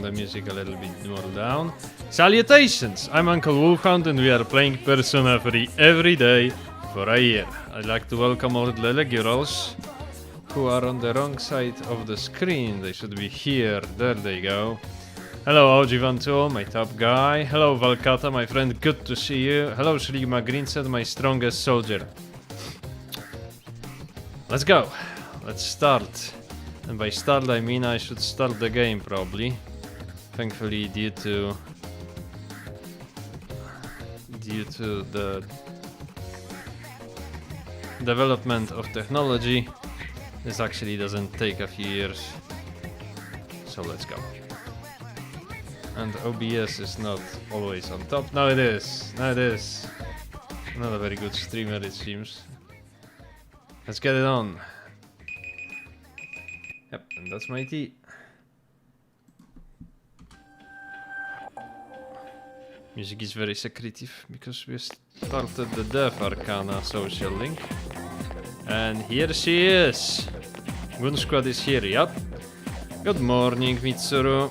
The music a little bit more down. Salutations! I'm Uncle Wolfhound and we are playing Persona 3 every day for a year. I'd like to welcome all the regulars who are on the wrong side of the screen. They should be here. There they go. Hello Ojivanto, my top guy. Hello Valkata, my friend, good to see you. Hello Shrigma Greenset, my strongest soldier. Let's go. Let's start. And by start I mean I should start the game probably. Thankfully due to the development of technology, this actually doesn't take a few years. So let's go. And OBS is not always on top. Now it is. Now it is. Not a very good streamer it seems. Let's get it on. Yep, and that's my tea. Music is very secretive because we started the Death Arcana social link. And here she is. Gun Squad is here, yep. Good morning, Mitsuru.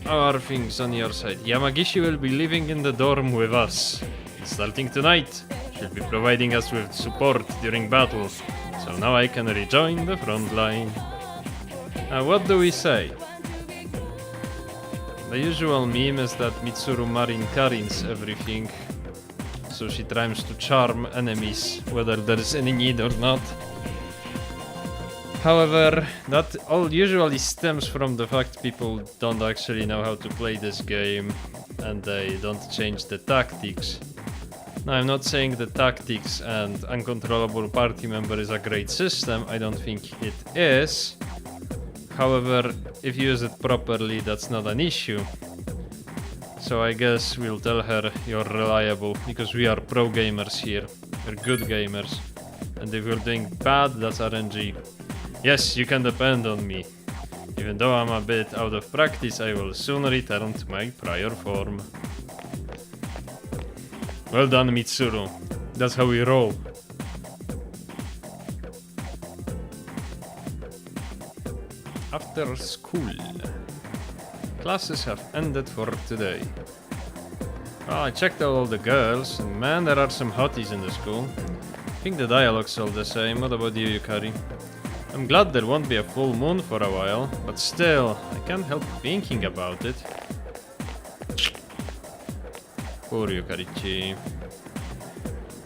How are things on your side? Yamagishi will be living in the dorm with us. Starting tonight, she'll be providing us with support during battle. So now I can rejoin the front line. What do we say? The usual meme is that Mitsuru Marin Karins everything, so she tries to charm enemies, whether there's any need or not. However, that all usually stems from the fact people don't actually know how to play this game, and they don't change the tactics. Now, I'm not saying the tactics and uncontrollable party member is a great system, I don't think it is. However, if you use it properly, that's not an issue. So I guess we'll tell her you're reliable, because we are pro gamers here. We're good gamers. And if we're doing bad, that's RNG. Yes, you can depend on me. Even though I'm a bit out of practice, I will soon return to my prior form. Well done, Mitsuru. That's how we roll. After school. Classes have ended for today. Well, I checked out all the girls, and man, there are some hotties in the school. I think the dialogue's all the same. What about you, Yukari? I'm glad there won't be a full moon for a while, but still, I can't help thinking about it. Poor Yukarichi.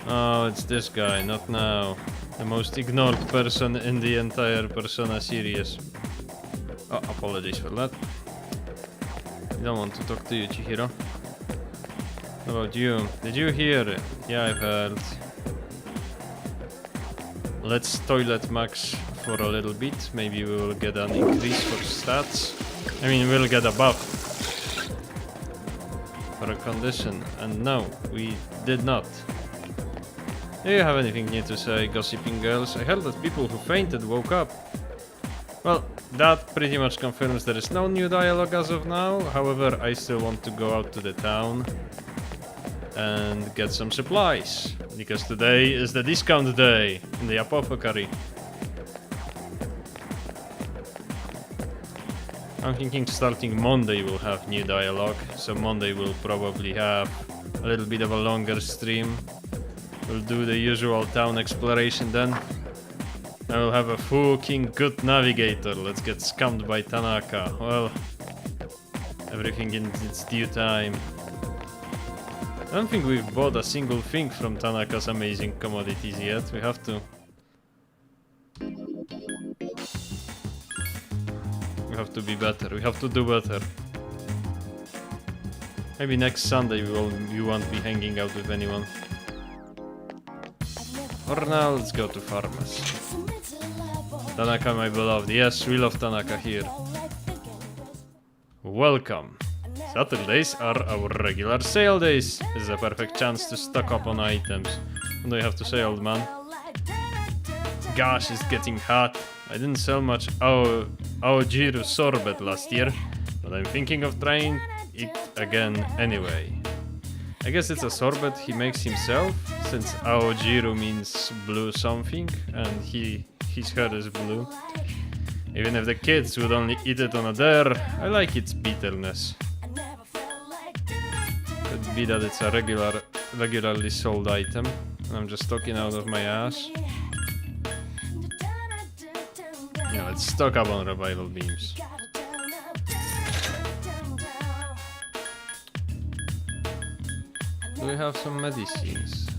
Oh, it's this guy, not now. The most ignored person in the entire Persona series. Oh, apologies for that. I don't want to talk to you, Chihiro. How about you? Did you hear? Yeah, I've heard. Let's toilet max for a little bit. Maybe we will get an increase for stats. I mean, we'll get a buff for a condition. And no, we did not. Do you have anything new to say, gossiping girls? I heard that people who fainted woke up. Well, that pretty much confirms there is no new dialogue as of now. However, I still want to go out to the town and get some supplies, because today is the discount day in the apothecary. I'm thinking starting Monday we'll have new dialogue, so Monday we'll probably have a little bit of a longer stream. We'll do the usual town exploration then. I will have a fucking good navigator. Let's get scammed by Tanaka. Well, everything in its due time. I don't think we've bought a single thing from Tanaka's amazing commodities yet. We have to. We have to be better. We have to do better. Maybe next Sunday we won't be hanging out with anyone. For now, let's go to Farmers. Tanaka, my beloved. Yes, we love Tanaka here. Welcome. Saturdays are our regular sale days. This is a perfect chance to stock up on items. What do you have to say, old man? Gosh, it's getting hot. I didn't sell much Aojiru sorbet last year, but I'm thinking of trying it again anyway. I guess it's a sorbet he makes himself, since Aojiru means blue something, and his hair is blue. Even if the kids would only eat it on a dare, I like its bitterness. Could be that it's a regularly sold item, and I'm just talking out of my ass. Yeah, let's stock up on revival beams. Do we have some medicines?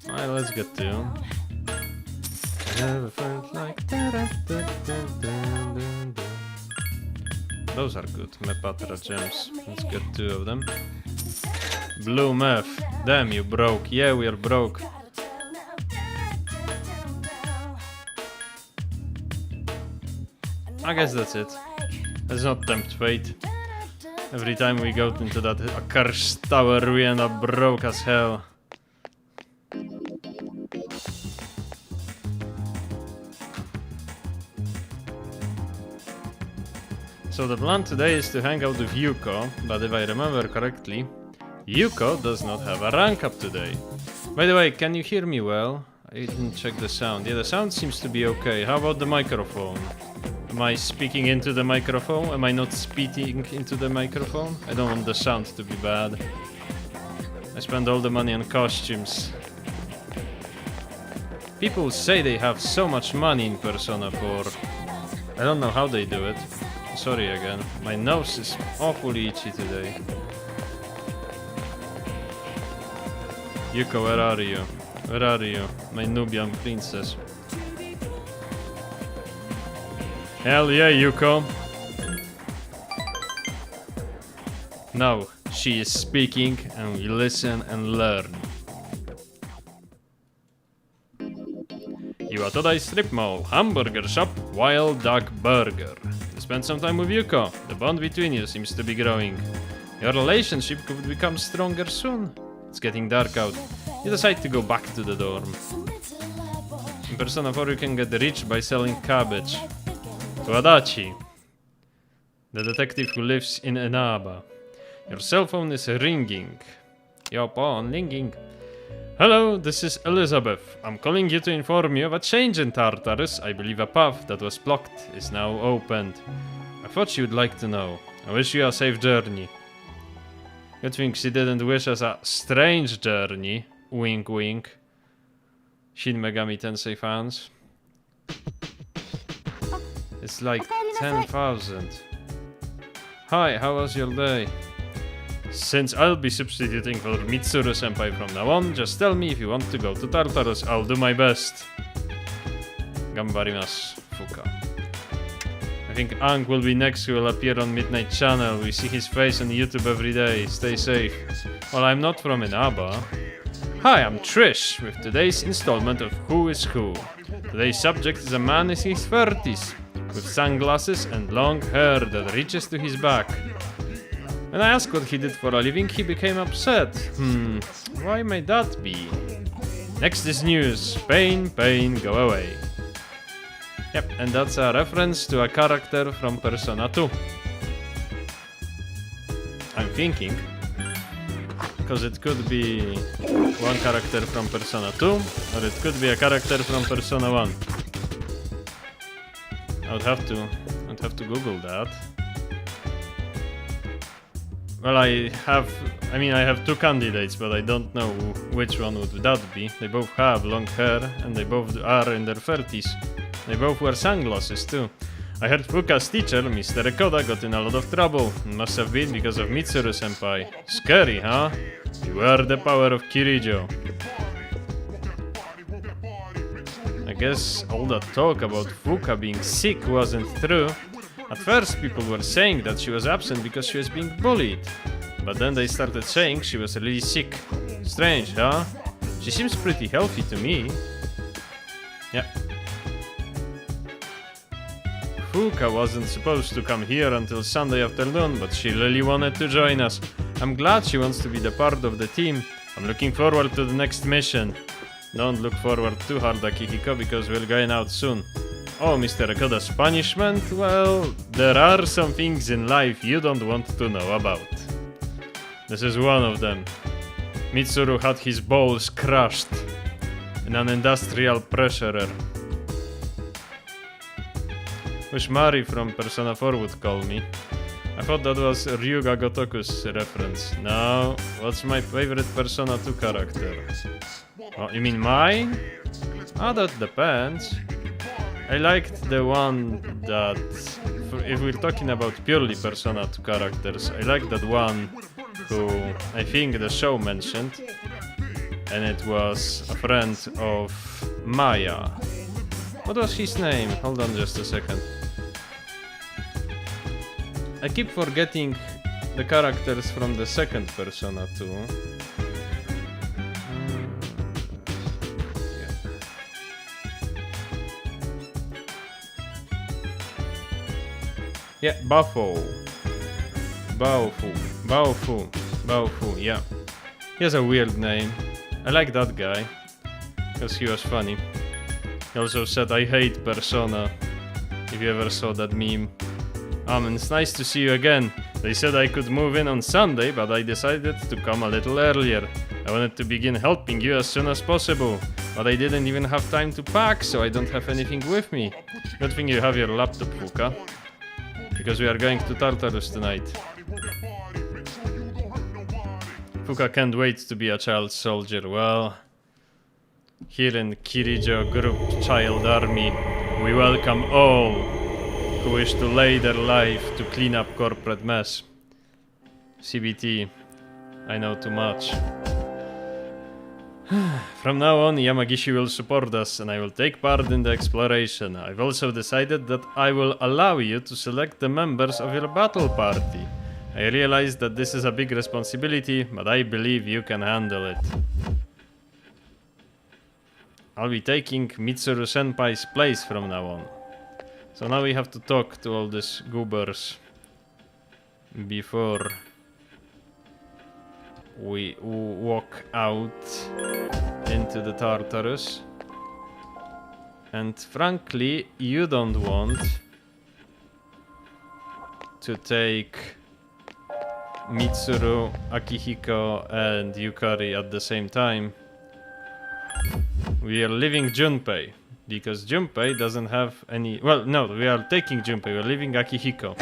Alright, let's get to. Never felt like those are good Mepatra gems. Let's get 2 of them. Blue meth. Damn, you broke. Yeah, we are broke. I guess that's it. Let's not tempt fate. Every time we go into that accursed tower, we end up broke as hell. So the plan today is to hang out with Yuko, but if I remember correctly, Yuko does not have a rank up today. By the way, can you hear me well? I didn't check the sound. Yeah, the sound seems to be okay. How about the microphone? Am I speaking into the microphone? Am I not speaking into the microphone? I don't want the sound to be bad. I spend all the money on costumes. People say they have so much money in Persona 4. I don't know how they do it. Sorry again. My nose is awfully itchy today. Yuko, where are you? Where are you? My Nubian princess. Hell yeah, Yuko. Now, she is speaking and we listen and learn. Iwatodai Strip Mall, Hamburger Shop, Wild Duck Burger. You spend some time with Yuko. The bond between you seems to be growing. Your relationship could become stronger soon. It's getting dark out. You decide to go back to the dorm. In Persona 4 you can get rich by selling cabbage. To Adachi, the detective who lives in Enaba. Your cell phone is ringing. Your phone ringing. Hello, this is Elizabeth. I'm calling you to inform you of a change in Tartarus. I believe a path that was blocked is now opened. I thought you'd like to know. I wish you a safe journey. Good thing she didn't wish us a strange journey. Wink wink. Shin Megami Tensei fans. It's like 10,000. Hi, how was your day? Since I'll be substituting for Mitsuru senpai from now on, just tell me if you want to go to Tartarus. I'll do my best. Gambarimasu, Fuka. I think Ang will be next, who will appear on Midnight Channel. We see his face on YouTube every day. Stay safe. Well, I'm not from Inaba. Hi, I'm Trish, with today's installment of Who is Who. Today's subject is a man in his 30s, with sunglasses and long hair that reaches to his back. When I asked what he did for a living, he became upset. Why may that be? Next is news. Pain, pain, go away. Yep, and that's a reference to a character from Persona 2. I'm thinking, because it could be one character from Persona 2, or it could be a character from Persona 1. I'd have to Google that. Well, I have 2 candidates, but I don't know which one would that be. They both have long hair, and they both are in their 30s. They both wear sunglasses too. I heard Fuka's teacher, Mr. Ekoda, got in a lot of trouble. It must have been because of Mitsuru senpai. Scary, huh? Beware the power of Kirijo. I guess all that talk about Fuka being sick wasn't true. At first, people were saying that she was absent because she was being bullied. But then they started saying she was really sick. Strange, huh? She seems pretty healthy to me. Yeah. Fuka wasn't supposed to come here until Sunday afternoon, but she really wanted to join us. I'm glad she wants to be the part of the team. I'm looking forward to the next mission. Don't look forward too hard, Akihiko, because we're going out soon. Oh, Mr. Ekoda's punishment? Well, there are some things in life you don't want to know about. This is one of them. Mitsuru had his balls crushed in an industrial pressurer. Wish Mari from Persona 4 would call me. I thought that was Ryuga Gotoku's reference. No, what's my favorite Persona 2 character? Oh, you mean mine? Ah, that depends. I liked the one that... If we're talking about purely Persona 2 characters, I like that one who I think the show mentioned. And it was a friend of Maya. What was his name? Hold on just a second. I keep forgetting the characters from the second Persona 2. Yeah, Baofu, yeah. He has a weird name. I like that guy, because he was funny. He also said, I hate Persona, if you ever saw that meme. And it's nice to see you again. They said I could move in on Sunday, but I decided to come a little earlier. I wanted to begin helping you as soon as possible, but I didn't even have time to pack, so I don't have anything with me. Good thing you have your laptop, Fuka. Because we are going to Tartarus tonight. Fuka can't wait to be a child soldier. Well, here in Kirijo Group Child Army, we welcome all who wish to lay their life to clean up corporate mess. CBT, I know too much. From now on, Yamagishi will support us and I will take part in the exploration. I've also decided that I will allow you to select the members of your battle party. I realize that this is a big responsibility, but I believe you can handle it. I'll be taking Mitsuru Senpai's place from now on. So now we have to talk to all these goobers before we walk out into the Tartarus. And frankly, you don't want to take Mitsuru, Akihiko and Yukari at the same time. We are leaving Junpei, because Junpei doesn't have any... Well, no, we are taking Junpei, we are leaving Akihiko.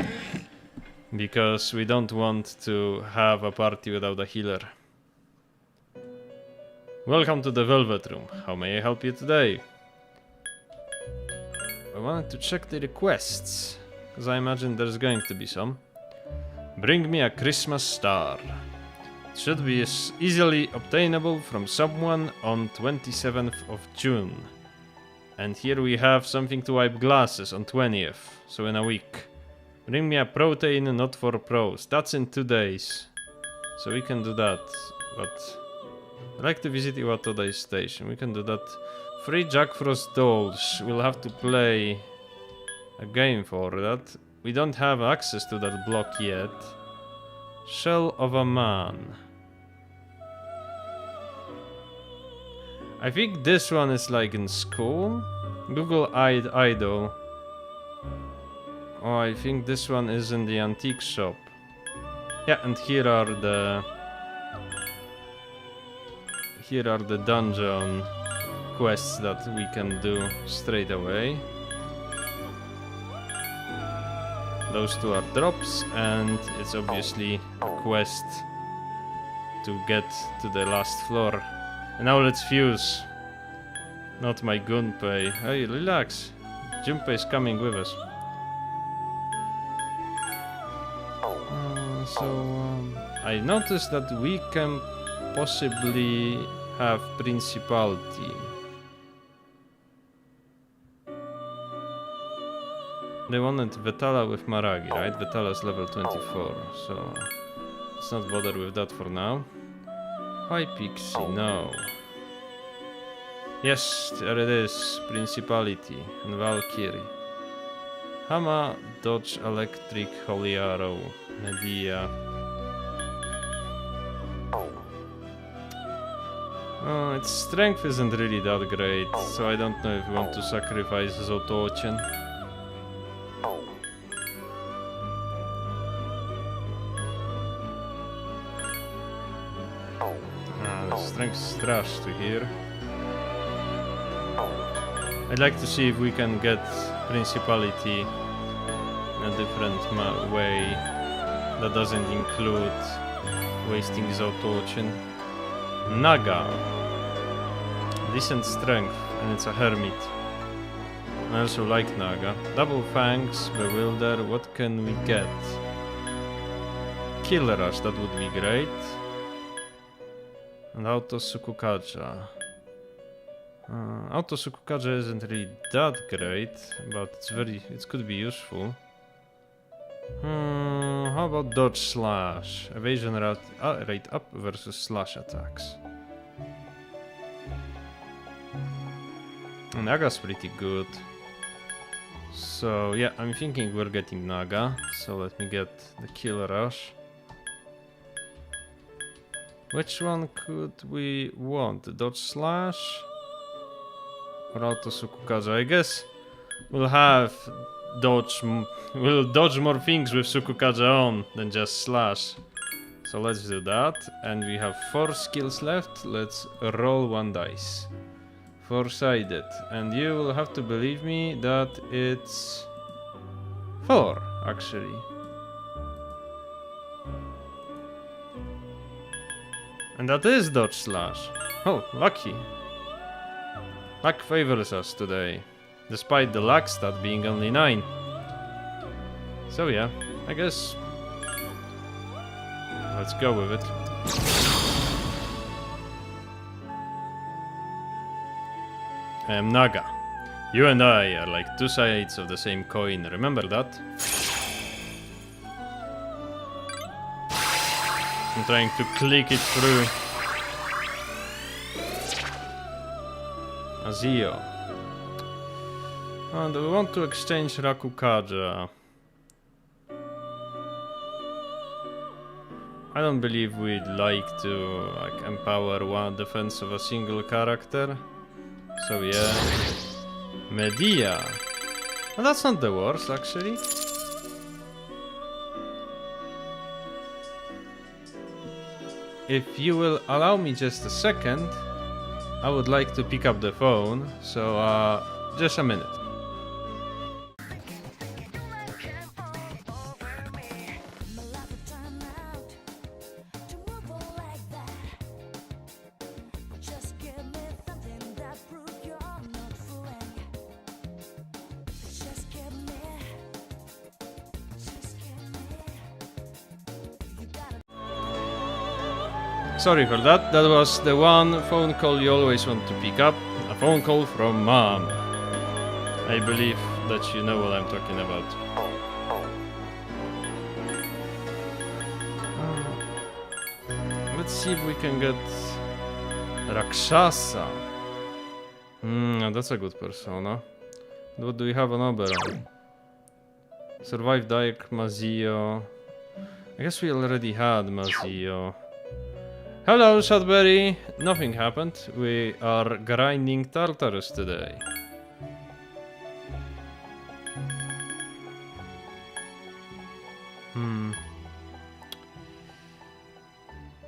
Because we don't want to have a party without a healer. Welcome to the Velvet Room. How may I help you today? I wanted to check the requests, because I imagine there's going to be some. Bring me a Christmas star. It should be easily obtainable from someone on 27th of June. And here we have something to wipe glasses on 20th, so in a week. Bring me a protein not for pros. That's in 2 days. So we can do that. But I'd like to visit Iwatodai Station. We can do that. 3 Jack Frost dolls. We'll have to play a game for that. We don't have access to that block yet. Shell of a man. I think this one is like in school. Google-eyed idol. Oh, I think this one is in the antique shop. Yeah, and here are the dungeon quests that we can do straight away. Those 2 are drops, and it's obviously a quest to get to the last floor. And now let's fuse. Not my Gunpei. Hey, relax. Junpei is coming with us. I noticed that we can possibly have Principality. They wanted Vetala with Maragi, right? Vetala's level 24, so let's not bother with that for now. Hi Pixie, no. Yes, there it is. Principality and Valkyrie. Hama, Dodge, Electric, Holy Arrow, Medea. Oh, its strength isn't really that great, so I don't know if we want to sacrifice Zotochen. Strength is trash to here. I'd like to see if we can get Principality a different way that doesn't include wasting Zautochen. Naga. Decent strength, and it's a hermit. I also like Naga. Double Fangs, Bewilder, what can we get? Kill Rush, that would be great. And Auto Sukukaja. Auto Sukukaja isn't really that great, but it could be useful. How about Dodge Slash? Evasion rate up versus slash attacks. Naga's pretty good. So yeah, I'm thinking we're getting Naga. So let me get the Kill Rush. Which one could we want? Dodge Slash? Or Auto Sukukaja? I guess we'll dodge more things with Sukukaja on than just Slash. So let's do that. And we have 4 skills left. Let's roll 1 dice. 4-sided. And you will have to believe me that it's 4 actually. And that is Dodge Slash. Oh, lucky. Luck favors us today, despite the luck stat being only 9. So yeah, I guess let's go with it. Naga, you and I are like 2 sides of the same coin, remember that? I'm trying to click it through. Azio. And we want to exchange Rakukaja. I don't believe we'd like to empower one defense of a single character. So yeah. Medea. Well, that's not the worst actually. If you will allow me just a second, I would like to pick up the phone, so just a minute. Sorry for that, that was the one phone call you always want to pick up. A phone call from Mom. I believe that you know what I'm talking about. Let's see if we can get Rakshasa. That's a good persona. What do we have on Oberon? Survive Dark, Mazio. I guess we already had Mazio. Hello, Shadberry. Nothing happened. We are grinding Tartarus today.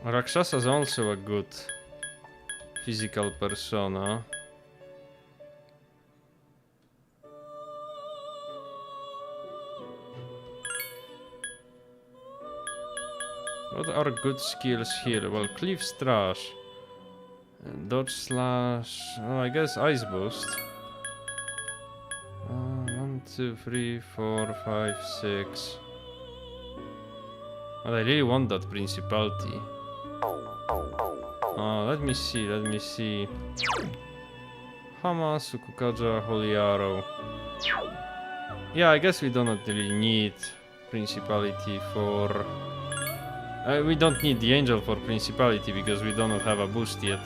Rakshasa is also a good physical persona. What are good skills here? Well, Cleave Strash, Dodge Slash, oh, I guess Ice Boost. 1, 2, 3, 4, 5, 6. But I really want that Principality. Let me see. Hama, Sukukaja, Holy Arrow. Yeah, I guess we do not really need Principality for... we don't need the Angel for Principality because we do not have a boost yet.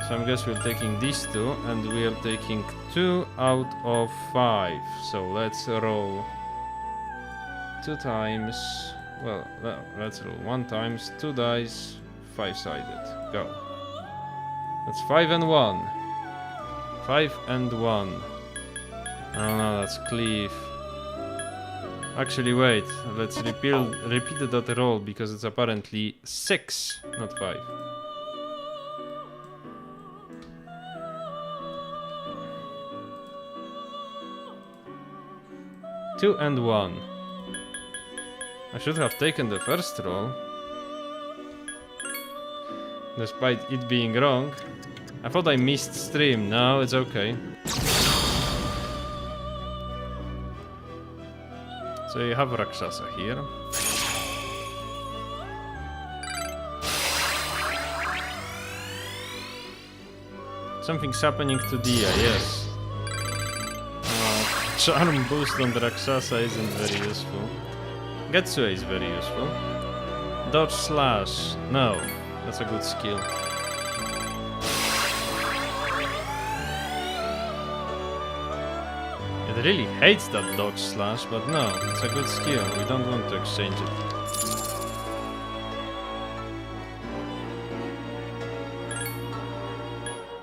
So I guess we're taking these 2 and we are taking 2 out of 5. So let's roll 2 times. Well, let's roll 1 times 2 dice, 5-sided. Go. That's 5 and 1. 5 and 1. Oh no, that's Cleave. Actually, wait. Let's repeat that roll because it's apparently 6, not 5. Two and 1. I should have taken the first roll. Despite it being wrong. I thought I missed stream. No, it's okay. So you have Rakshasa here. Something's happening to Dia, yes. Charm boost on the Rakshasa isn't very useful. Getsue is very useful. Dodge slash. No, that's a good skill. It really hates that dodge slash, but no, it's a good skill. We don't want to exchange it.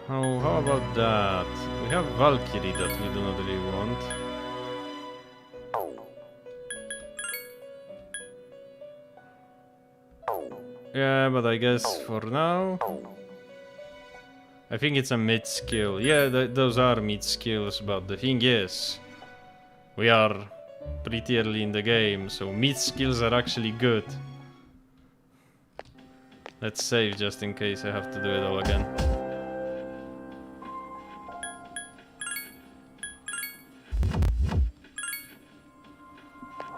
Oh, how about that? We have Valkyrie that we do not really want. Yeah, but I guess for now... I think it's a mid skill. Yeah, those are mid skills, but the thing is... We are pretty early in the game, so mid skills are actually good. Let's save just in case I have to do it all again.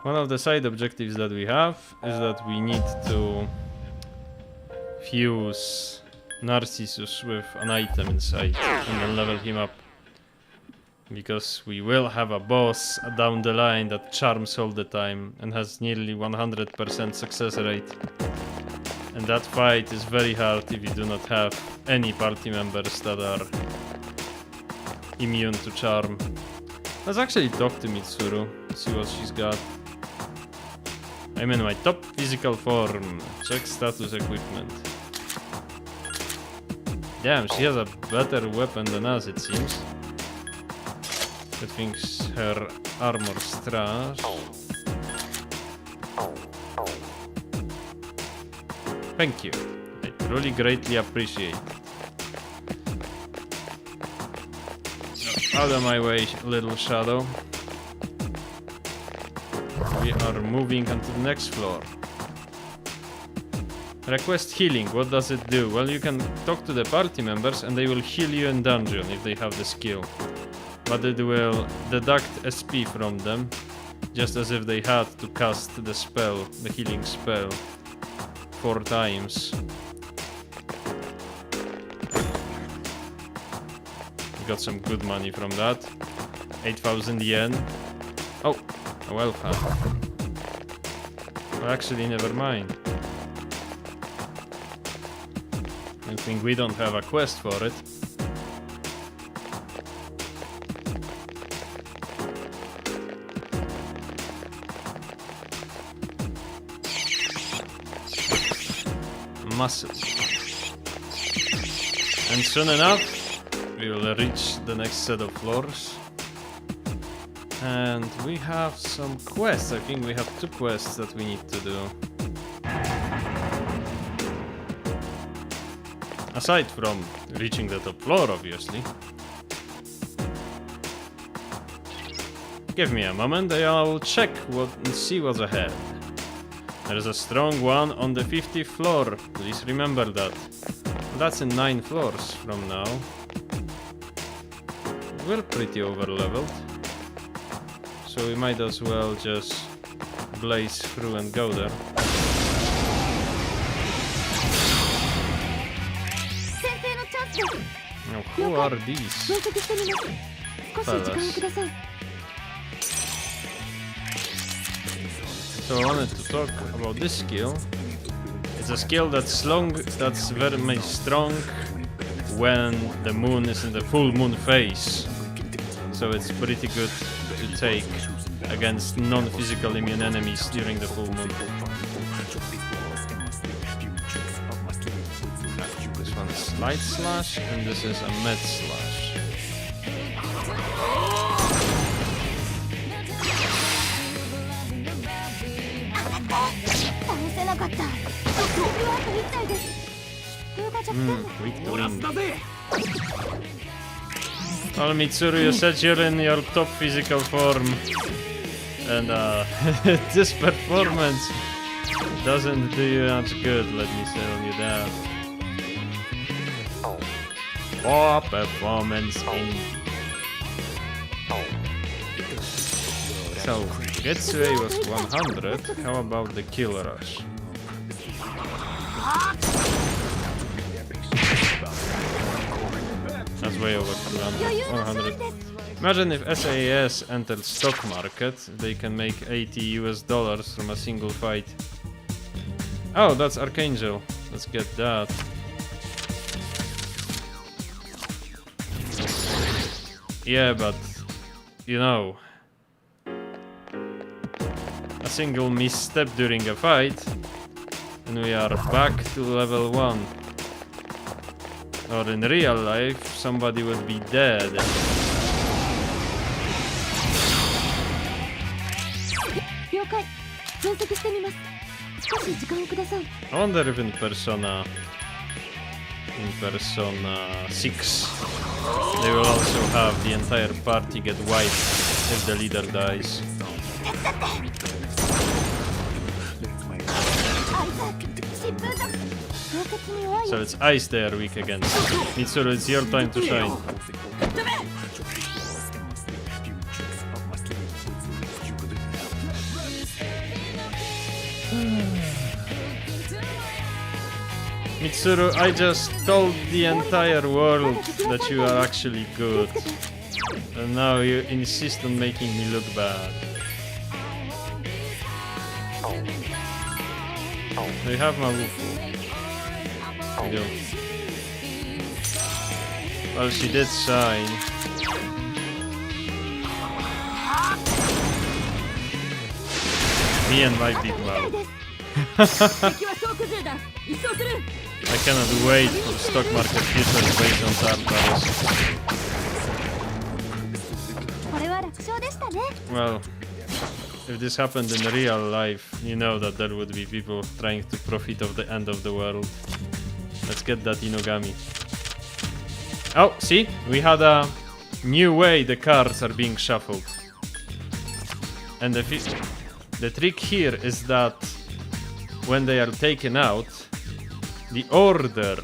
One of the side objectives that we have is that we need to fuse Narcissus with an item inside and then level him up. Because we will have a boss down the line that charms all the time and has nearly 100% success rate. And that fight is very hard if you do not have any party members that are immune to charm. Let's actually talk to Mitsuru, see what she's got. I'm in my top physical form. Check status equipment. Damn, she has a better weapon than us, it seems. That thinks her armor's trash. Thank you. I truly greatly appreciate it. Out of my way, little shadow. We are moving on to the next floor. Request healing. What does it do? Well, you can talk to the party members and they will heal you in dungeon if they have the skill. But it will deduct SP from them, just as if they had to cast the spell, the healing spell, 4 times. We got some good money from that. 8,000 yen. Oh, a wealth hand. Well, actually, never mind. I think we don't have a quest for it. Muscle. And soon enough, we will reach the next set of floors. And we have some quests. I think we have 2 quests that we need to do. Aside from reaching the top floor, obviously. Give me a moment, I'll check and see what's ahead. There's a strong one on the 50th floor, please remember that. That's in 9 floors from now. We're pretty over-leveled. So we might as well just blaze through and go there. Now, who are these fellas? So I wanted to talk about this skill. It's a skill that's very strong when the moon is in the full moon phase. So it's pretty good to take against non-physical immune enemies during the full moon. This one is light slash and this is a med slash. Weak to wind. Well, Mitsuru, you said you're in your top physical form. And this performance doesn't do you much good, let me tell you that. Poor performance in. So, Getsuei was 100, how about the Kill Rush? That's way over 200, 100. Imagine if SAS entered stock market, they can make $80 from a single fight. Oh, that's Archangel. Let's get that. Yeah, but you know, a single misstep during a fight and we are back to level 1. Or in real life, somebody would be dead. I wonder if in Persona 6 they will also have the entire party get wiped if the leader dies. So it's ice they are weak against. Mitsuru, it's your time to shine. Mitsuru, I just told the entire world that you are actually good. And now you insist on making me look bad. Do you have Malufu? I do. Well, she did shine. Me and my big mouth. I cannot wait for stock market futures based on Tartarus. Well, if this happened in real life, you know that there would be people trying to profit of the end of the world. Let's get that Inogami. Oh, see? We had a new way the cards are being shuffled. And the trick here is that when they are taken out, the order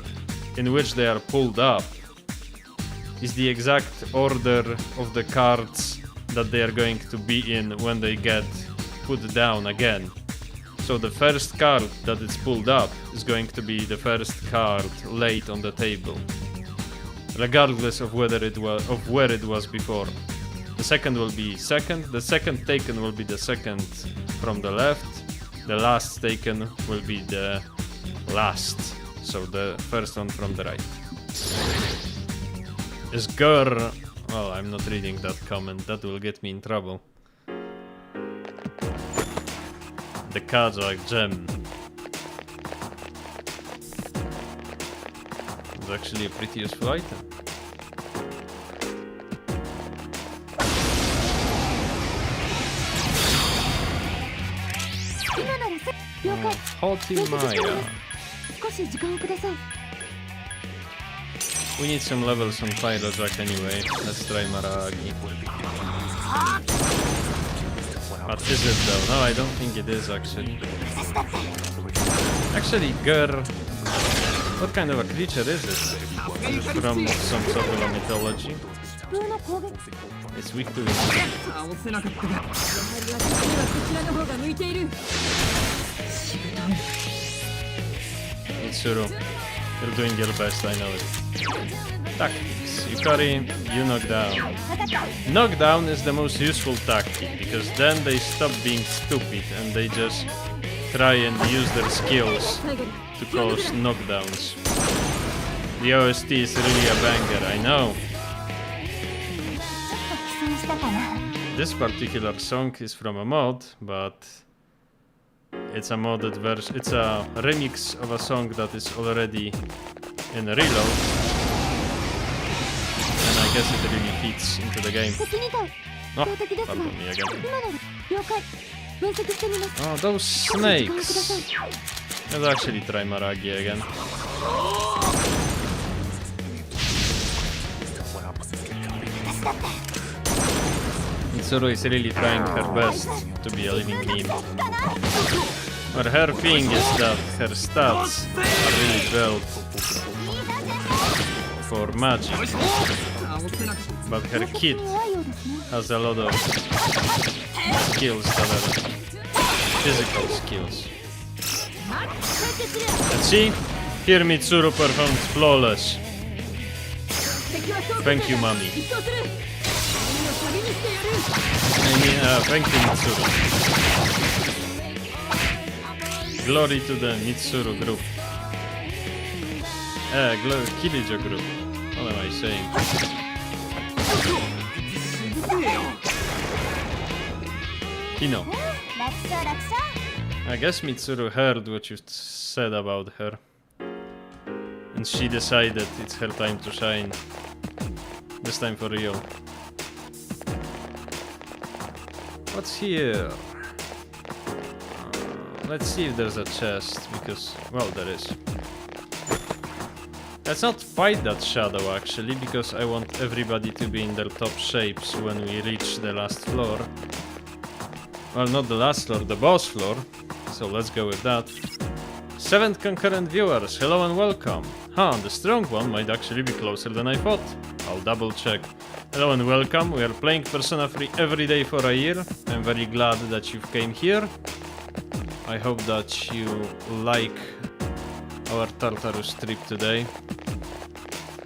in which they are pulled up is the exact order of the cards that they are going to be in when they get put down again. So the first card that is pulled up is going to be the first card laid on the table, regardless of where it was before. The second will be second, the second taken will be the second from the left, the last taken will be the last, so the first one from the right. Is Gur... Well, I'm not reading that comment, that will get me in trouble. The Kazakh gem. It's actually a pretty useful item. Hoti Maya. We need some levels on Pyrojack anyway. Let's try Maragi. But is it though? No, I don't think it is actually. Actually, Gur... What kind of a creature is it? It's from some sort of a mythology. It's weak to it. Mitsuru, you're doing your best, I know it. Tactics. Yukari, you knock down. Knockdown is the most useful tactic, because then they stop being stupid and they just try and use their skills to cause knockdowns. The OST is really a banger, I know. This particular song is from a mod, but it's a modded version. It's a remix of a song that is already in Reload. And I guess it really fits into the game. Oh, pardon me again. Oh, those snakes! Let's actually try Maragi again. Mitsuru is really trying her best to be a living meme. But her thing is that her stats are really built for magic. But her kit has a lot of skills that are physical skills. Let's see. Here Mitsuru performs flawless. Thank you, mommy. Thank you, Mitsuru. Glory to the Mitsuru group. Kirijo group. What am I saying? Kino. I guess Mitsuru heard what you said about her. And she decided it's her time to shine. This time for real. What's here? Let's see if there's a chest, because, well, there is. Let's not fight that shadow actually, because I want everybody to be in their top shapes when we reach the last floor. Well, not the last floor, the boss floor. So let's go with that. 7 concurrent viewers, hello and welcome. The strong one might actually be closer than I thought. I'll double check. Hello and welcome, we are playing Persona 3 every day for a year. I'm very glad that you came here. I hope that you like our Tartarus trip today.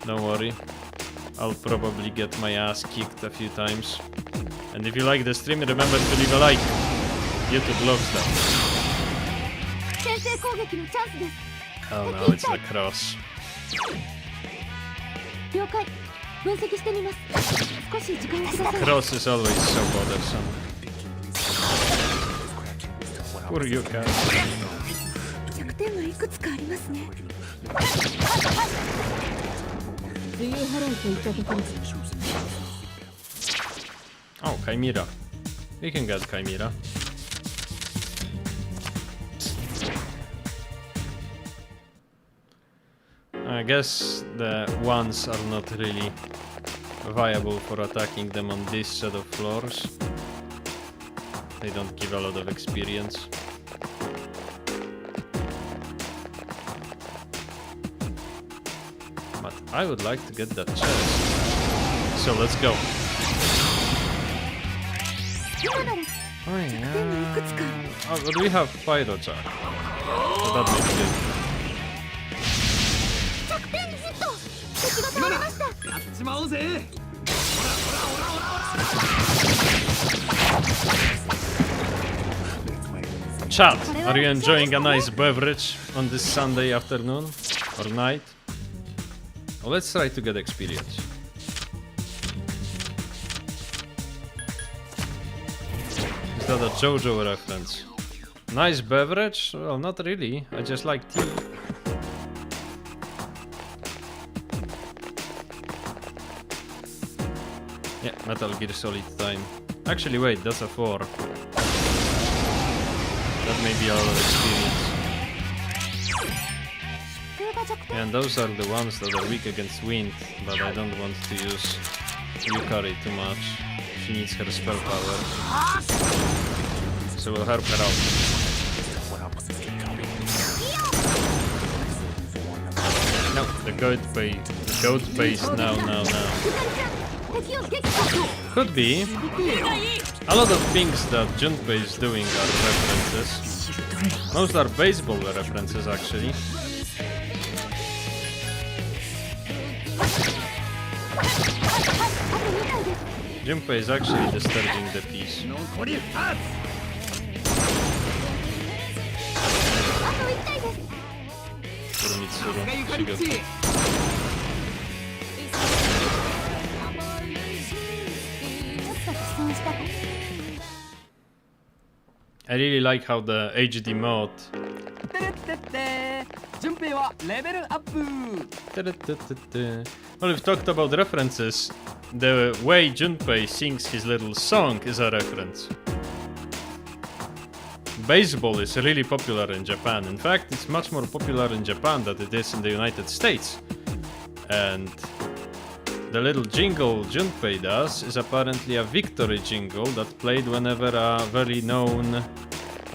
Don't worry, I'll probably get my ass kicked a few times. And if you like the stream, remember to leave a like. YouTube loves that. Oh no, it's the cross. Cross is always so bothersome. Poor Yuka. Oh, Chimera. We can get Chimera. I guess the ones are not really viable for attacking them on this set of floors. They don't give a lot of experience. But I would like to get that chest. So let's go. Oh yeah. Oh, but we have Pyrojack. So that makes it. Chat, are you enjoying a nice beverage on this Sunday afternoon or night? Well, let's try to get experience. Is that a JoJo reference? Nice beverage? Well, not really. I just like tea. Yeah, Metal Gear Solid time. Actually, wait, that's a 4. That may be a lot of experience. Yeah, and those are the ones that are weak against wind, but I don't want to use Yukari too much. She needs her spell power. So we'll help her out. No, the goat base now. Could be. A lot of things that Junpei is doing are references. Most are baseball references actually. Junpei is actually disturbing the peace. For Mitsuru, she got it. I really like how the HD mode well, we've talked about references. The way Junpei sings his little song is a reference. Baseball is really popular in Japan. In fact, it's much more popular in Japan than it is in the United States. And the little jingle Junpei does is apparently a victory jingle that played whenever a very known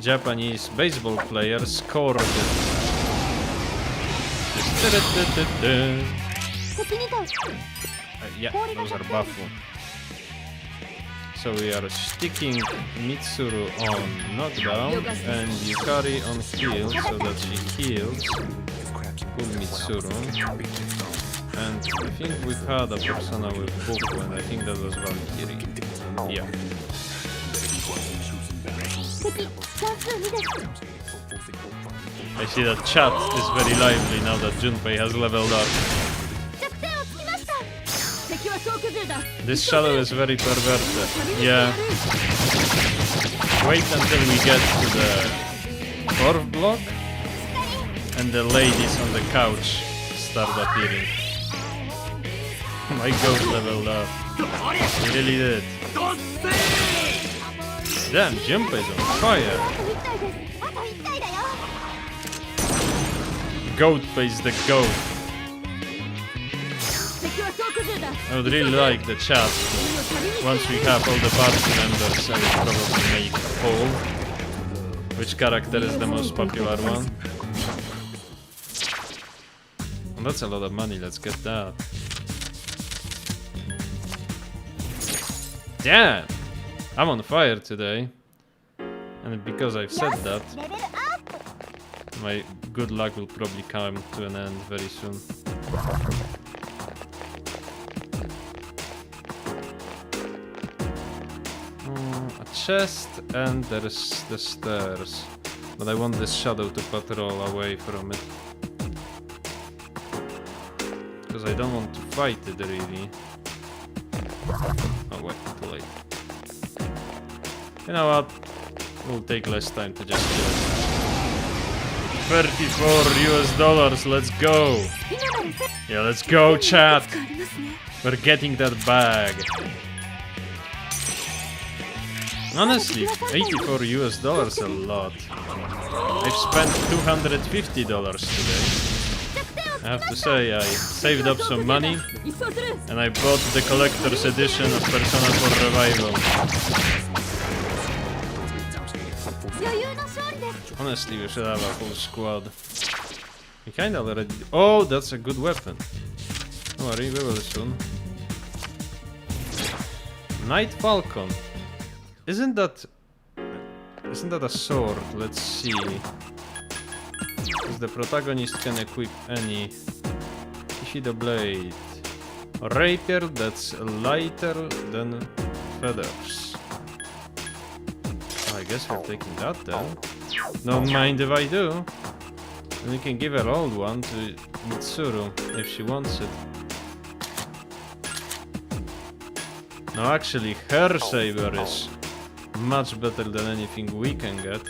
Japanese baseball player scored. Yeah, those are Bafu. So we are sticking Mitsuru on knockdown and Yukari on heal so that she heals. Pull Mitsuru. And I think we've had a persona with Boku, and I think that was Valkyrie. Yeah. I see that chat is very lively now that Junpei has leveled up. This shadow is very perverted. Yeah. Wait until we get to the fourth block and the ladies on the couch start appearing. My ghost leveled up. He really did. Damn, Junpei's on fire. Goat pays the goat. I would really like the chat. Once we have all the party members, I will probably make a poll. Which character is the most popular one? And that's a lot of money, let's get that. Damn! I'm on fire today. And because I've said that, my good luck will probably come to an end very soon. A chest and there's the stairs. But I want this shadow to patrol away from it. Because I don't want to fight it really. Oh wait, too late. You know what? We'll take less time to just kill it. $34, let's go! Yeah, let's go, chat! We're getting that bag. Honestly, $84 a lot. I've spent $250 today. I have to say, I saved up some money and I bought the collector's edition of Persona 4 Revival. Honestly, we should have a full squad. We kinda already... Oh, that's a good weapon. Don't worry, we will soon. Night Falcon. Isn't that a sword? Let's see. Because the protagonist can equip any Kishido blade. A rapier that's lighter than feathers. Oh, I guess we're taking that then. Don't mind if I do. And we can give her old one to Mitsuru if she wants it. No, actually, her saber is much better than anything we can get.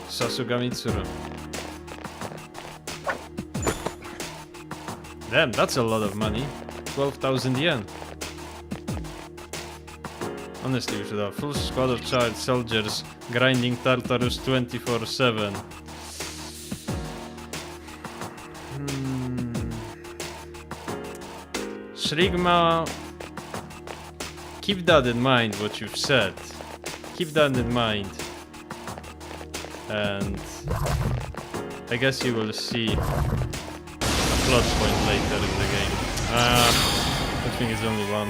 Sasuga Mitsuru. Damn, that's a lot of money. 12,000 yen. Honestly, we should have a full squad of child soldiers grinding Tartarus 24/7. Shrigma, keep that in mind, what you've said. Keep that in mind. And I guess you will see a plot point later in the game. I think it's only one.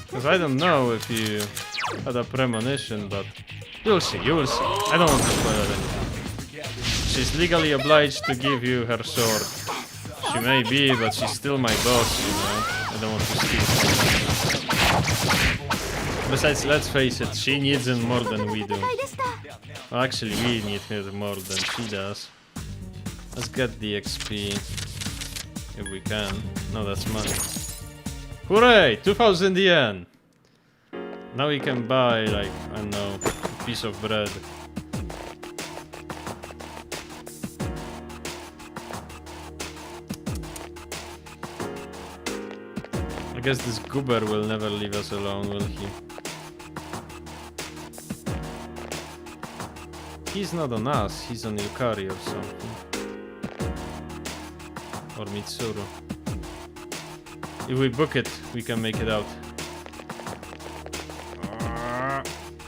Because I don't know if you had a premonition, but you'll see, you will see. I don't want to spoil anything. She's legally obliged to give you her sword. She may be, but she's still my boss, you know. I don't want to steal from her. Besides, let's face it, she needs it more than we do. Well, actually, we need her more than she does. Let's get the XP. If we can. No, that's money. Hooray! 2,000 yen! Now we can buy, like, I don't know, a piece of bread. I guess this goober will never leave us alone, will he? he's not on us, he's on Yukari or something. Or Mitsuru. If we book it, we can make it out.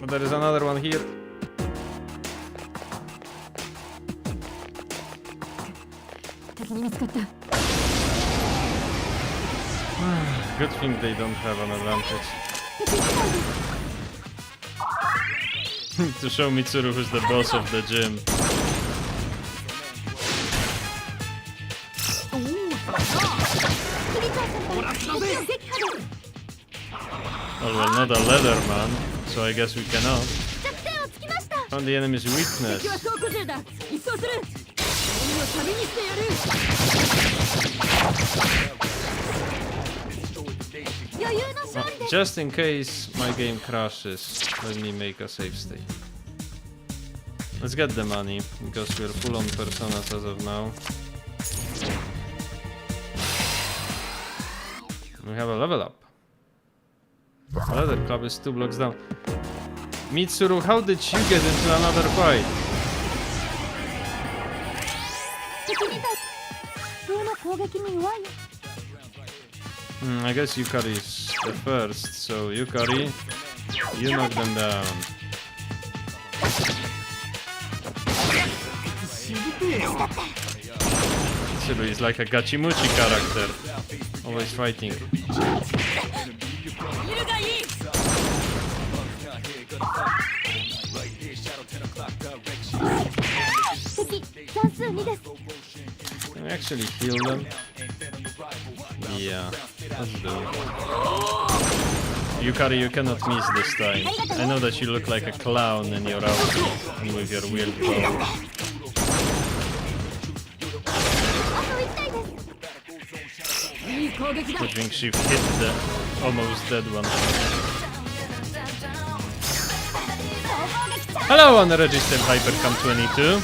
But there is another one here. Good thing they don't have an advantage. To show Mitsuru who's the boss of the gym. Oh well, not a leather man, so I guess we cannot. Found the enemy's weakness. Well, just in case my game crashes, let me make a save state. Let's get the money, because we're full on personas as of now. We have a level up. Leather Club is 2 blocks down. Mitsuru, how did you get into another fight? I guess Yukari is the first, so Yukari, you knock them down. Mitsuru is like a Gachimuchi character, always fighting. Can we actually heal them? Yeah, let's do it. Yukari, you cannot miss this time. I know that you look like a clown in your outfit and with your weird bow. Switching shift hit the almost dead one. Hello, unregistered Hypercam22.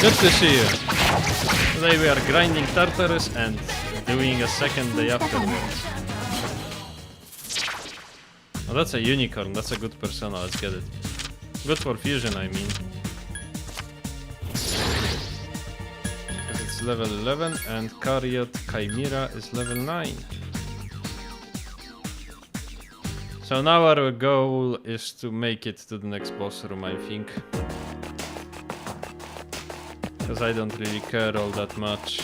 Good to see you. Today we are grinding Tartarus and doing a second day afterwards. Oh, that's a unicorn, that's a good persona, let's get it. Good for fusion, I mean. Because it's level 11 and Cariot Chimera is level 9. So now our goal is to make it to the next boss room, I think. Because I don't really care all that much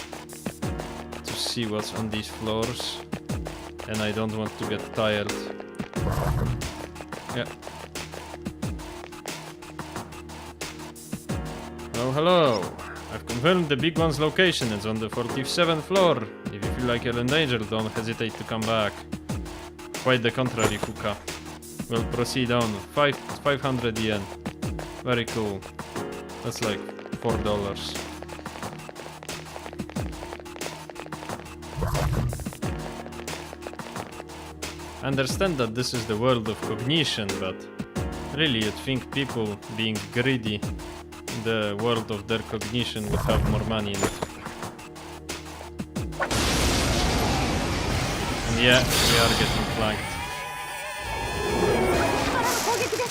to see what's on these floors. And I don't want to get tired. Yeah. Oh, hello. I've confirmed the big one's location. It's on the 47th floor. If you feel like you're in danger, don't hesitate to come back. Quite the contrary, Kuka. We'll proceed on. 500 yen. Very cool. That's like $4. I understand that this is the world of cognition, but really you'd think people being greedy in the world of their cognition would have more money in it. And yeah, we are getting flanked.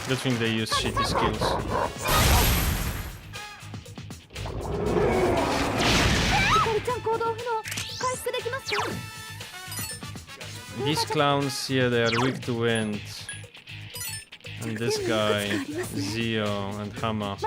Good thing they use shitty skills. These clowns, yeah, they are weak to wind. And this guy, Zio and Hama.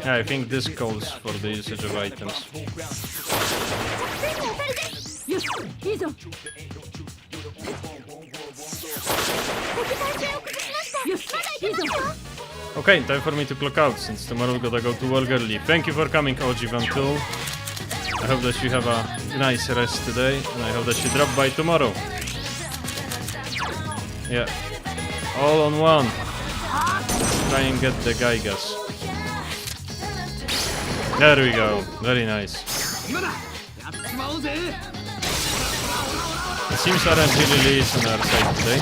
Yeah, I think this calls for the usage of items. Okay, time for me to clock out, since tomorrow we gotta go to work early. Thank you for coming, OG Vantul. I hope that you have a nice rest today, and I hope that you drop by tomorrow. Yeah, all on one. Let's try and get the Gaigas. There we go, very nice. It seems RNG release on our side today.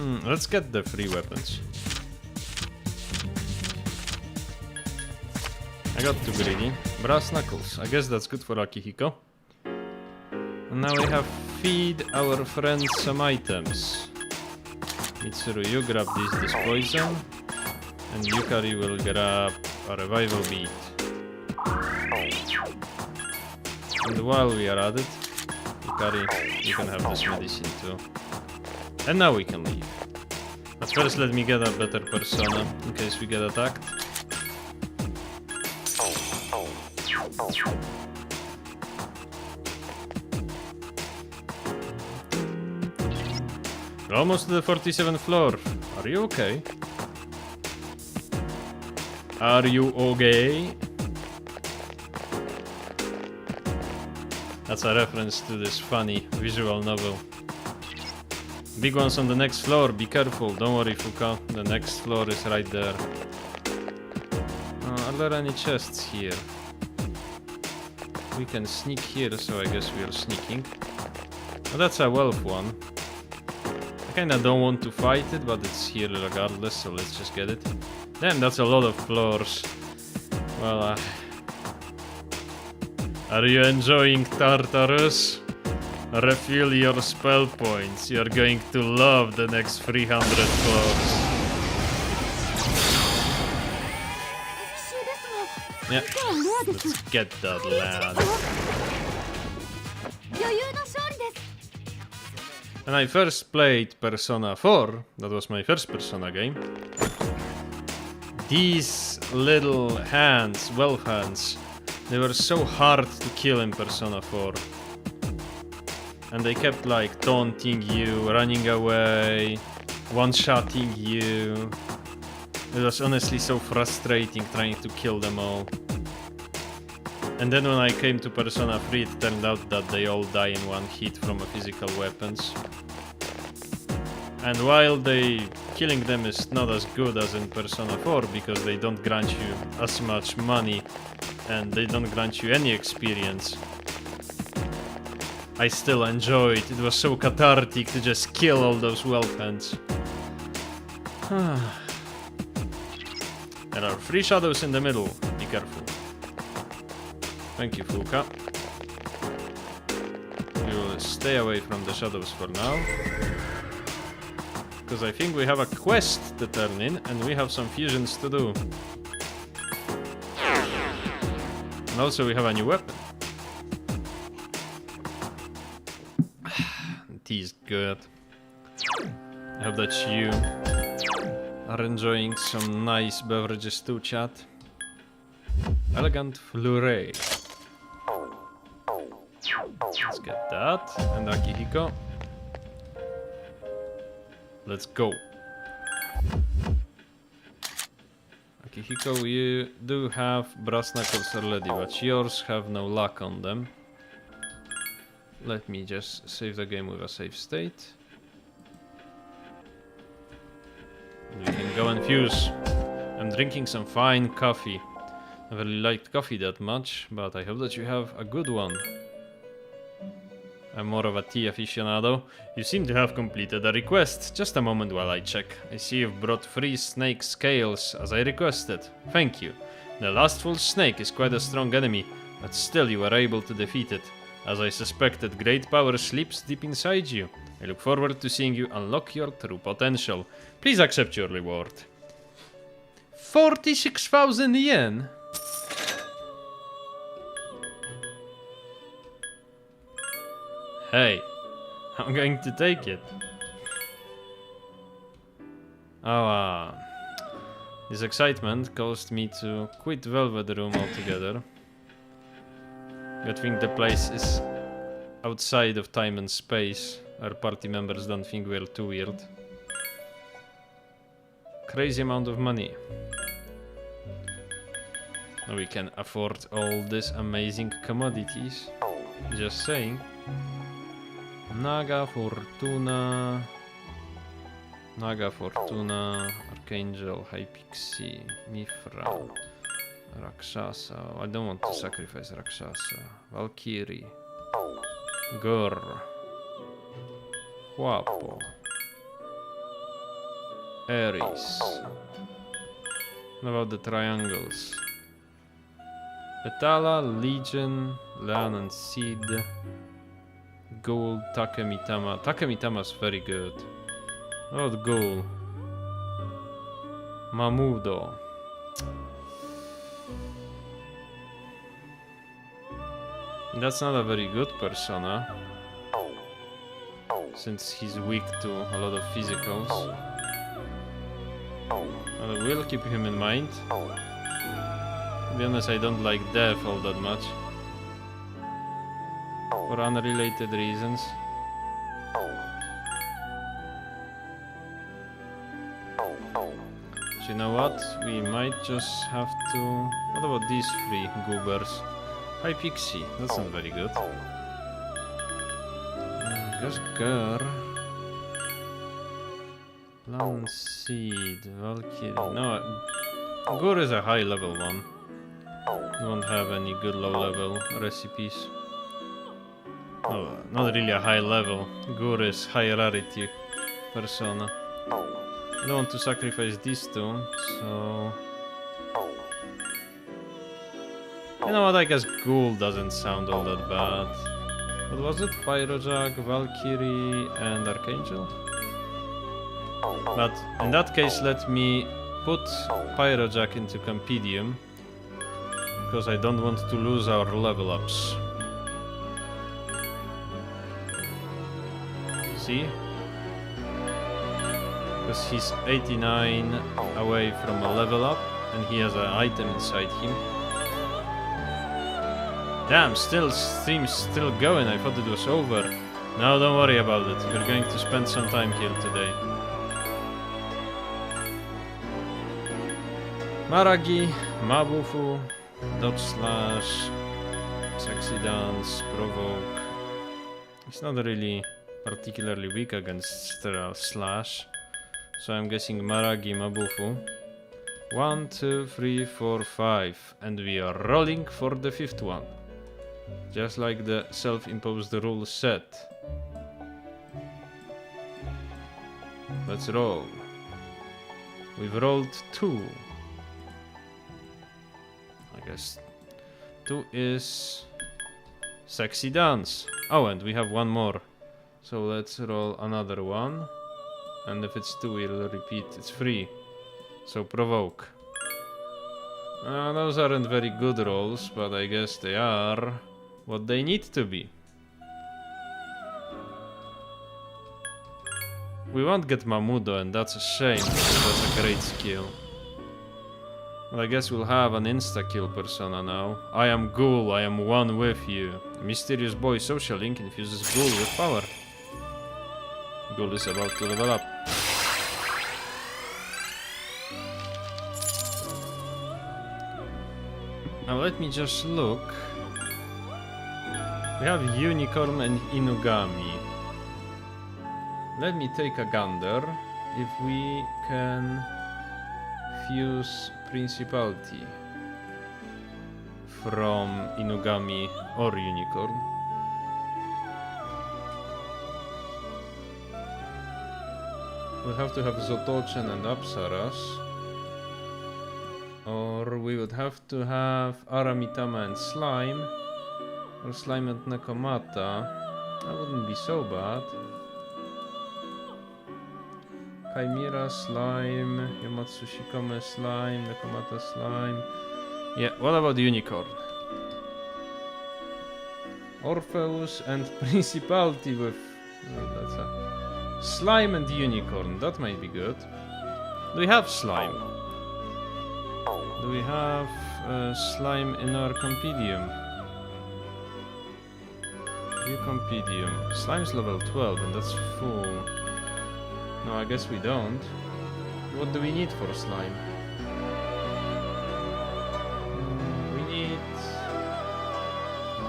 Let's get the free weapons. I got too greedy. Brass knuckles. I guess that's good for Akihiko. And now we have feed our friends some items. Mitsuru, you grab this poison. And Yukari will grab a revival bead. And while we are at it, Yukari, you can have this medicine too. And now we can leave. But first let me get a better persona, in case we get attacked. We're almost to the 47th floor. Are you okay? Are you okay? That's a reference to this funny visual novel. Big ones on the next floor, be careful. Don't worry, Fuka. The next floor is right there. Are there any chests here? We can sneak here, so I guess we are sneaking. Oh, that's a wealth one. I kinda don't want to fight it, but it's here regardless, so let's just get it. Damn, that's a lot of floors. Well, are you enjoying Tartarus? Refill your spell points. You're going to love the next 300 floors. Yeah, let's get that land. When I first played Persona 4, that was my first Persona game, these little hands, wealth hands, they were so hard to kill in Persona 4. And they kept like taunting you, running away, one-shotting you. It was honestly so frustrating trying to kill them all. And then when I came to Persona 3, it turned out that they all die in one hit from physical weapons. And while killing them is not as good as in Persona 4 because they don't grant you as much money and they don't grant you any experience, I still enjoyed. It was so cathartic to just kill all those wealth hands. There are 3 shadows in the middle. Be careful. Thank you, Fuka. We will stay away from the shadows for now. Because I think we have a quest to turn in and we have some fusions to do. And also we have a new weapon. Tea is good. I hope that you are enjoying some nice beverages too, chat. Elegant flurry. Let's get that. And Akihiko. Let's go. Akihiko, you do have brass knuckles already, but yours have no luck on them. Let me just save the game with a save state. We can go and fuse. I'm drinking some fine coffee. I really liked coffee that much, but I hope that you have a good one. I'm more of a tea aficionado. You seem to have completed a request. Just a moment while I check. I see you've brought 3 snake scales as I requested. Thank you. The lastful snake is quite a strong enemy, but still you were able to defeat it. As I suspected, great power sleeps deep inside you. I look forward to seeing you unlock your true potential. Please accept your reward. 46,000 yen? Hey, I'm going to take it. Oh, this excitement caused me to quit Velvet Room altogether. Good thing the place is outside of time and space. Our party members don't think we're too weird. Crazy amount of money. We can afford all these amazing commodities. Just saying. Naga Fortuna, Archangel, Hypixie, Mifra, Rakshasa. I don't want to sacrifice Rakshasa. Valkyrie, Gur, Huapo, Aries. What about the triangles? Petala, Legion, Leon and Seed, Ghoul, Takemitama. Takemitama's very good. What about Ghoul? Mamudo. That's not a very good persona, since he's weak to a lot of physicals. We'll keep him in mind. To be honest, I don't like Death all that much. For unrelated reasons. So you know what? We might just have to... What about these three goobers? Hi Pixie, that's not very good. Just Gur. Land Seed, Valkyrie. No, Gur is a high level one. Don't have any good low level recipes. Oh, not really a high level. Gur is high rarity persona. I don't want to sacrifice these two, so... You know what, I guess Ghoul doesn't sound all that bad. What was it? Pyrojack, Valkyrie and Archangel? But in that case, let me put Pyrojack into Compendium, because I don't want to lose our level ups. See? Because he's 89 away from a level up, and he has an item inside him. Damn, stream's still going. I thought it was over. No, don't worry about it. We're going to spend some time here today. Maragi, Mabufu, Dodge Slash, Sexy Dance, Provoke. It's not really particularly weak against Sterile Slash. So I'm guessing Maragi, Mabufu. 1, 2, 3, 4, 5. And we are rolling for the 5th one. Just like the self-imposed rule said. Let's roll. We've rolled 2. I guess 2 is Sexy Dance. Oh, and we have one more. So let's roll another one. And if it's 2, we'll repeat. It's 3. So Provoke. Those aren't very good rolls, but I guess they are what they need to be. We won't get Mamudo, and that's a shame, because that's a great skill. But I guess we'll have an insta-kill persona now. I am Ghoul, I am one with you. A mysterious boy social link infuses Ghoul with power. Ghoul is about to level up. Now let me just look. We have Unicorn and Inugami. Let me take a gander if we can fuse Principality from Inugami or Unicorn. We'll have to have Zotocen and Apsaras. Or we would have to have Aramitama and Slime. Or Slime and Nekomata. That wouldn't be so bad. Chimera, Slime, Yamatsu Shikome, Slime, Nekomata, Slime. Yeah, what about Unicorn? Orpheus and Principality with... Oh, that's a... Slime and Unicorn, that might be good. Do we have Slime? Do we have Slime in our Compendium? View Compendium. Slime's level 12 and that's full. No, I guess we don't. What do we need for Slime? We need...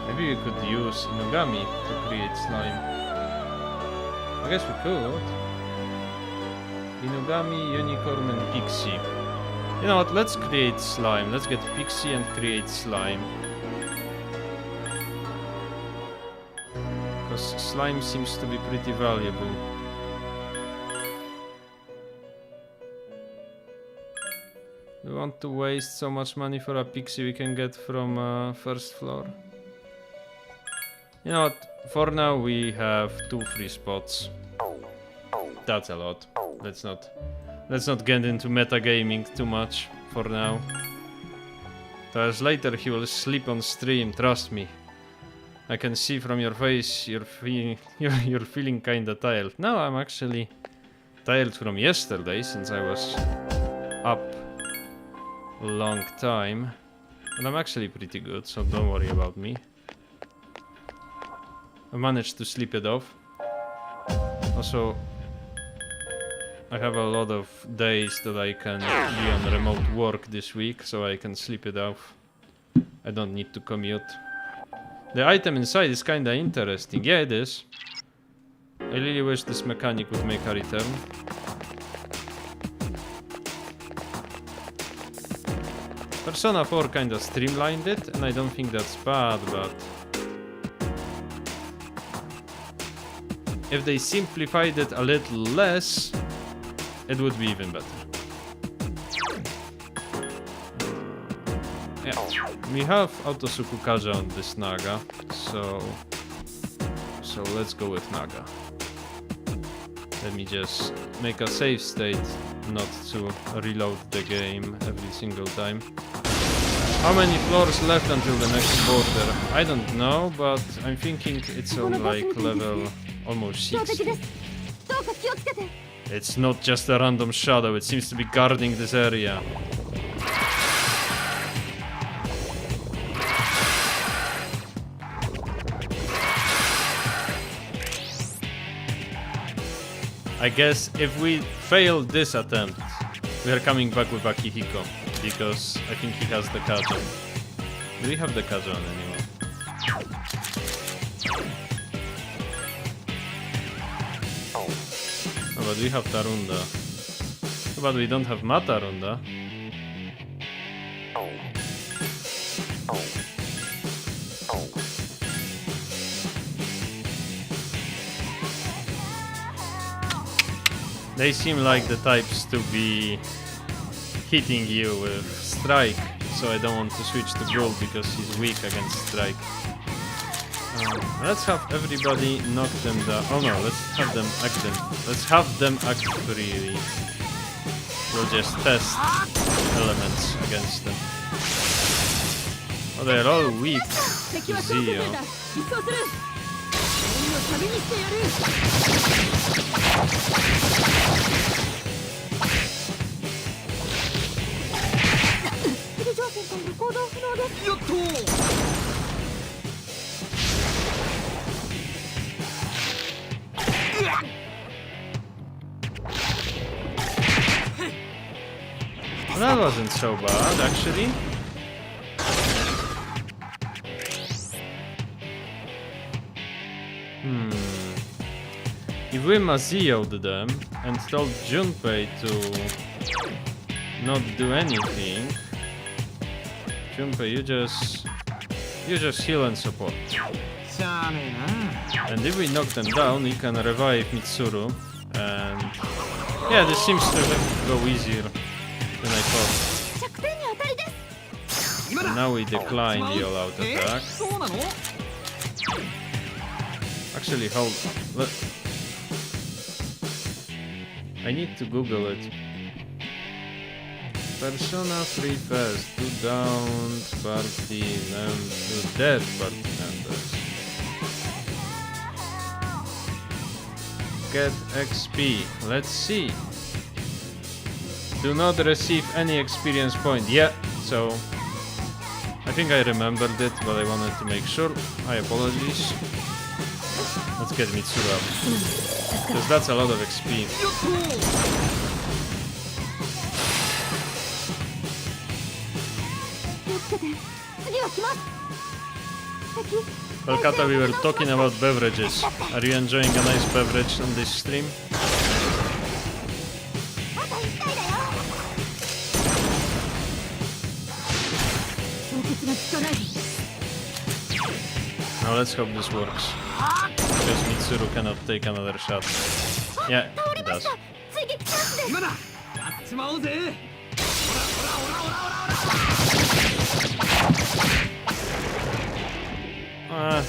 Maybe we could use Inugami to create Slime. I guess we could. Inugami, Unicorn and Pixie. You know what, let's create Slime. Let's get Pixie and create Slime. Because Slime seems to be pretty valuable. We want to waste so much money for a pixie we can get from first floor. You know what? For now we have 2 free spots. That's a lot. Let's not get into metagaming too much for now. Because later he will sleep on stream, trust me. I can see from your face you're feeling kinda tired. No, I'm actually tired from yesterday since I was up a long time. And I'm actually pretty good, so don't worry about me. I managed to sleep it off. Also, I have a lot of days that I can be on remote work this week, so I can sleep it off. I don't need to commute. The item inside is kinda interesting. Yeah, it is. I really wish this mechanic would make a return. Persona 4 kinda streamlined it, and I don't think that's bad, but if they simplified it a little less, it would be even better. Yeah, we have Autosuku Kaja on this Naga, so let's go with Naga. Let me just make a save state, not to reload the game every single time. How many floors left until the next border? I don't know, but I'm thinking it's on like level almost 60. It's not just a random shadow, it seems to be guarding this area. I guess if we fail this attempt, we are coming back with Akihiko, because I think he has the Kaja. Do we have the Kaja on anyone? Oh, but we have Tarunda. But we don't have Matarunda. They seem like the types to be hitting you with strike, so I don't want to switch to Brawl because he's weak against strike. Let's have everybody knock them down. Oh no, let's have them act them. Let's have them act freely. We'll just test elements against them. Oh, they're all weak to Zio. That wasn't so bad, actually. If we Mazio'd them and told Junpei to not do anything, Junpei, you just heal and support. And if we knock them down, you can revive Mitsuru, and yeah, this seems to go easier than I thought. And now we decline the all-out attack. Actually, hold on. I need to Google it. Persona 3 first, 2 downed party members, 2 dead party members. Get XP, let's see. Do not receive any experience point. Yeah, so I think I remembered it, but I wanted to make sure. I apologize. Let's get Mitsuru up, because that's a lot of XP. Well, Kata, we were talking about beverages. Are you enjoying a nice beverage on this stream? Now let's hope this works. Because Mitsuru cannot take another shot. Yeah, it does.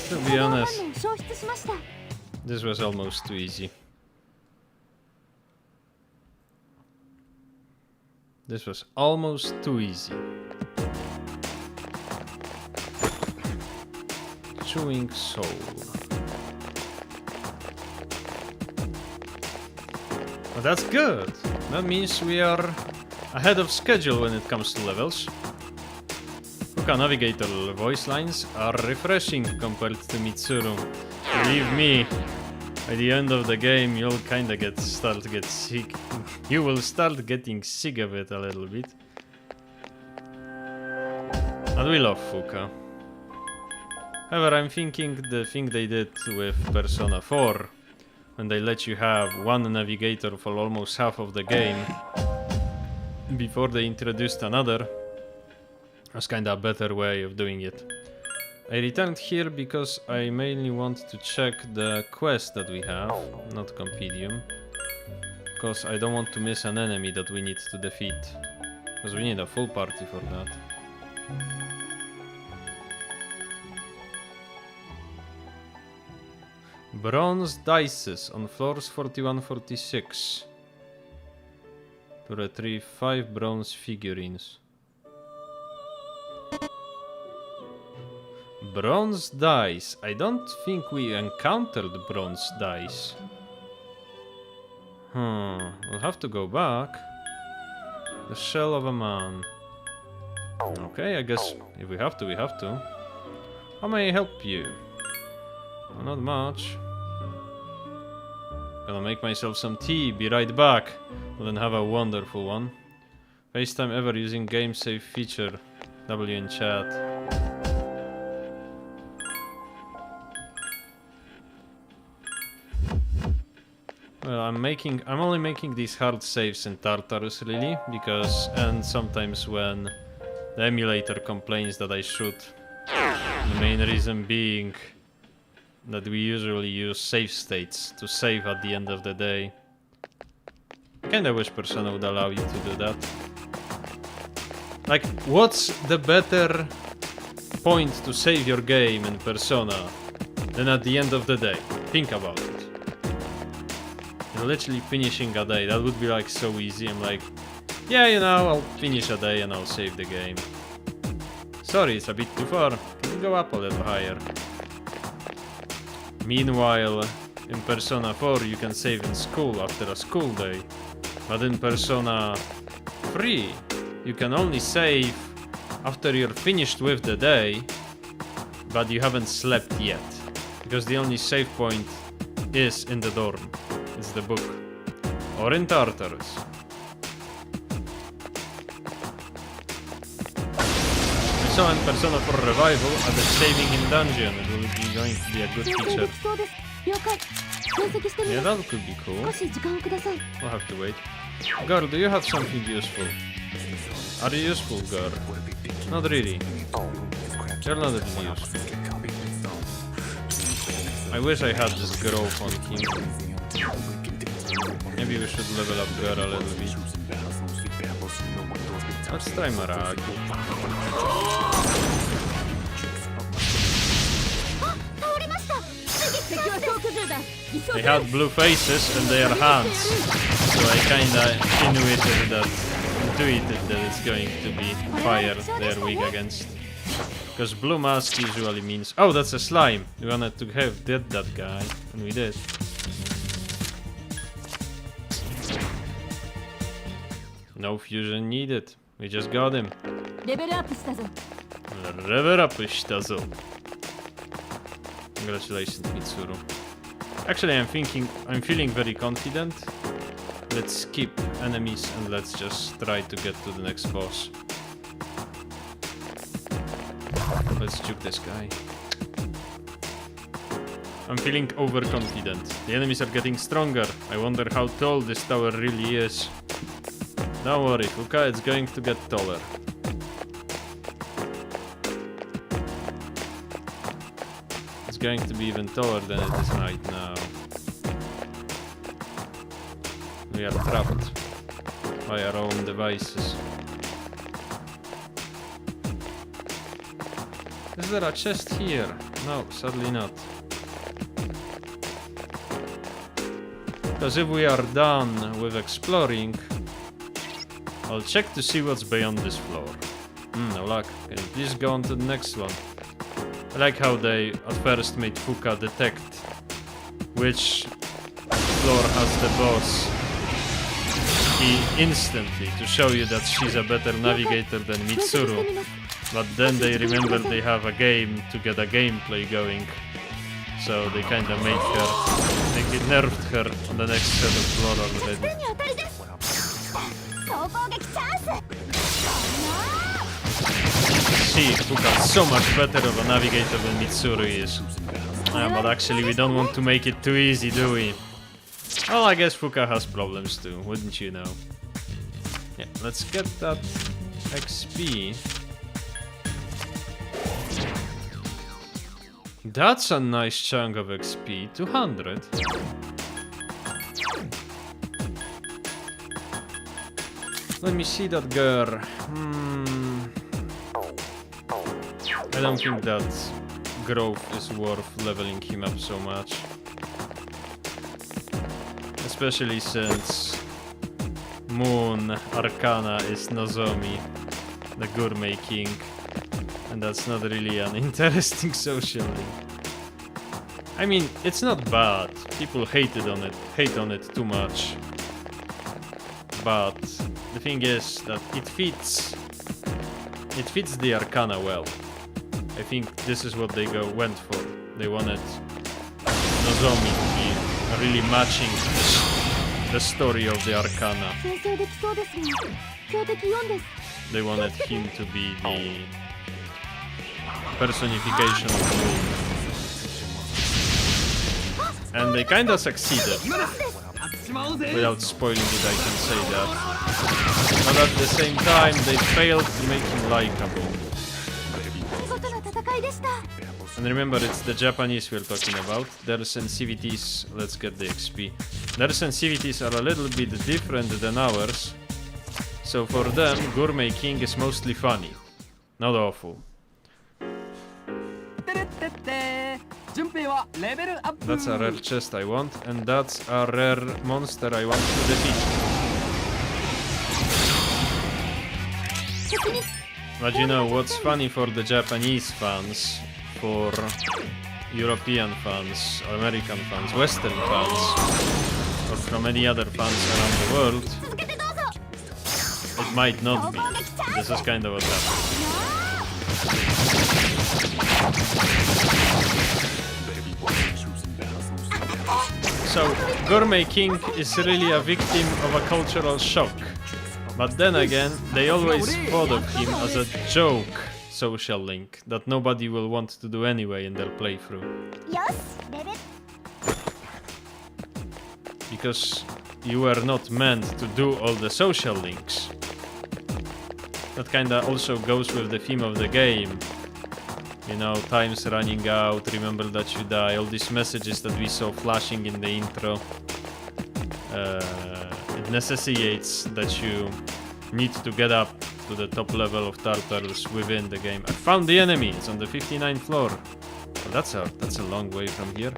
to be honest, this was almost too easy. This was almost too easy. Chewing soul. Well, that's good. That means we are ahead of schedule when it comes to levels. Fuka Navigator voice lines are refreshing compared to Mitsuru. Believe me, by the end of the game you'll kinda start to get sick. You will start getting sick of it a little bit. And we love Fuka. However, I'm thinking the thing they did with Persona 4, when they let you have one navigator for almost half of the game, before they introduced another, was kinda a better way of doing it. I returned here because I mainly want to check the quest that we have, not Compendium. Because I don't want to miss an enemy that we need to defeat. Because we need a full party for that. Bronze dices on floors 41-46. To retrieve 5 bronze figurines. Bronze dice. I don't think we encountered bronze dice. We'll have to go back. The shell of a man. Okay, I guess if we have to, we have to. How may I help you? Well, not much. Gonna make myself some tea, be right back. Well, then have a wonderful one. FaceTime ever using game save feature. W in chat. Well, I'm only making these hard saves in Tartarus really, and sometimes when the emulator complains that I should. The main reason being that we usually use save states to save at the end of the day. I kinda wish Persona would allow you to do that. Like, what's the better point to save your game in Persona than at the end of the day? Think about it. You're literally finishing a day. That would be like so easy. I'm like, yeah, you know, I'll finish a day and I'll save the game. Sorry, it's a bit too far. Can you go up a little higher? Meanwhile, in Persona 4 you can save in school after a school day. But in Persona 3 you can only save after you're finished with the day, but you haven't slept yet. Because the only save point is in the dorm. It's the book. Or in Tartarus. I saw in Persona 4 Revival at the saving in dungeon. It will be going to be a good feature. Yeah, that could be cool. We'll have to wait. Girl, do you have something useful? Are you useful, girl? Not really. You're not really useful. I wish I had this growth on him. Maybe we should level up Gar a little bit. Let's try Maragi. They had blue faces and their hands, so I kinda intuited that it's going to be fire they're weak against. Because blue mask usually means... Oh, that's a slime! We wanted to have that guy, and we did. No fusion needed. We just got him. Level up, Shtazo. Congratulations, Mitsuru. Actually, I'm feeling very confident. Let's skip enemies and let's just try to get to the next boss. Let's juke this guy. I'm feeling overconfident. The enemies are getting stronger. I wonder how tall this tower really is. Don't worry, Fuka, it's going to get taller. It's going to be even taller than it is right now. We are trapped by our own devices. Is there a chest here? No, sadly not. Because if we are done with exploring, I'll check to see what's beyond this floor. No luck. Can you please go on to the next one? I like how they at first made Fuka detect which floor has the boss instantly to show you that she's a better navigator than Mitsuru. But then they remember they have a game to get a gameplay going. So they kinda made her, they nerfed her on the next set of floor already. See, Fuka's so much better of a navigator than Mitsuru is. But actually we don't want to make it too easy, do we? Well, I guess Fuka has problems too, wouldn't you know? Yeah, let's get that XP. That's a nice chunk of XP, 200. Let me see that girl. I don't think that growth is worth leveling him up so much. Especially since Moon Arcana is Nozomi, the Gourmet King. And that's not really an interesting social link. I mean, it's not bad. People hate on it too much. But the thing is that it fits the Arcana well. I think this is what they went for. They wanted Nozomi to be really matching the story of the Arcana. They wanted him to be the personification of the moon. And they kinda succeeded. Without spoiling it, I can say that. But at the same time, they failed to make him likable. And remember, it's the Japanese we're talking about. Their sensitivities, let's get the XP. Their sensitivities are a little bit different than ours. So for them, Gourmet King is mostly funny, not awful. That's a rare chest I want, and that's a rare monster I want to defeat. But you know, what's funny for the Japanese fans, for European fans, American fans, Western fans, or from any other fans around the world, it might not be. This is kind of what happened. So, Gourmet King is really a victim of a cultural shock. But then again, they always thought of him as a joke social link that nobody will want to do anyway in their playthrough. Because you were not meant to do all the social links. That kinda also goes with the theme of the game. You know, time's running out, remember that you die, all these messages that we saw flashing in the intro. It necessitates that you need to get up to the top level of turtles within the game. I found the enemy, it's on the 59th floor. Well, that's a long way from here.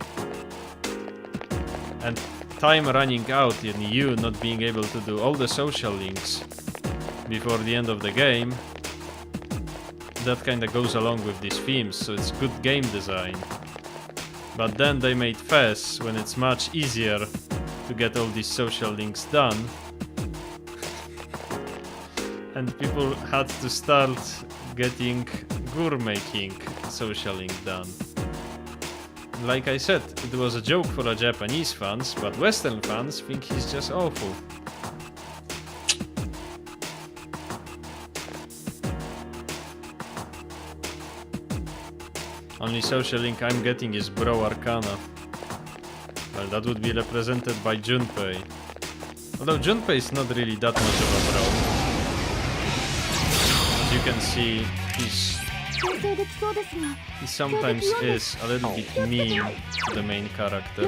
And time running out and you not being able to do all the social links before the end of the game, that kinda goes along with these themes, so it's good game design. But then they made FES when it's much easier to get all these social links done. And people had to start getting Gourmet King social link done. Like I said, it was a joke for the Japanese fans, but Western fans think he's just awful. Only social link I'm getting is Bro Arcana. Well, that would be represented by Junpei. Although Junpei is not really that much of a bro. As you can see, he sometimes is a little bit mean to the main character.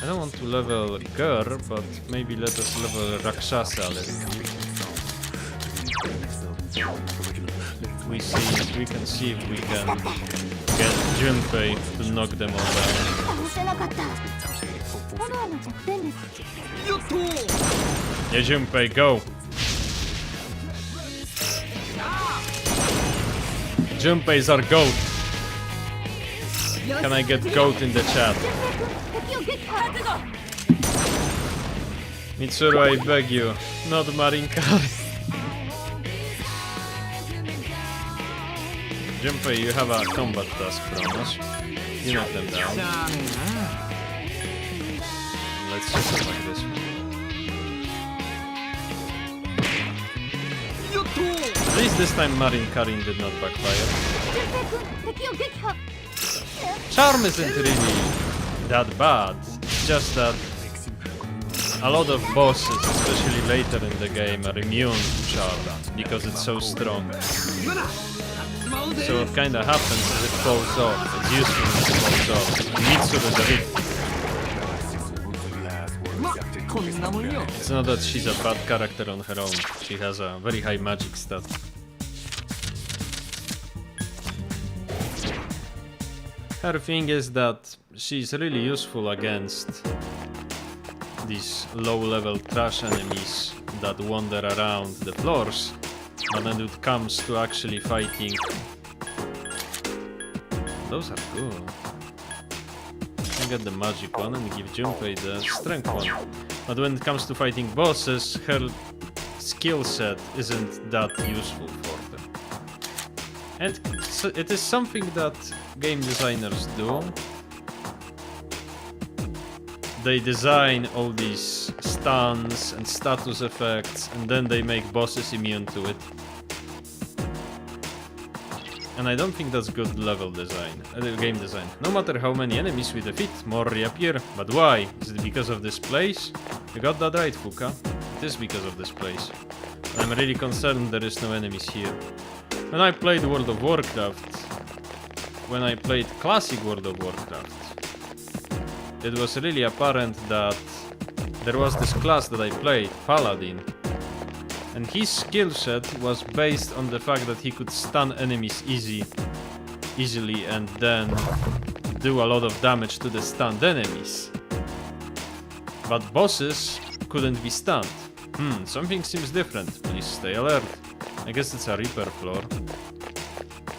I don't want to level Gur, but maybe let us level Rakshasa a little bit. We can see if we can get Junpei to knock them all down. Yeah, Junpei, go! Junpei's our goat. Can I get goat in the chat? Mitsuru, I beg you, not Marin Karin. Junpei, you have a combat task from us. You knock them down. Let's just attack this one. At least this time Marin Karin did not backfire. Charm isn't really that bad. It's just that a lot of bosses, especially later in the game, are immune to charm because it's so strong. So what kinda happens is it falls off. It's useful when it falls off. Mitsuru is a bit. It's not that she's a bad character on her own. She has a very high magic stat. Her thing is that she's really useful against these low-level trash enemies that wander around the floors, but when it comes to actually fighting, those are good. I get the magic one and give Junpei the strength one. But when it comes to fighting bosses, her skill set isn't that useful for them. And so it is something that game designers do. They design all these stuns and status effects, and then they make bosses immune to it. And I don't think that's good level design, game design. No matter how many enemies we defeat, more reappear. But why? Is it because of this place? You got that right, Fuka. It is because of this place. I'm really concerned there is no enemies here. When I played World of Warcraft, when I played classic World of Warcraft, it was really apparent that there was this class that I played, Paladin, and his skill set was based on the fact that he could stun enemies easily and then do a lot of damage to the stunned enemies. But bosses couldn't be stunned. Something seems different. Please stay alert. I guess it's a Reaper floor.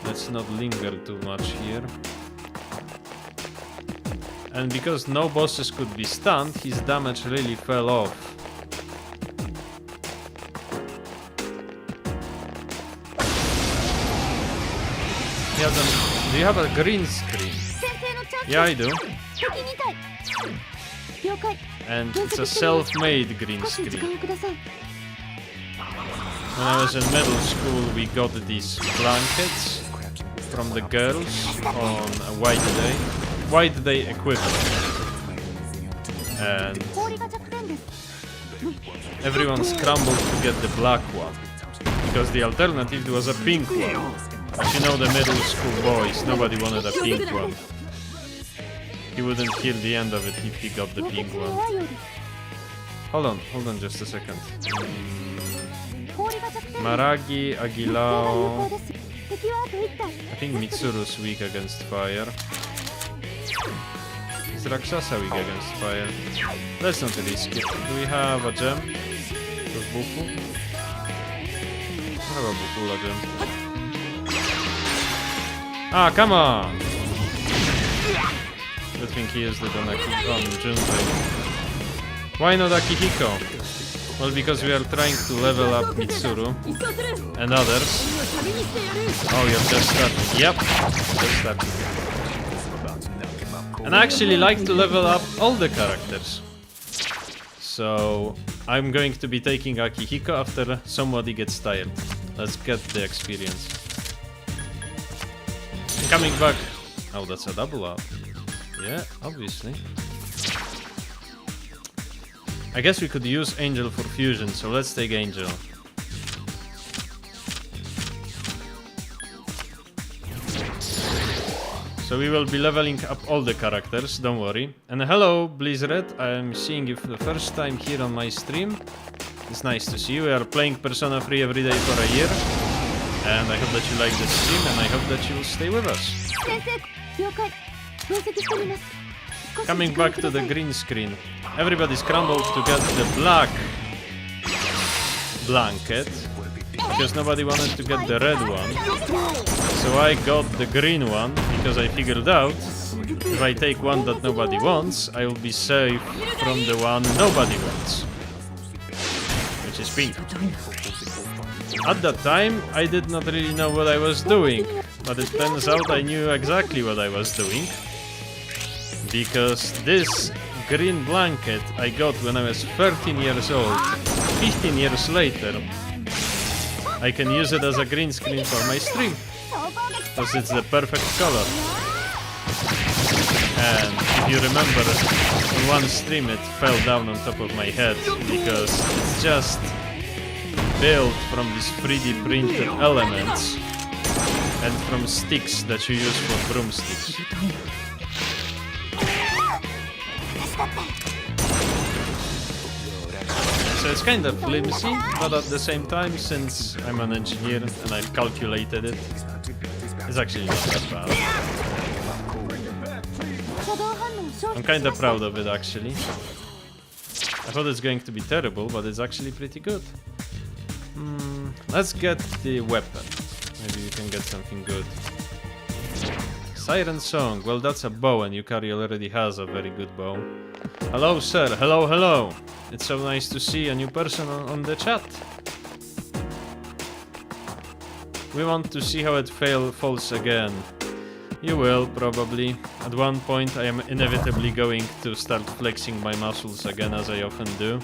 Let's not linger too much here. And because no bosses could be stunned, his damage really fell off. Do you have a green screen? Yeah, I do. And it's a self-made green screen. When I was in middle school, we got these blankets from the girls on a White Day equivalent. And everyone scrambled to get the black one, because the alternative was a pink one. But you know the middle school boys, nobody wanted a pink one. He wouldn't kill the end of it if he got the pink one. Hold on just a second. Maragi, Agilao. I think Mitsuru's weak against fire. Is Rakshasa weak against fire? Let's not risk it. Do we have a gem? With Bufu? I have a Bufula gem. Ah, come on! Good thing he used it on Junpei. Why not Akihiko? Well, because we are trying to level up Mitsuru and others. Oh, you're just starting. Yep, just starting. And I actually like to level up all the characters. So I'm going to be taking Akihiko after somebody gets tired. Let's get the experience. Coming back. Oh, that's a double up. Yeah, obviously. I guess we could use Angel for fusion, so let's take Angel. So we will be leveling up all the characters, don't worry. And hello, Blizzard, I am seeing you for the first time here on my stream. It's nice to see you. We are playing Persona 3 every day for a year. And I hope that you like this stream, and I hope that you will stay with us. 先生了解分析してみます Coming back to the green screen. Everybody scrambled to get the black blanket because nobody wanted to get the red one. So I got the green one because I figured out if I take one that nobody wants, I will be safe from the one nobody wants, which is pink. At that time, I did not really know what I was doing, but it turns out I knew exactly what I was doing. Because this green blanket I got when I was 13 years old. 15 years later, I can use it as a green screen for my stream. Because it's the perfect color. And if you remember, in one stream it fell down on top of my head because it's just built from these 3D printed elements and from sticks that you use for broomsticks. So it's kind of flimsy, but at the same time, since I'm an engineer and I've calculated it, it's actually not that bad. I'm kind of proud of it, actually. I thought it's going to be terrible, but it's actually pretty good. Let's get the weapon. Maybe we can get something good. Siren Song. Well, that's a bow, and Yukari already has a very good bow. Hello, sir. Hello, hello. It's so nice to see a new person on the chat. We want to see how it falls again. You will, probably. At one point, I am inevitably going to start flexing my muscles again, as I often do.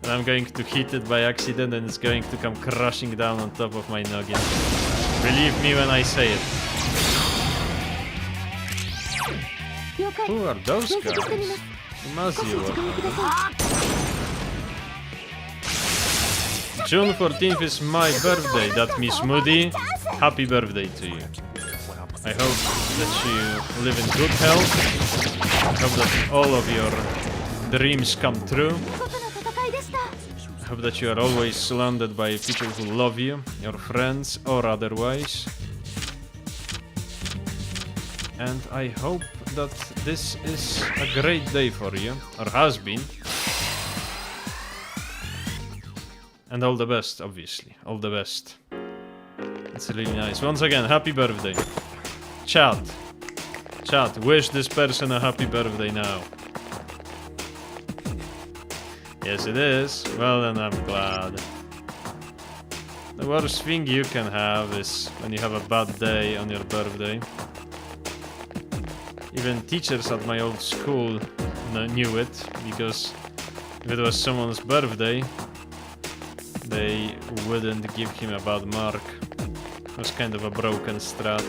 And I'm going to hit it by accident, and it's going to come crashing down on top of my noggin. Believe me when I say it. Who are those guys? Mazio. June 14th is my birthday, that Miss Moody. Happy birthday to you. I hope that you live in good health. I hope that all of your dreams come true. I hope that you are always surrounded by people who love you, your friends or otherwise. And I hope that this is a great day for you, or has been. And all the best, obviously. All the best. It's really nice. Once again, happy birthday. Chat. Chat, wish this person a happy birthday now. Yes, it is. Well, then I'm glad. The worst thing you can have is when you have a bad day on your birthday. Even teachers at my old school knew it, because if it was someone's birthday, they wouldn't give him a bad mark. It was kind of a broken strat.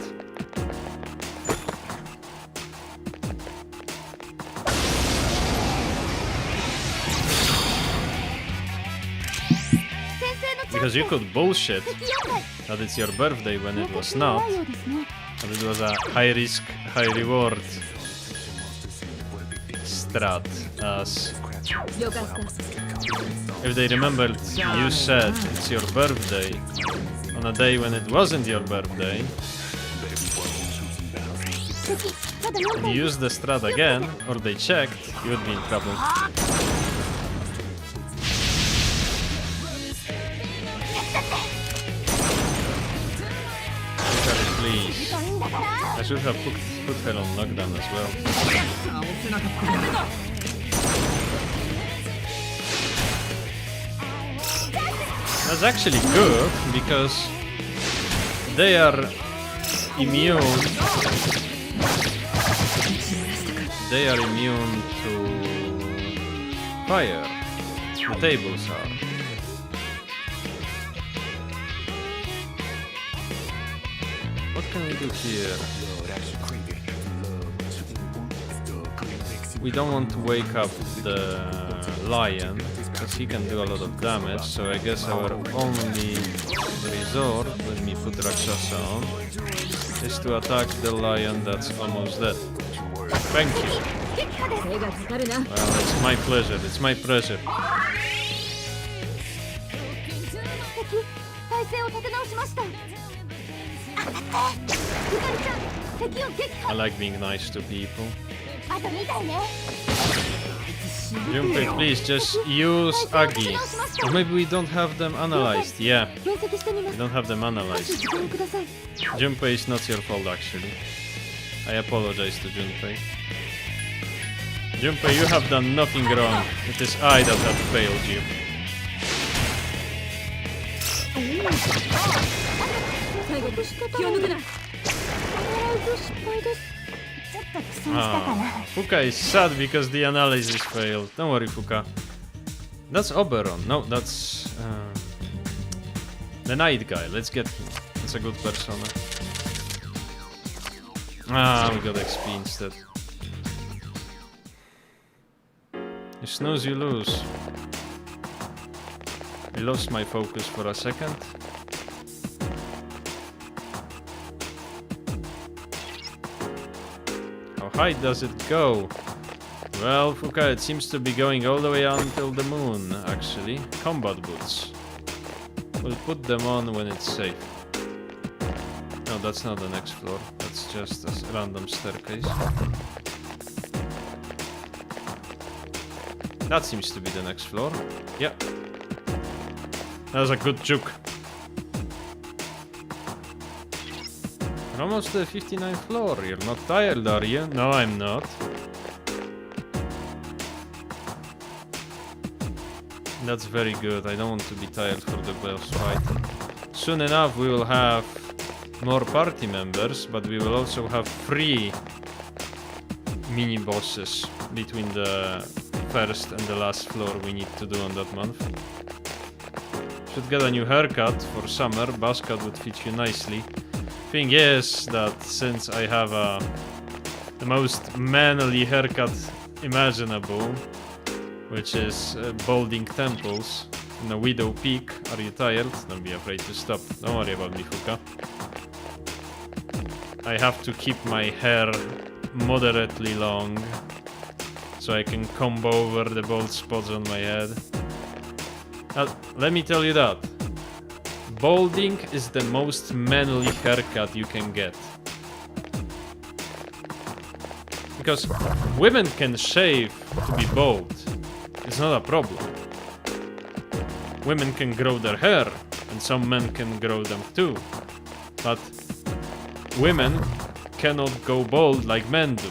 Because you could bullshit that it's your birthday when it was not, and it was a high risk, high reward strat, as if they remembered you said it's your birthday on a day when it wasn't your birthday, and you used the strat again, or they checked, you would be in trouble. Please. I should have put her on knockdown as well. That's actually good, because they are immune. They are immune to fire. The tables are. What can we do here? We don't want to wake up the lion, because he can do a lot of damage, so I guess our only resort, let me put Rakshasa on, is to attack the lion that's almost dead. Thank you. Well, it's my pleasure, it's my pleasure. 体勢を立て直しました。ゆかりちゃん、敵を撃 I 破。 like being nice to people. あと2体ね。 Junpei, please just use Agi. Or maybe we don't have them analyzed. Yeah, 分析してみま we す。 don't have them 少し analyzed. 時間をください。 Junpei is not your fault actually. I apologize to Junpei. Junpei, you have done nothing wrong. It is I that have failed you. 最後として気を抜くな。必ず失敗です。ちょっと苦戦したかな。 Fuka is sad because the analysis failed. Don't worry, Fuka. That's Oberon. No, that's the night guy. Let's get him. That's a good persona. Ah, we got XP instead. You snooze, you lose. I lost my focus for a second. How high does it go? Well, Fuka, it seems to be going all the way until the moon, actually. Combat boots. We'll put them on when it's safe. No, that's not the next floor. That's just a random staircase. That seems to be the next floor. Yeah. That was a good juke. We're almost to the 59th floor. You're not tired, are you? No, I'm not. That's very good. I don't want to be tired for the boss fight. Soon enough we will have more party members, but we will also have 3 mini-bosses between the first and the last floor we need to do on that month. Should get a new haircut for summer. Buzz cut would fit you nicely. Thing is that since I have the most manly haircut imaginable, which is balding temples and a widow peak. Are you tired? Don't be afraid to stop. Don't worry about me, Fuka. I have to keep my hair moderately long so I can comb over the bald spots on my head. Let me tell you that. Balding is the most manly haircut you can get. Because women can shave to be bald. It's not a problem. Women can grow their hair, and some men can grow them too. But women cannot go bald like men do.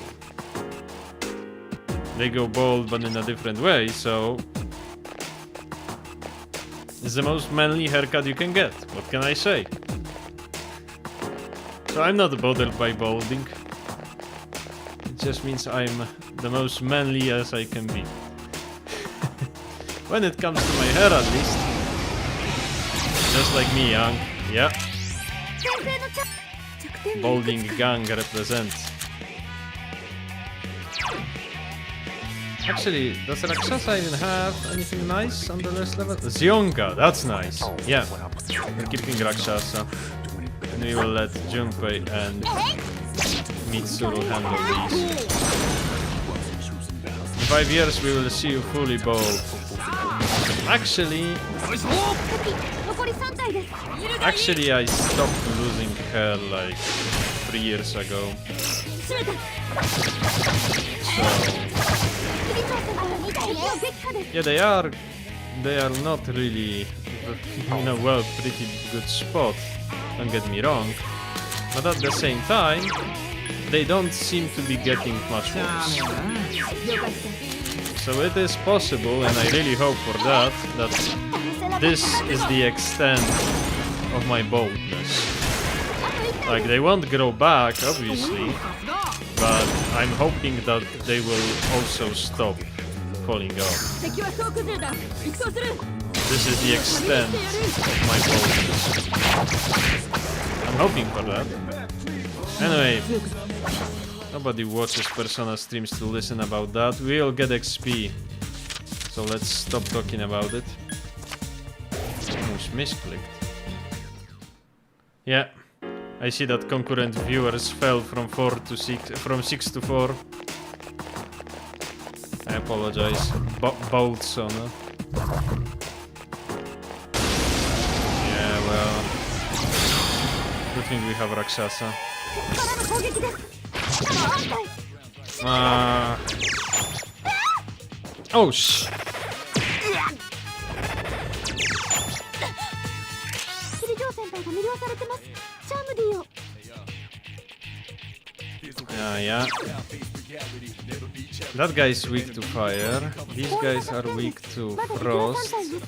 They go bald but in a different way, so it's the most manly haircut you can get. What can I say? So I'm not bothered by balding. It just means I'm the most manly as I can be. When it comes to my hair, at least. Just like me, young. Yeah. Balding gang represents. Actually, does Rakshasa even have anything nice on the last level? Zionka, that's nice. Yeah. We're keeping Rakshasa. And we will let Junpei and Mitsuru handle these. In 5 years we will see you fully bald. Actually, I stopped losing hair like 3 years ago. So, yeah, they are not really in a pretty good spot. Don't get me wrong, but at the same time, they don't seem to be getting much worse. So it is possible, and I really hope for that, this is the extent of my baldness. Like, they won't grow back, obviously, but I'm hoping that they will also stop falling off. This is the extent of my baldness. I'm hoping for that. Anyway, nobody watches Persona streams to listen about that. We'll get XP. So let's stop talking about it. Almost misclicked. Yeah. I see that concurrent viewers fell from 6 to 4. I apologize. Bold Sona. Yeah, well, think we have Rakshasa. からの攻撃です反対 Oh sh. キリジョー先輩が魅了されてますチャームディを Yeah. That guy is weak to fire. These guys are weak to まだ敵は frost. 3体です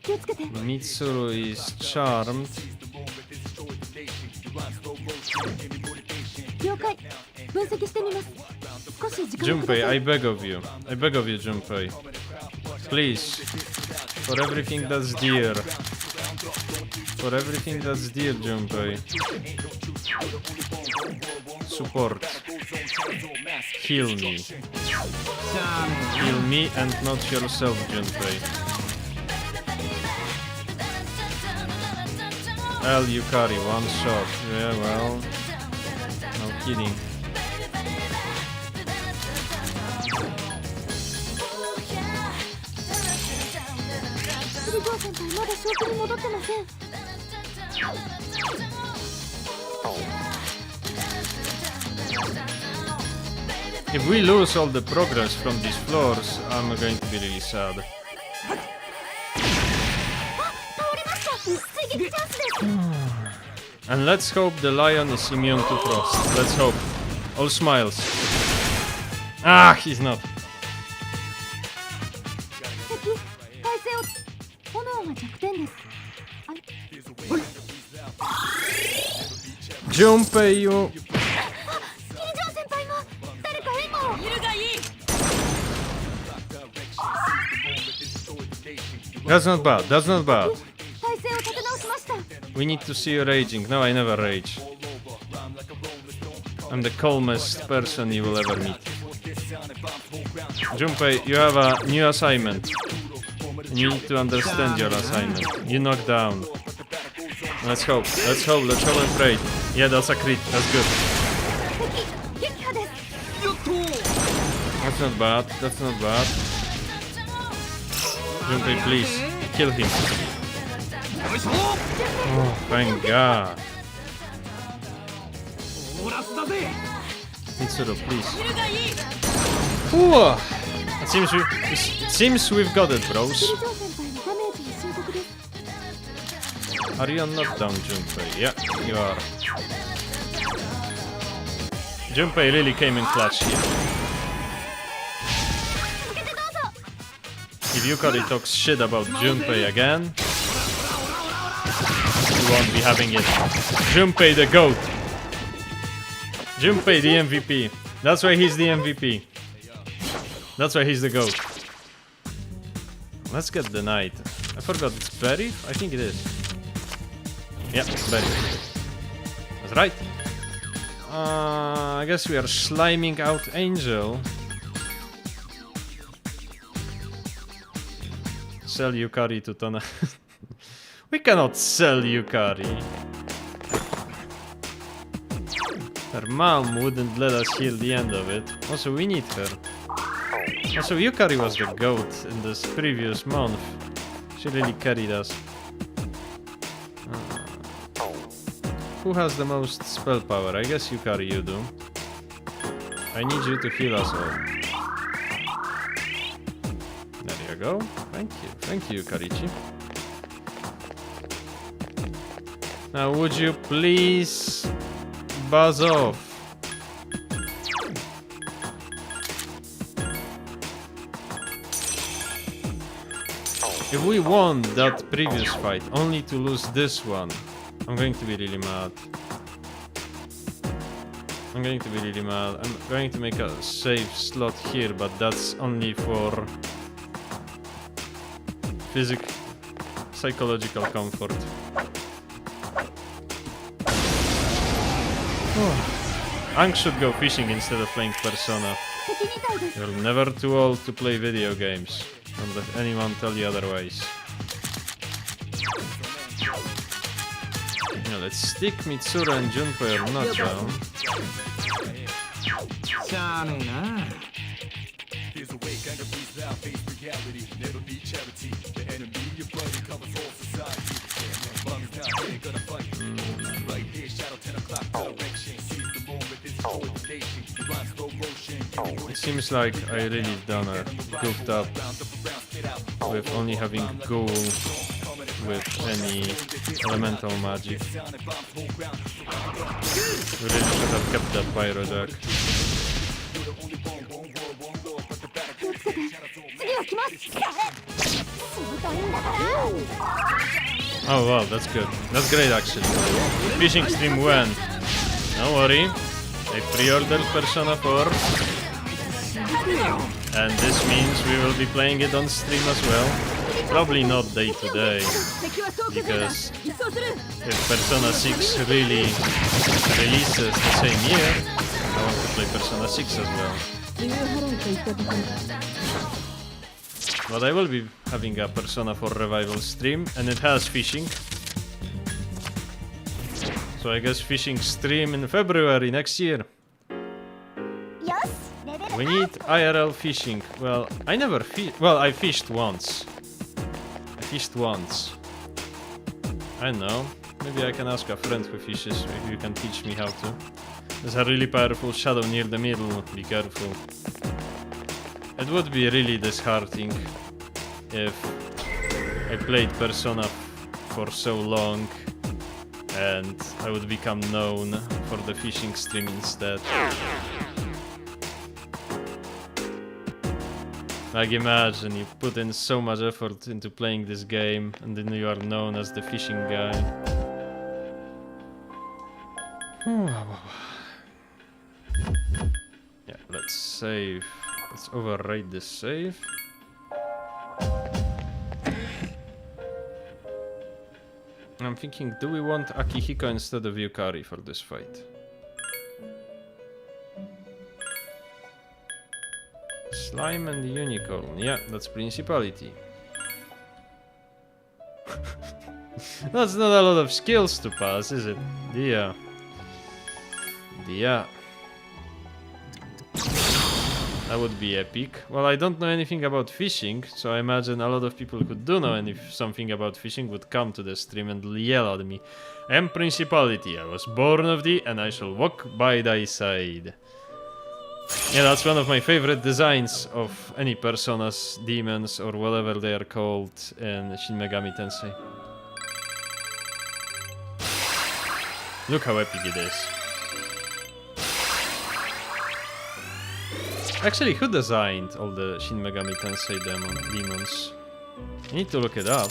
気をつけて Mitsuru is charmed. 了解分析してみます少し時間をくだ Junpei, さ I い beg of you. I beg of you, Junpei. Please. For everything that's dear. For everything that's dear, Junpei. Support. Heal me. Heal me and not yourself, Junpei. L Yukari, one shot. Yeah, well. No kidding. キリジョー先輩まだ正気に戻ってません If we lose all the progress from these floors, I'm going to be really sad. 倒れました追撃チャンスです And let's hope the lion is immune to frost. Let's hope. All smiles. Ah, he's not. 敵体勢を炎が弱点ですあれ Junpei, you. キリジョー先輩が誰かエマをいるがいい That's not bad. That's not bad. 体勢を立て直しました We need to see you raging. No, I never rage. I'm the calmest person you will ever meet. Junpei, you have a new assignment. And you need to understand your assignment. You knock down. Let's hope. Let's hope. Let's hope and pray. Yeah, that's a crit. That's good. 敵撃破です That's not bad. That's not bad. Junpei, please. Kill him. Oh, thank God. Mitsuru, please. Ooh. It seems we've got it, キリ bros. ジョー先輩のダメージが深刻です Are you on knockdown, Junpei? Yeah, you are. Junpei really came in clutch here. 続けてどうぞ If Yukari talks shit about Junpei again, we won't be having it. Junpei the GOAT. Junpei the MVP. That's why he's the MVP. That's why he's the GOAT. Let's get the knight. I forgot, it's Berry? I think it is. Yeah, it's Berry. That's right. I guess we are sliming out Angel. Sell Yukari to Tona. We cannot sell Yukari. Her mom wouldn't let us heal the end of it. Also, we need her. Also, Yukari was the GOAT in this previous month. She really carried us. Who has the most spell power? I guess Yukari, you do. I need you to heal us all. There you go. Thank you. Thank you, Yukarichi. Now, would you please buzz off? If we won that previous fight, only to lose this one, I'm going to be really mad. I'm going to be really mad. I'm going to make a save slot here, but that's only for psychological comfort. Ang should go fishing instead of playing Persona. 敵みたいです You're never too old to play video games. Don't let anyone tell you otherwise. Now let's stick Mitsuru and Junpei or not down. しゃあねえな Mm. It seems like I really done a goofed up with only having ghoul with any elemental magic. We really should have kept that pyro deck. 次は来ます。しぶといんだから。 Oh wow, that's good. That's great actually. Fishing stream when? Don't worry. I pre-ordered Persona 4. And this means we will be playing it on stream as well. Probably not day to day. Because if Persona 6 really releases the same year, I want to play Persona 6 as well. But I will be having a Persona 4 revival stream, and it has fishing. So I guess fishing stream in February next year. We need IRL fishing. Well, I never well, I fished once. I know. Maybe I can ask a friend who fishes if you can teach me how to. There's a really powerful shadow near the middle. Be careful. It would be really disheartening if I played Persona for so long and I would become known for the fishing stream instead. Like imagine you put in so much effort into playing this game and then you are known as the fishing guy. Yeah, let's save. Let's override this save. I'm thinking, do we want Akihiko instead of Yukari for this fight? Slime and Unicorn. Yeah, that's Principality. That's not a lot of skills to pass, is it? Yeah. That would be epic. Well, I don't know anything about fishing, so I imagine a lot of people who do know something about fishing would come to the stream and yell at me. I am Principality, I was born of thee, and I shall walk by thy side. Yeah, that's one of my favorite designs of any Personas, demons, or whatever they are called in Shin Megami Tensei. Look how epic it is. Actually, who designed all the Shin Megami Tensei demons? I need to look it up.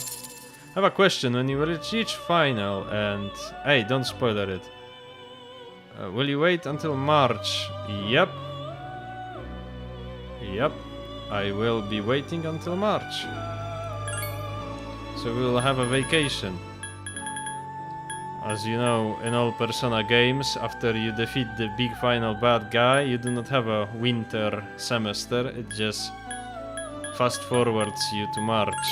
I have a question. When you reach final and... Hey, don't spoiler it. Will you wait until March? Yep. I will be waiting until March. So we will have a vacation. As you know, in all Persona games, after you defeat the big final bad guy, you do not have a winter semester, it just fast forwards you to March.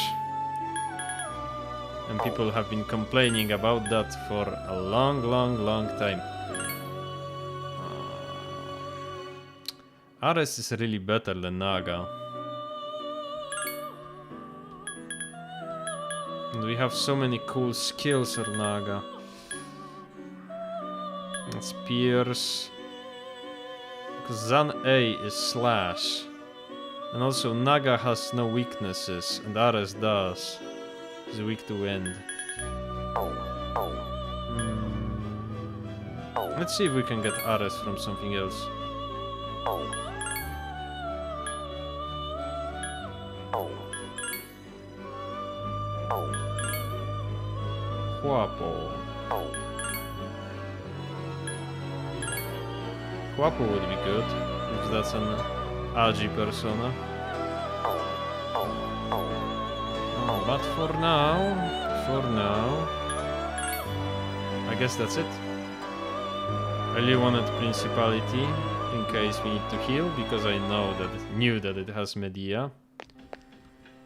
And people have been complaining about that for a long time. Ares is really better than Naga. And we have so many cool skills for Naga. Spears. Because Zan A is slash. And also Naga has no weaknesses and Ares does. He's weak to wind. Let's see if we can get Ares from something else. Guapo. Guapo would be good, if that's an Agi persona. But for now, I guess that's it. I really wanted Principality in case we need to heal, because I knew that it has Medea.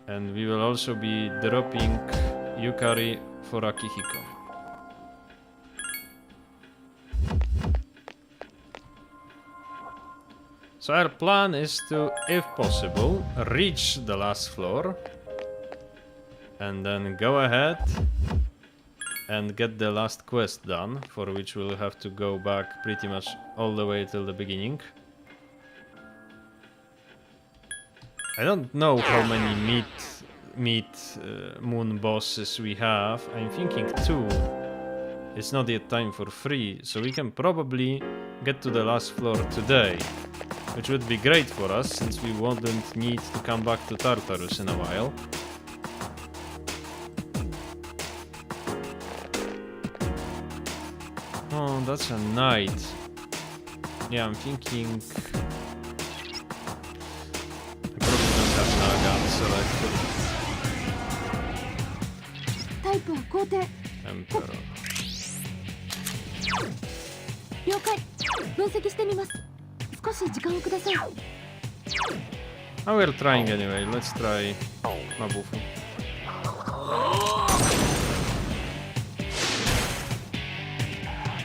And we will also be dropping Yukari for Akihiko. So our plan is to, if possible, reach the last floor and then go ahead and get the last quest done, for which we'll have to go back pretty much all the way till the beginning. I don't know how many moon bosses we have. I'm thinking 2. It's not yet time for 3, so we can probably get to the last floor today, which would be great for us since we wouldn't need to come back to Tartarus in a while. Oh, that's a knight. Yeah, I'm thinking... I probably don't have Naga selected. タイプは肯定。 Emperor. 了解。分析してみます。少し時間をください。Oh, we're trying anyway. Let's try Mabufu.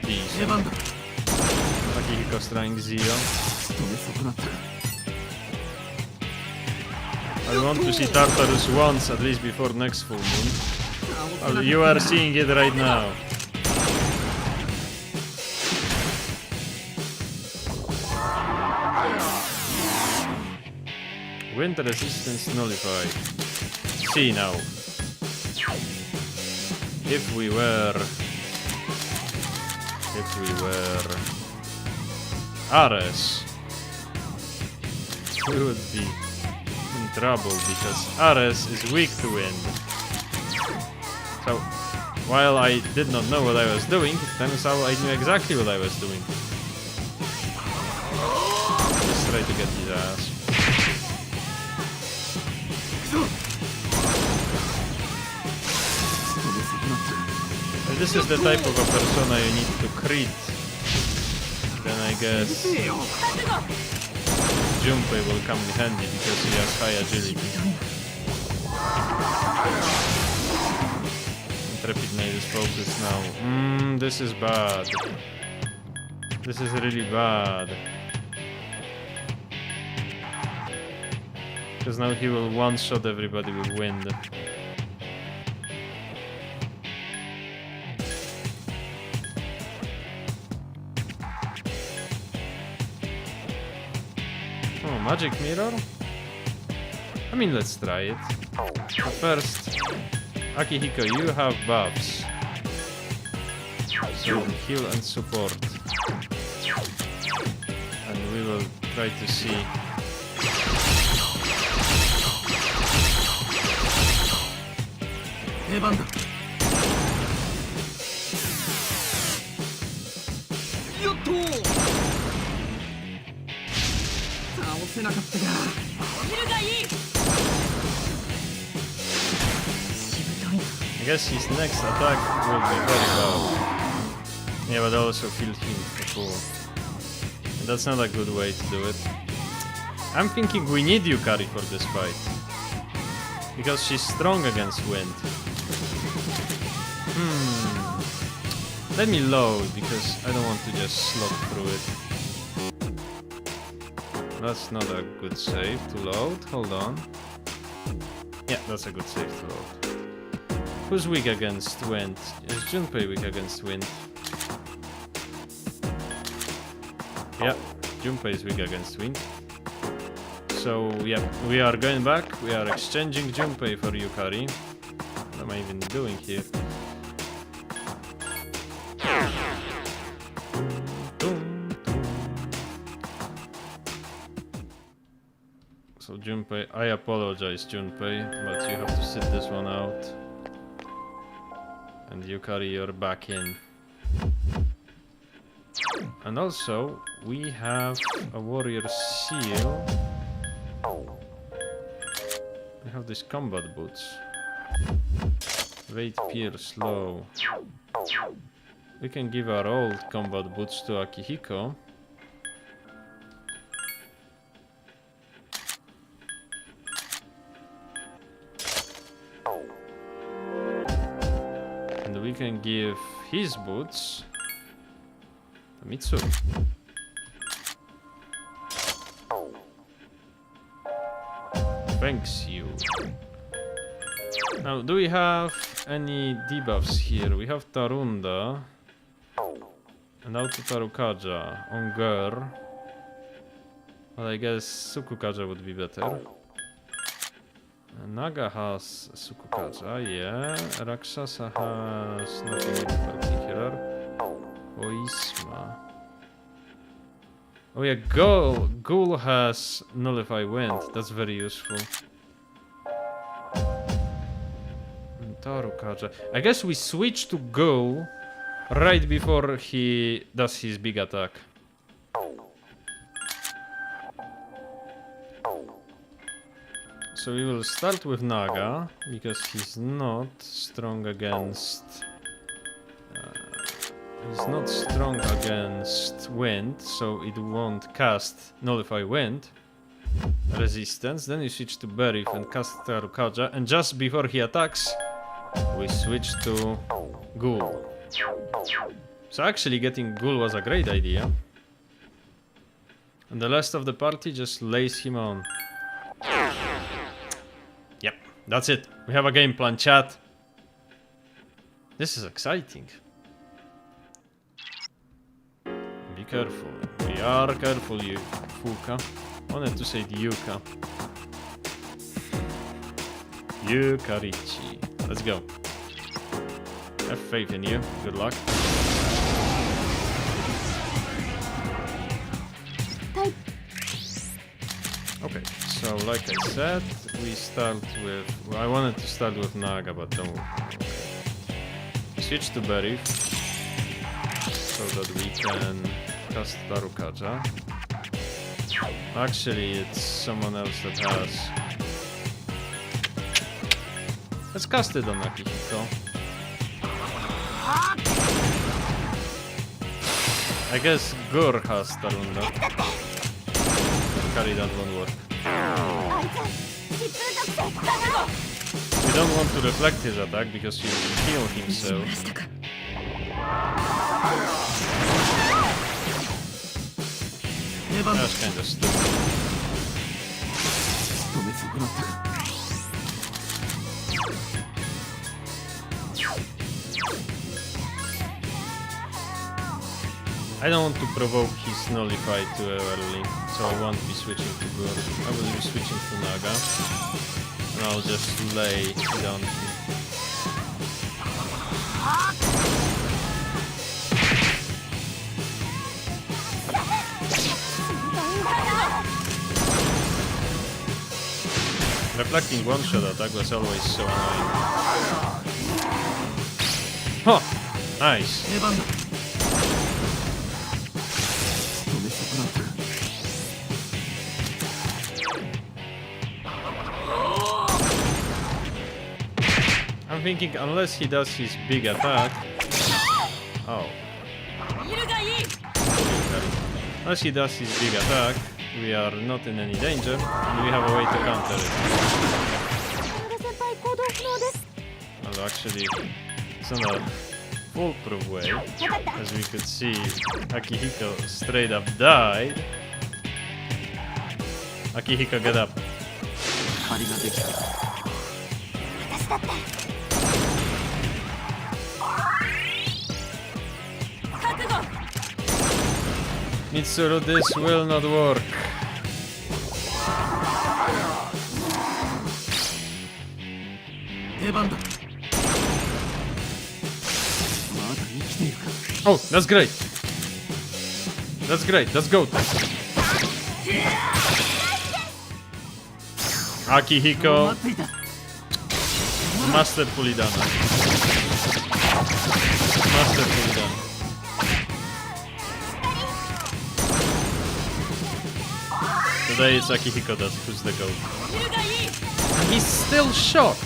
Decent. Akihiko's trying Zio. I want to see Tartarus once, at least before next full moon. Well, you are seeing it right now. Wind resistance nullified. See now. If we were Ares, we would be in trouble because Ares is weak to wind. So, while I did not know what I was doing, it turns out I knew exactly what I was doing. Let's try to get his ass. If this is the type of a persona you need to crit, then I guess Junpei will come in handy because he has high agility. Intrepid Knight is focused now. This is bad. This is really bad. Because now he will one-shot everybody with wind. Oh, magic mirror? I mean, let's try it. But first, Akihiko, you have buffs. So heal and support. And we will try to see. I guess his next attack will be very bad. Yeah, but also feel him before. And that's not a good way to do it. I'm thinking we need Yukari for this fight. Because she's strong against wind. Let me load, because I don't want to just slot through it. That's not a good save to load. Hold on. Yeah, that's a good save to load. Who's weak against wind? Is Junpei weak against wind? Yeah, Junpei is weak against wind. So, yeah, we are going back. We are exchanging Junpei for Yukari. What am I even doing here? So Junpei, I apologize Junpei, but you have to sit this one out. And Yukari, you're back in. And also, we have a warrior seal. We have these combat boots. Weight pierce low. We can give our old combat boots to Akihiko. And we can give his boots to Mitsuru. Thanks you. Now, do we have any debuffs here? We have Tarunda. And Auto Tarukaja on Gur. Well, I guess Sukukaja would be better. Naga has Sukukaja, yeah. Rakshasa has nothing in particular. Oisma. Oh yeah, Ghoul has Nullify Wind. That's very useful. And Tarukaja. I guess we switch to Ghoul right before he does his big attack. So we will start with Naga, because he's not strong against... he's not strong against Wind, so it won't cast Nullify Wind resistance. Then you switch to Berif and cast Tarukaja, and just before he attacks, we switch to Ghoul. So actually getting Ghoul was a great idea. And the rest of the party just lays him on. Yep, that's it. We have a game plan, chat. This is exciting. Be careful. We are careful, you Fuka. Wanted to say Yuka. Yukarichi. Let's go. Have faith in you. Good luck. Okay, so like I said, we start with... Well, I wanted to start with Naga, but don't... Okay. Switch to Berif, so that we can cast Tarukaja. Actually, it's someone else that has... Let's cast it on Akihiko. I guess Gur has Tarunda. Carry that won't work. We don't want to reflect his attack because he will heal himself. That's kinda stupid. I don't want to provoke his Nullify too early, so I won't be switching to Gur. I will be switching to Naga, and I'll just lay it on him. Reflecting one-shot attack was always so annoying. Huh! Nice! I'm thinking unless he does his big attack... Oh. Unless he does his big attack, we are not in any danger, and we have a way to counter it. Well, actually, it's not a foolproof way. As we could see, Akihiko straight up died. Akihiko, get up. Mitsuru, this will not work. Oh, that's great. That's great. Let's go. Akihiko. Masterfully done. Masterfully done. Today it's Akihiko who's the goat. And he's still shocked.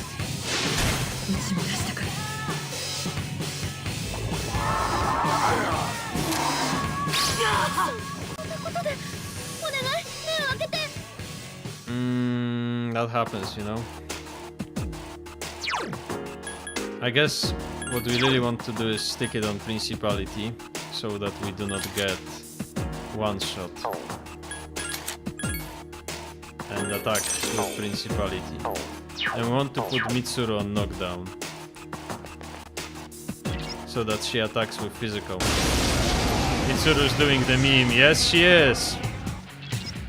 That happens, you know. I guess what we really want to do is stick it on Principality, so that we do not get one shot. And attack with Principality. And we want to put Mitsuru on knockdown. So that she attacks with physical. Mitsuru's doing the meme. Yes, she is!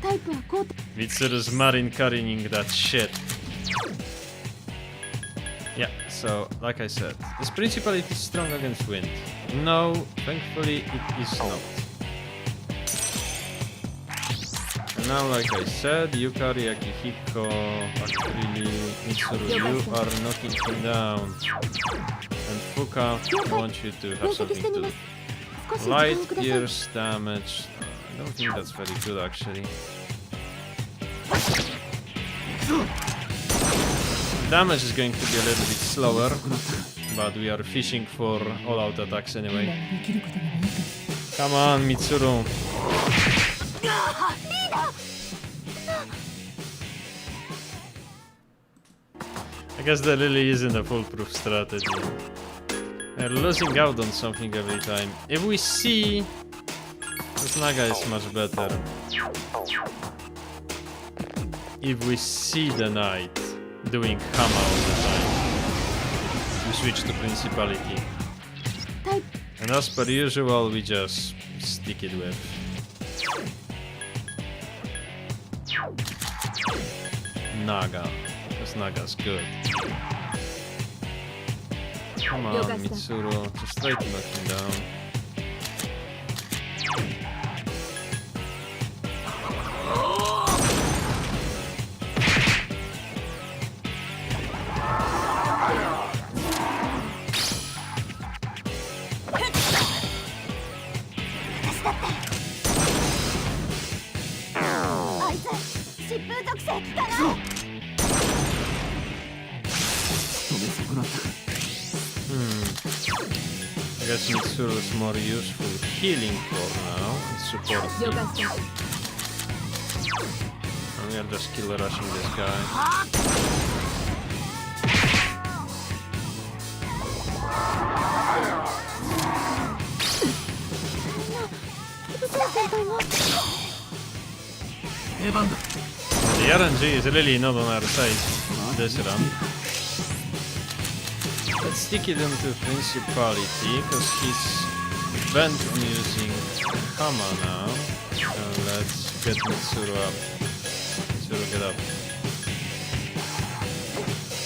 タイプは交代 Mitsuru's Marin Karining that shit. Yeah, so, like I said, is Principality strong against wind? No, thankfully it is not. And now, like I said, Yukari, Akihiko, actually, Mitsuru, you are knocking him down. And Fuka, I want you to have 分析 something してみ to ま do. す少し時間 Light をください pierce damage. I don't think that's very good actually. Damage is going to be a little bit slower, but we are fishing for all-out attacks anyway. できることならいいか Come on, Mitsuru. I guess there really isn't a foolproof strategy. We're losing out on something every time. If we see... This Naga is much better. If we see the knight doing Hama all the time, we switch to Principality. タイプ And as per usual, we just stick it with Naga, because Naga's good. Come on, Mitsuru, just try to knock him down. I guess Mitsuru is more useful healing for now and supporting. 了解した And we are just kill rushing this guy. The RNG is really not on our side this run. Let's stick it into Principality, because he's bent on using Hama now. And let's get Mitsuru up. Mitsuru, get up.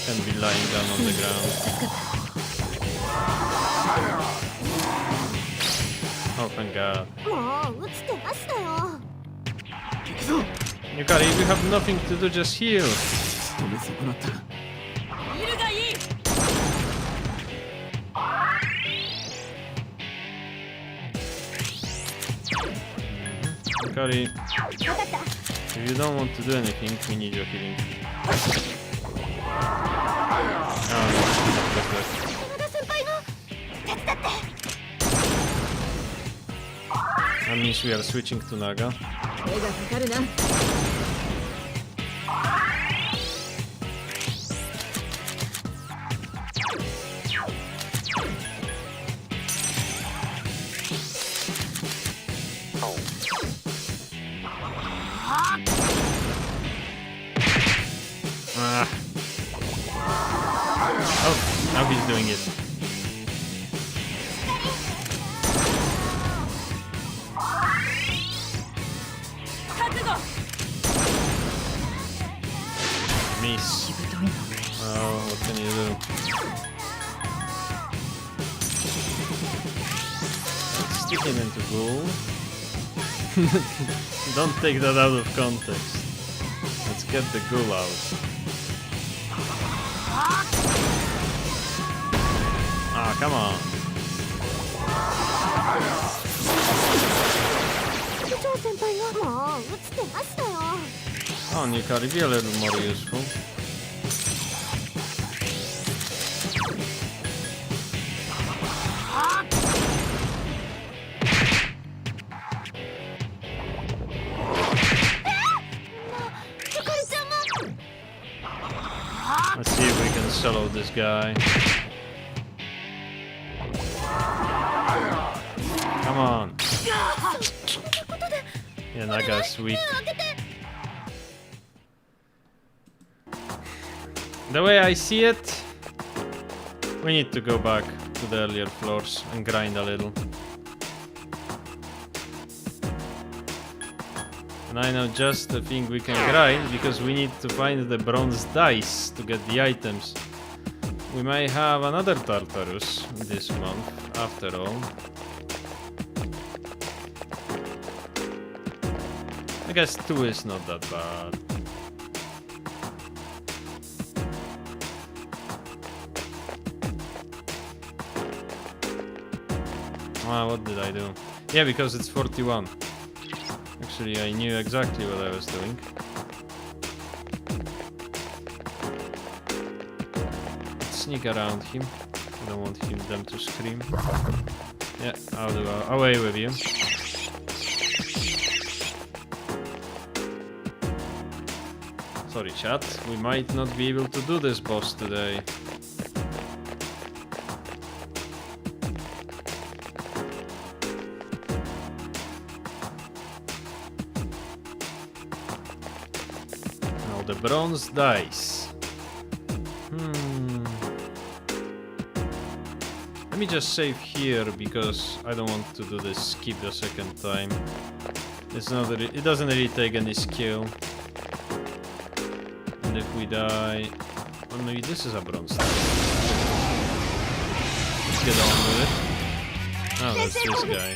Can be lying down on the ground. Oh, thank God. もう落ちてましたよ Yukari, if you have nothing to do, just heal. いるがいい Yukari, 分かった if you don't want to do anything, we need your healing. Oh no, not that. 山田先輩の手伝って That means we are switching to Naga. 手がかかるな Ah. Oh, now he's doing it. Miss. Oh, what can you do? Let's stick him into ghoul. Don't take that out of context. Let's get the ghoul out. Ah, come on. 部長先輩がもう落ちてましたよ Come on, Yukari, be a little more useful. Let's see if we can solo this guy. Come on. Yeah, that guy's weak. The way I see it, we need to go back to the earlier floors and grind a little. And I know just the thing we can grind, because we need to find the bronze dice to get the items. We may have another Tartarus this month, after all. I guess 2 is not that bad. Ah, what did I do? Yeah, because it's 41. Actually, I knew exactly what I was doing. Let's sneak around him. I don't want them to scream. Yeah, I'll do away with you. Sorry, chat. We might not be able to do this boss today. The bronze dice. Let me just save here, because I don't want to do this skip the second time. It's not. It doesn't really take any skill. And if we die, well, maybe this is a bronze dice. Let's get on with it. Oh, that's this guy.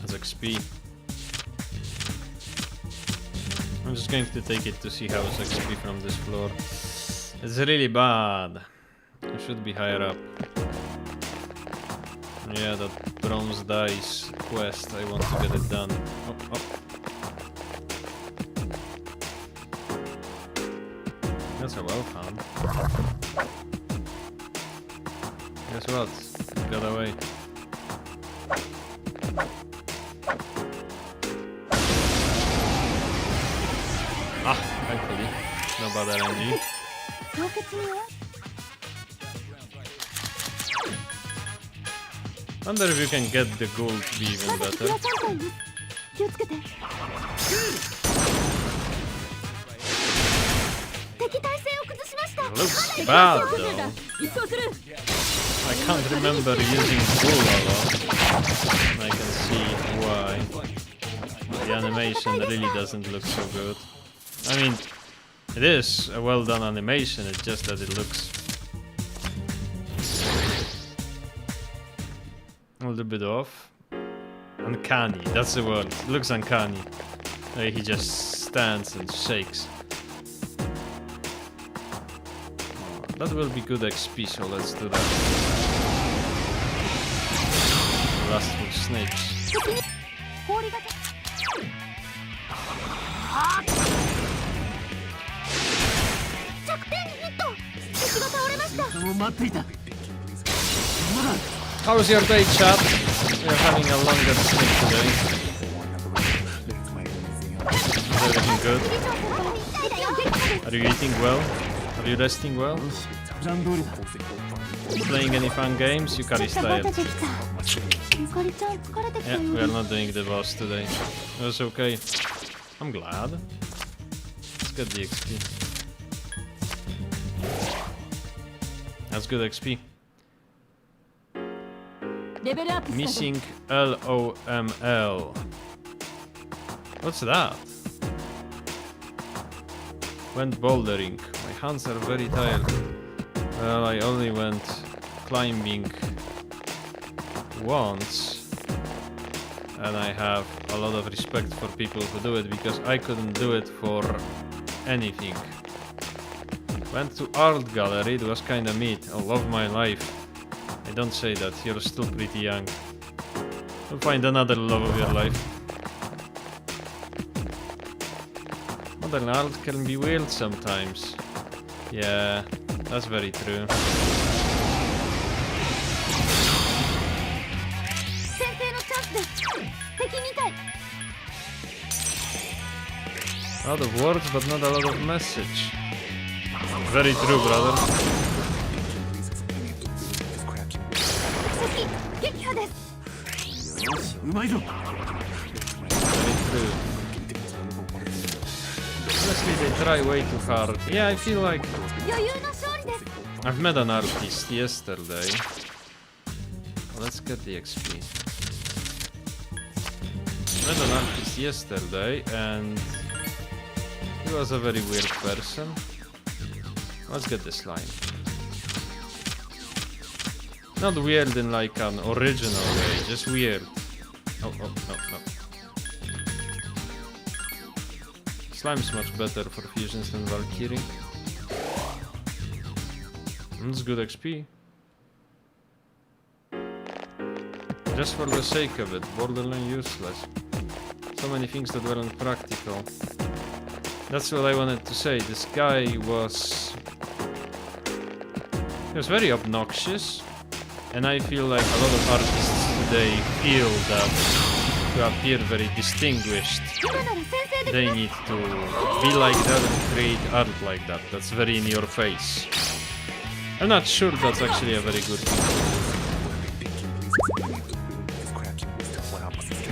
That's XP. I'm just going to take it to see how it's XP from this floor. It's really bad. I should be higher up. Yeah, that bronze dice quest, I want to get it done. Oh, oh. That's a well found. Guess what? It got away. Ah, thankfully. No bad RNG. Wonder if you can get the gold to be even better. Looks bad though. I can't remember using gold a lot. And I can see why. The animation really doesn't look so good. I mean, it is a well done animation, it's just that it looks a little bit off. Uncanny, that's the word. It looks uncanny. Like he just stands and shakes. That will be good XP, so let's do that. Lastful snakes. How was your day, chat? We're having a longer sleep today. Is everything good? Are you eating well? Are you resting well? Playing any fun games? Yukari style. Yeah, we are not doing the boss today. It was okay. I'm glad. Let's get the XP. That's good XP. Missing LOML. What's that? Went bouldering. My hands are very tired. Well, I only went climbing once. And I have a lot of respect for people who do it, because I couldn't do it for anything. Went to art gallery, it was kinda neat. I love my life. I don't say that, you're still pretty young. You'll find another love of your life. Modern art can be weird sometimes. Yeah, that's very true. A lot of words, but not a lot of message. Very true, brother. 撃破です。うまいぞ。 Very true. Honestly, they try way too hard. Yeah, I feel like 余裕の勝利です。 I've met an artist yesterday. Let's get the XP. Met an artist yesterday and he was a very weird person. Let's get the slime. Not weird in like an original way, just weird. Oh, oh, no, no. Slime's much better for fusions than Valkyrie. That's good XP. Just for the sake of it, borderline useless. So many things that weren't practical. That's what I wanted to say. This guy was... He was very obnoxious. And I feel like a lot of artists today feel that to appear very distinguished, they need to be like that and create art like that. That's very in your face. I'm not sure that's actually a very good thing.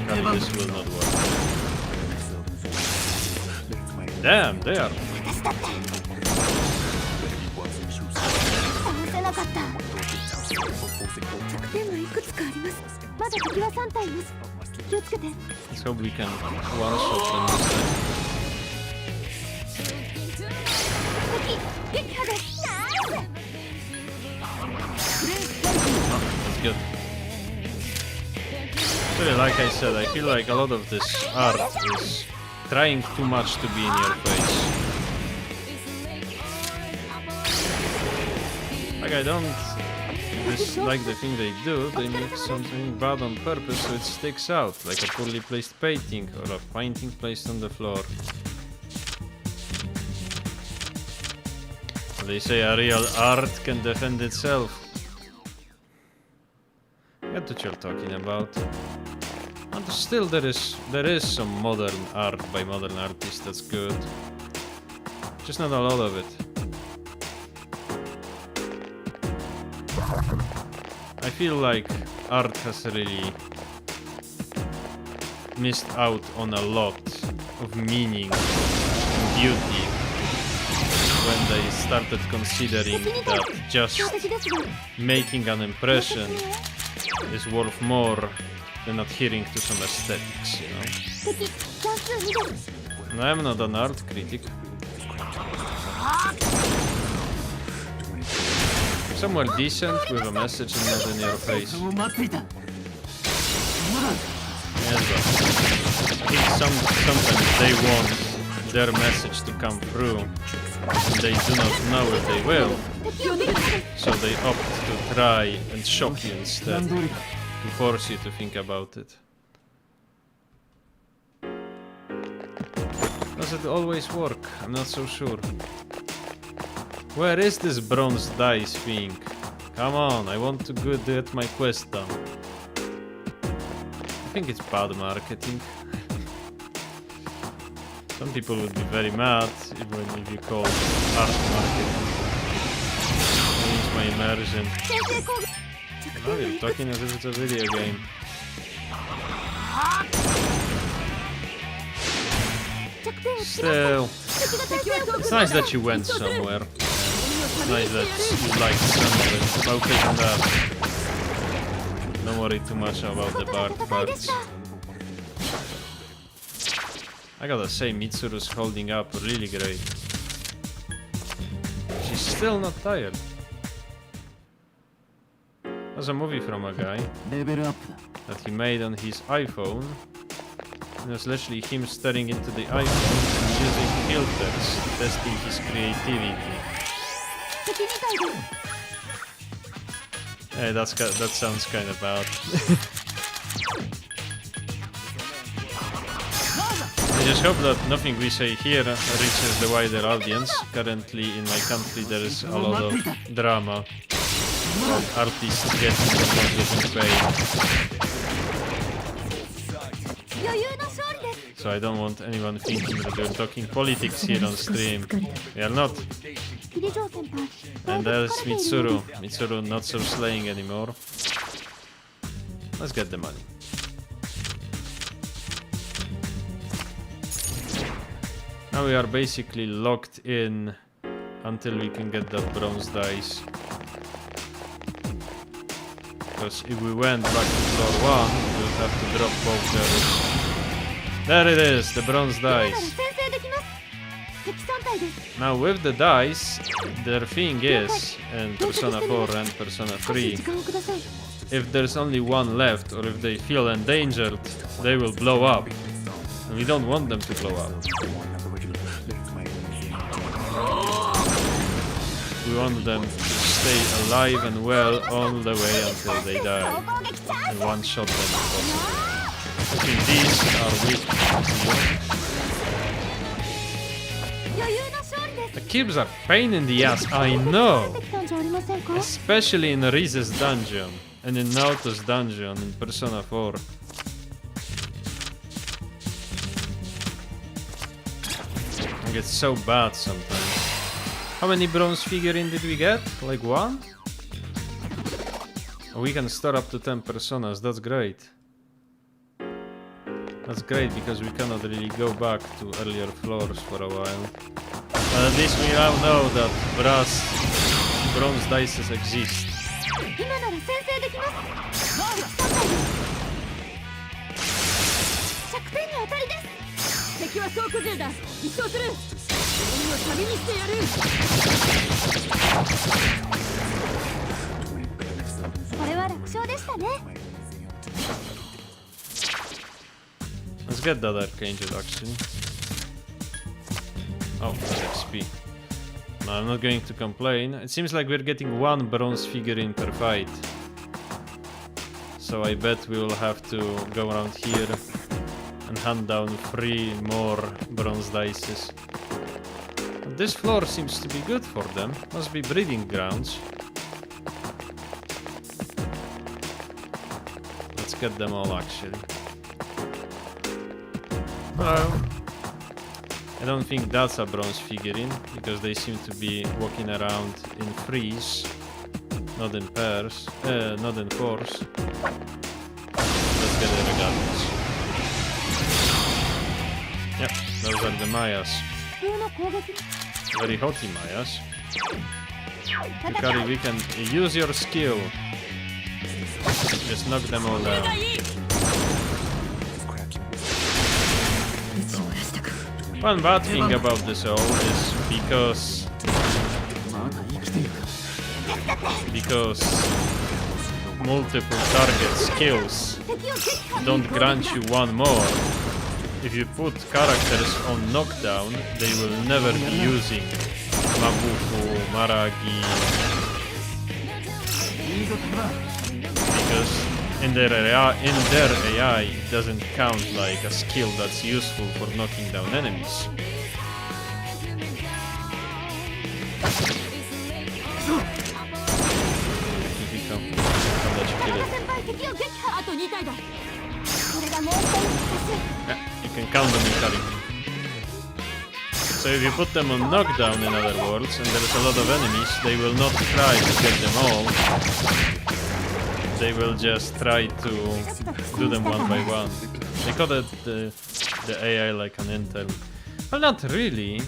Probably this will not work. Damn, they are. 倒せなかった。弱点はいくつかあります。まだ敵は3体います。気をつけて。 Let's hope we can one-shot them this time. 撃破です。 That's good. Actually, like I said, I feel like a lot of this art is trying too much to be in your face. Like I don't like the thing they do, they make something bad on purpose so it sticks out, like a poorly placed painting or a painting placed on the floor. They say a real art can defend itself. Get what you're talking about. And still there is some modern art by modern artists that's good. Just not a lot of it. I feel like art has really missed out on a lot of meaning and beauty when they started considering that just making an impression is worth more than adhering to some aesthetics, you know? And I am not an art critic. Somewhere decent with a message and not in your face. Yes, but I think sometimes they want their message to come through and they do not know if they will. So they opt to try and shock you instead, to force you to think about it. Does it always work? I'm not so sure. Where is this bronze dice thing? Come on, I want to get my quest done. I think it's bad marketing. Some people would be very mad even if you call it art marketing. Ruins my immersion. Now you're talking as if it's a video game. Still, it's nice that you went somewhere. It's nice that you liked some of it. Focus on that. Don't worry too much about the bad parts. I gotta say, Mitsuru's holding up really great. She's still not tired. There's a movie from a guy that he made on his iPhone. It was literally him staring into the iPhone and using filters, testing his creativity. Hey, that sounds kind of bad. I just hope that nothing we say here reaches the wider audience. Currently in my country there is a lot of drama about artists getting or not getting paid. So I don't want anyone thinking that we're talking politics here on stream. We are not. 桐城先輩 And there's Mitsuru. Mitsuru not so slaying anymore. Let's get the money. Now we are basically locked in until we can get that bronze dice. Because if we went back to floor 1, we would have to drop both levels. There it is, the bronze 今なら dice. 先制できます敵3体です Now with the dice, the thing is, in Persona 4 and Persona 3, 時間をください if there's only one left, or if they feel endangered, they will blow up. And we don't want them to blow up. We want them to stay alive and well all the way until they die. 総攻撃チャン And one shot them if possible. I think these are weak. 余裕の勝利です The cubes are pain in the ass, I know! できたんじゃありませんか Especially in Rize's dungeon and in Naoto's dungeon in Persona 4. It gets so bad sometimes. How many bronze figurine did we get? Like one? Oh, we can store up to 10 personas, that's great. That's great because we cannot really go back to earlier floors for a while. But at least we now know that bronze dices exist. 今なら先制できますゴール3体です100点に当たりです敵は総崩れだ一掃する鬼を旅にしてやるこれは楽勝でしたね Let's get that arcane introduction. Oh, that's XP. No, I'm not going to complain. It seems like we're getting one bronze figurine per fight. So I bet we will have to go around here and hand down 3 more bronze dices. But this floor seems to be good for them. Must be breeding grounds. Let's get them all actually. Well, I don't think that's a bronze figurine, because they seem to be walking around in threes, not in pairs, not in fours. Let's get it regardless. Yep, those are the Mayas. 普通の攻撃 Very hotty Mayas. Hikari, we can use your skill. Just knock them all down. One bad thing about this all is because multiple target skills don't grant you one more. If you put characters on knockdown, they will never be using Mabufu, Maragi, because in their AI it doesn't count like a skill that's useful for knocking down enemies. If you come, I'll let you kill it. 先輩敵を撃破あと2体だこれがもう一人のYeah, you can count them in Karin. So if you put them on knockdown, in other words, and there's a lot of enemies, they will not try to get them all. They will just try to do them one by one. They call it the AI like an intel. Well, not really.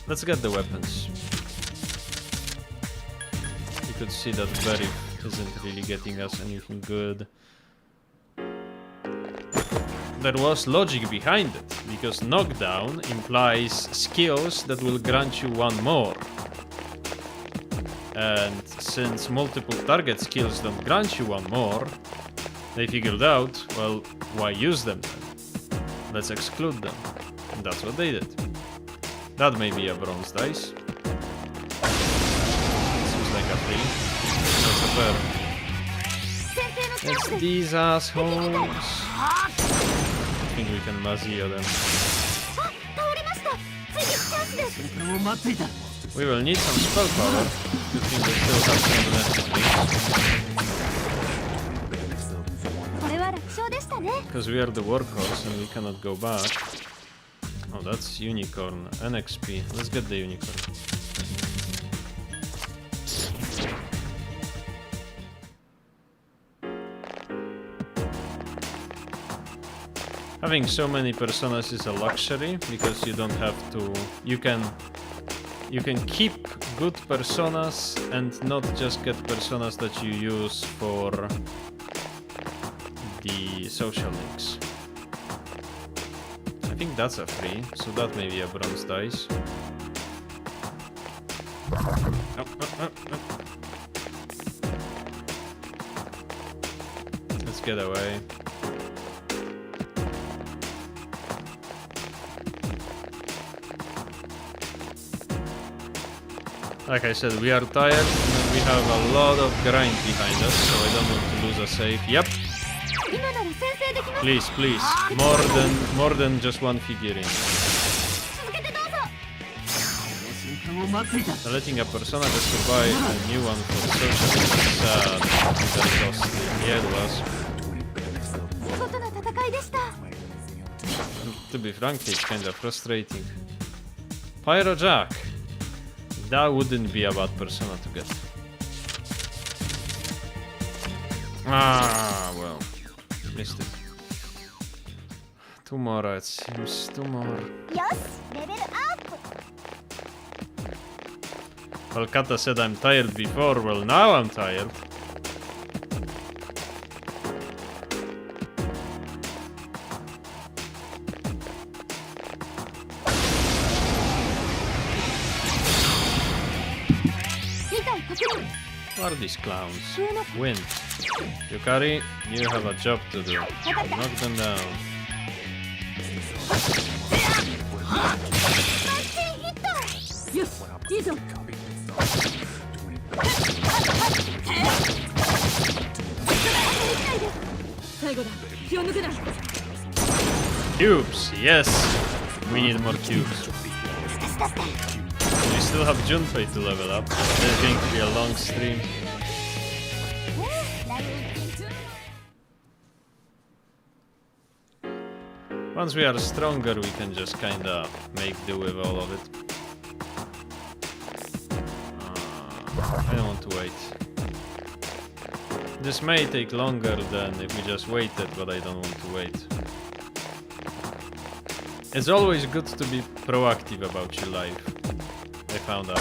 Let's get the weapons. You could see that Berry isn't really getting us anything good. There was logic behind it, because knockdown implies skills that will grant you one more. And since multiple target skills don't grant you one more, they figured out, well, why use them then? Let's exclude them. And that's what they did. That may be a bronze dice. Seems like a 3. That's a pair. It's these assholes. I think we can Mazio them. 倒れました追撃チャンスです We will need some spell power. Good thing we still have some left. これは楽勝勝でしたね。 Because we are the workhorse and we cannot go back. Oh, that's unicorn. NXP. Let's get the unicorn. Having so many personas is a luxury because you don't have to. You can keep good personas and not just get personas that you use for the social links. I think that's a free, so that may be a bronze dice. Oh, oh, oh, oh. Let's get away. Like I said, we are tired and we have a lot of grind behind us, so I don't want to lose a save. Yep. 今なら先制できます。 Please, please. More than just one figurine. 続けてどうぞ。 Letting a persona just to buy a new one for social is sad. Very costly. Yeah, it was. 見事な戦いでした。 To be frank, it's kinda frustrating. Pyro Jack. That wouldn't be a bad persona to get. Ah, well. Missed it. Two more, it seems. Two more. よし、レベルアップ。 Well, Kata said I'm tired before. Well, now I'm tired. What are these clowns? Wind. Yukari, you have a job to do. Knock them down. Cubes, yes! We need more cubes. We still have Junpei to level up. There's going to be a long stream. Once we are stronger, we can just kinda make do with all of it. I don't want to wait. This may take longer than if we just waited, but I don't want to wait. It's always good to be proactive about your life. I found out.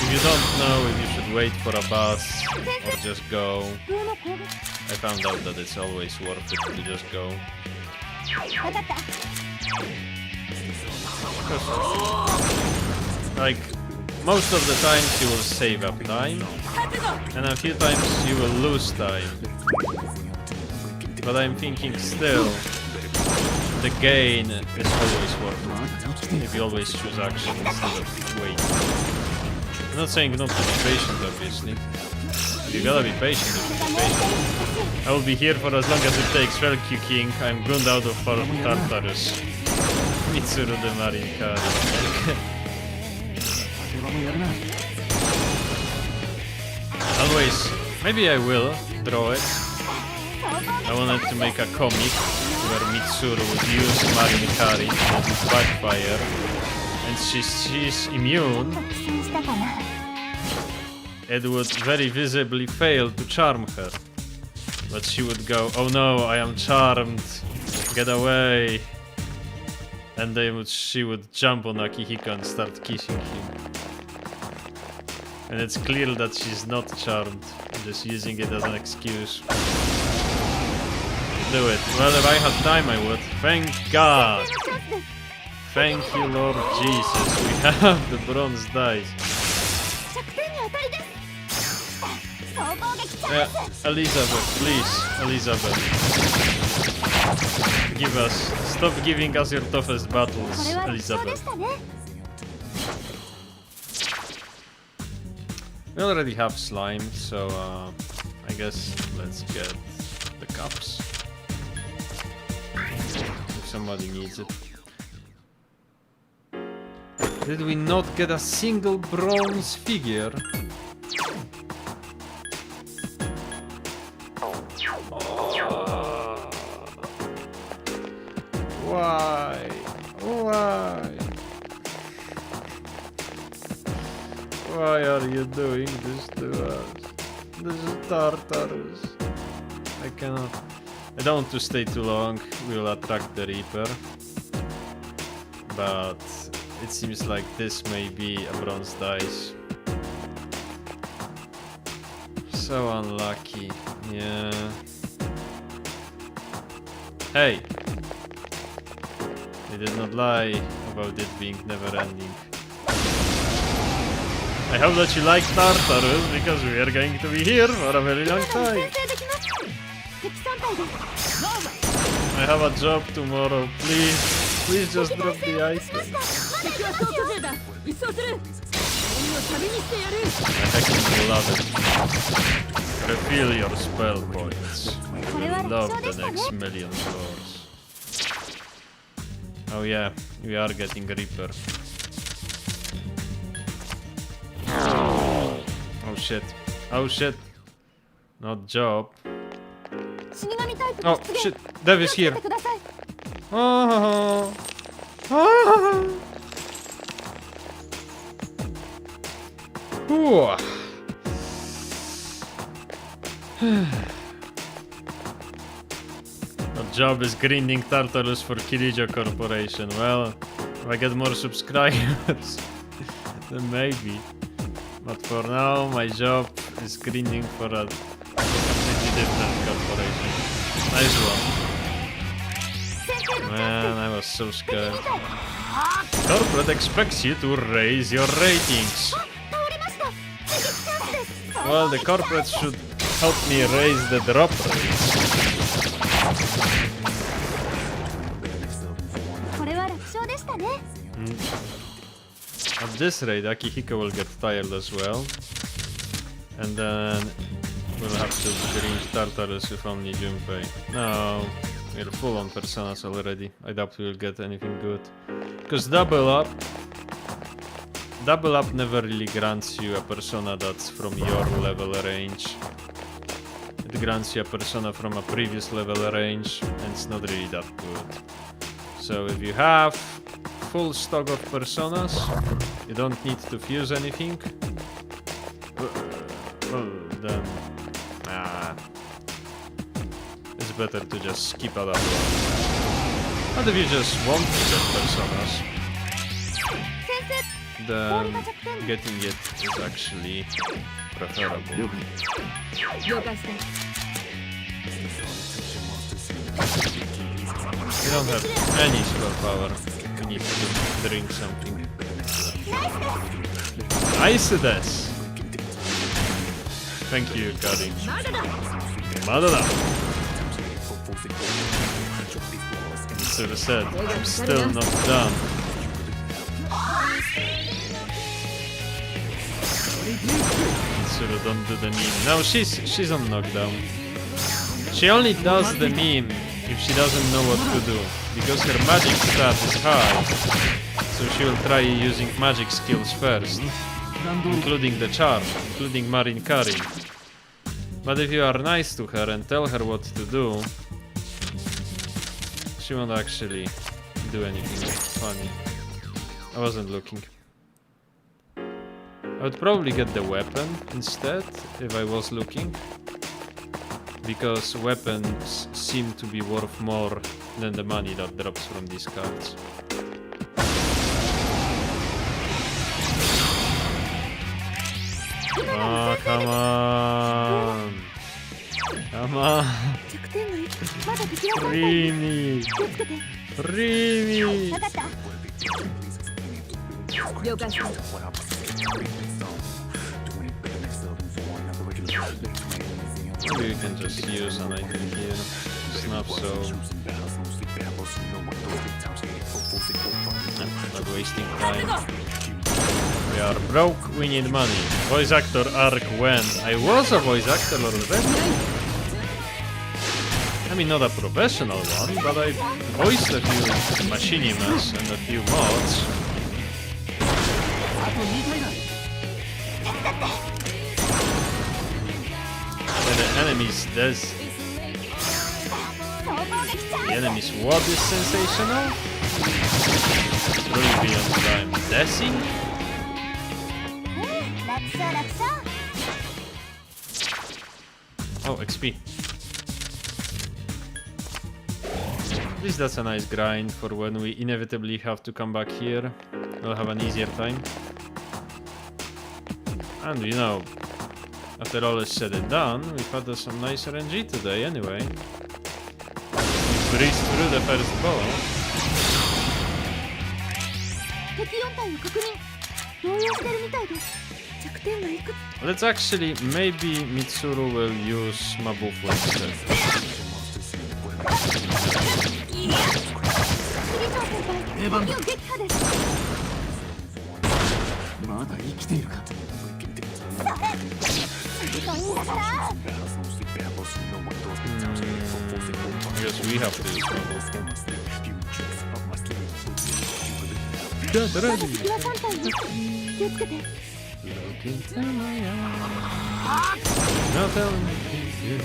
If you don't know if you should wait for a bus or just go, I found out that it's always worth it to just go. Like, most of the times you will save up time, and a few times you will lose time. But I'm thinking still, the gain is always worth it, if you always choose action instead of wait. I'm not saying not to be patient, obviously. But you gotta be patient if you be patient. I will be here for as long as it takes. Thank you, King. I'm gunned out of Tartarus. Mitsuru the Marin Karin. Always. Maybe I will draw it. I wanted to make a comic where Mitsuru would use Marin Karin and it would backfire. And she's immune. It would very visibly fail to charm her. But she would go, oh no, I am charmed, get away. And she would jump on Akihiko and start kissing him. And it's clear that she's not charmed, just using it as an excuse. Do it. Well, if I had time, I would. Thank God! Thank you, Lord Jesus. We have the bronze dice. Yeah, Elizabeth, please, Elizabeth. Give us. Stop giving us your toughest battles, Elizabeth. We already have slime, so I guess let's get the cups. If somebody needs it. Did we not get a single bronze figure? Why are you doing this to us? This is Tartarus. I cannot. I don't want to stay too long. We'll attract the Reaper. But it seems like this may be a bronze dice. So unlucky. Yeah. Hey! I did not lie about it being never ending. I hope that you like Tartarus, because we are going to be here for a very long time. I have a job tomorrow, please. Please just drop the item. I actually love it. Refill your spell points. I love the next million floors. Oh yeah, we are getting Reaper. Oh shit. Oh shit. Not job. Oh shit. Dev is here. Oh. Oh. Ooh. The job is grinding Tartarus for Kirijo Corporation. Well, if I get more subscribers, then maybe. But for now, my job is grinding for a completely different corporation. Nice one. Man, I was so scared. Corporate expects you to raise your ratings. Well, the corporate should help me raise the drop rates. At this rate, Akihiko will get tired as well. And then we'll have to grind Tartarus with only Junpei. No, we're full on personas already. I doubt we'll get anything good. Because double up never really grants you a persona that's from your level range. It grants you a persona from a previous level range, and it's not really that good. So if you have full stock of personas, you don't need to fuse anything. Then it's better to just skip that one. But if you just want to get personas, then getting it is actually preferable. We don't have any spell power. We need to drink something. Nice this! Thank you, Karin. Madara! Mitsuru said, I'm still not done. Mitsuru, don't do the meme. No, she's on knockdown. She only does the meme if she doesn't know what to do, because her magic stat is high, so she will try using magic skills first, including the charm, including Marin Karin. But if you are nice to her and tell her what to do, she won't actually do anything funny. I wasn't looking. I would probably get the weapon instead if I was looking, because weapons seem to be worth more than the money that drops from these cards. Oh, come on! Come on! Free me! Free me! Maybe we can just use an item here. It's not so... not wasting time. We are broke, we need money. Voice actor arc when? I was a voice actor already. I mean, not a professional one, but I voiced a few machinimas and a few mods. The enemy's the enemy's what is sensational? Really beyond time. Dashing? Oh, XP. At least that's a nice grind for when we inevitably have to come back here. We'll have an easier time. And you know, after all is said and done, we've had some nice RNG today anyway. We breezed through the first boss. Let's actually, maybe Mitsuru will use Mabufu instead. I guess we have to use Mabufu. Get ready! Look into my eyes. Now tell me you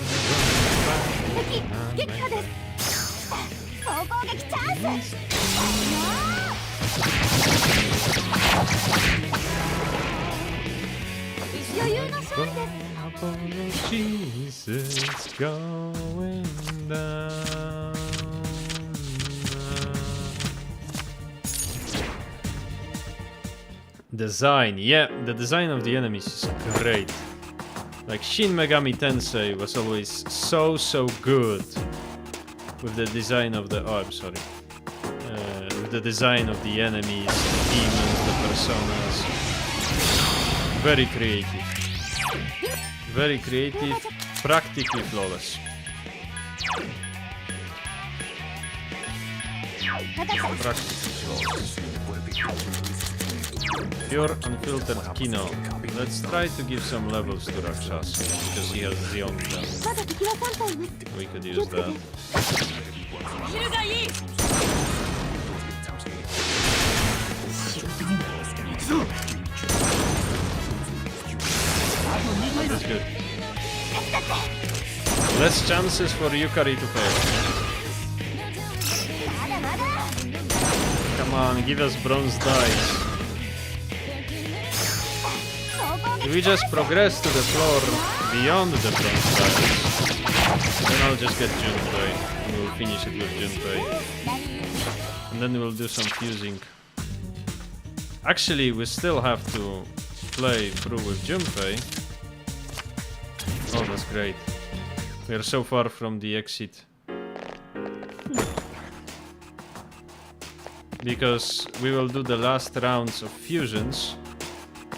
Apologies, it's going down. Design, yeah, the design of the enemies is great. Like Shin Megami Tensei was always so good with the design of the I'm sorry. With the design of the enemies, the demons, the personas. Very creative. Very creative, practically flawless. Practically flawless. Pure unfiltered Kino. Let's try to give some levels to Rakshas, because he has the only gun. We could use that. That's good. Less chances for Yukari to fail. Come on, give us bronze dice. If we just progress to the floor beyond the bronze dice, then I'll just get Junpei. And we'll finish it with Junpei. And then we'll do some fusing. Actually, we still have to play through with Junpei. Oh, that's great. We are so far from the exit. Because we will do the last rounds of fusions,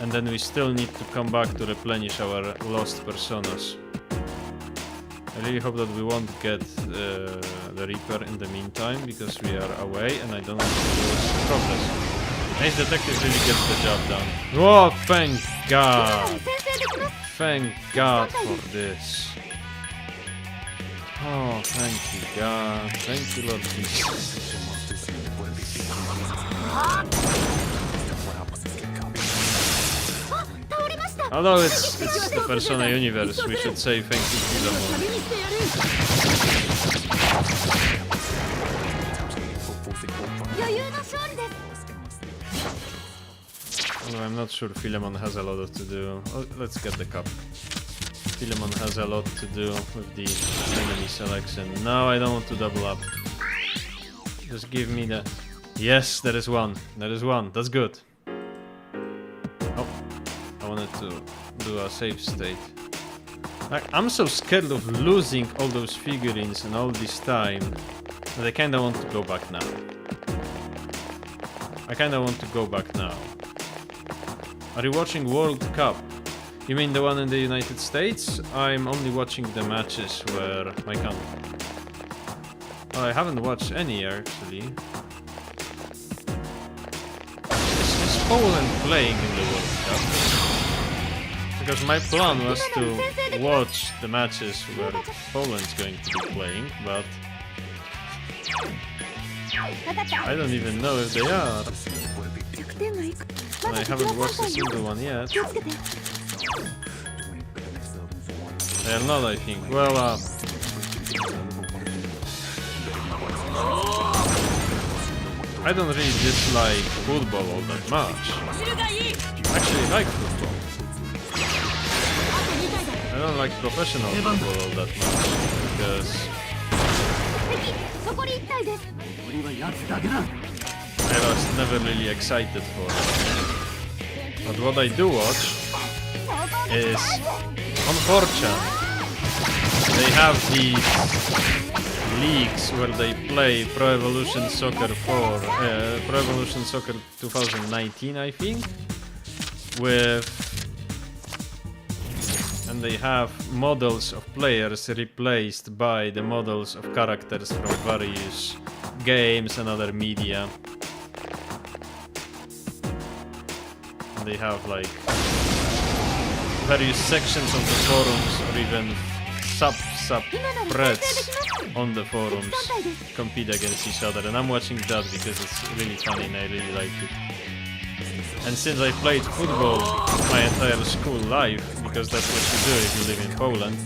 and then we still need to come back to replenish our lost personas. I really hope that we won't get the Reaper in the meantime, because we are away and I don't want to lose progress. Ace Detective really gets the job done. Oh, thank God! Thank God for this. Oh, thank you, God. Thank you, Lord Jesus. Although it's the Persona universe, we should say thank you to them. Although I'm not sure Philemon has a lot to do. Oh, let's get the cup. Philemon has a lot to do with the enemy selection. No, I don't want to double up. Just give me the... Yes, there is one. There is one. That's good. Oh, I wanted to do a save state. I'm so scared of losing all those figurines and all this time that I kinda want to go back now. I kinda want to go back now. Are you watching World Cup? You mean the one in the United States? I'm only watching the matches where I can. Oh, I haven't watched any actually. Is Poland playing in the World Cup? Because my plan was to watch the matches where Poland's going to be playing, but I don't even know if they are. And I haven't watched a single one yet. They are not, I think. Well, I don't really dislike football all that much. I actually like football. don't like professional football all that much because 敵そこに1体です I was never really excited for it. But what I do watch is on 4chan. They have these leagues where they play Pro Evolution Soccer 4, Pro Evolution Soccer 2019, I think, and they have models of players replaced by the models of characters from various games and other media. And they have like various sections of the forums or even sub-threads on the forums compete against each other, and I'm watching that because it's really funny and I really like it. And since I played football my entire school life, because that's what you do if you live in Poland,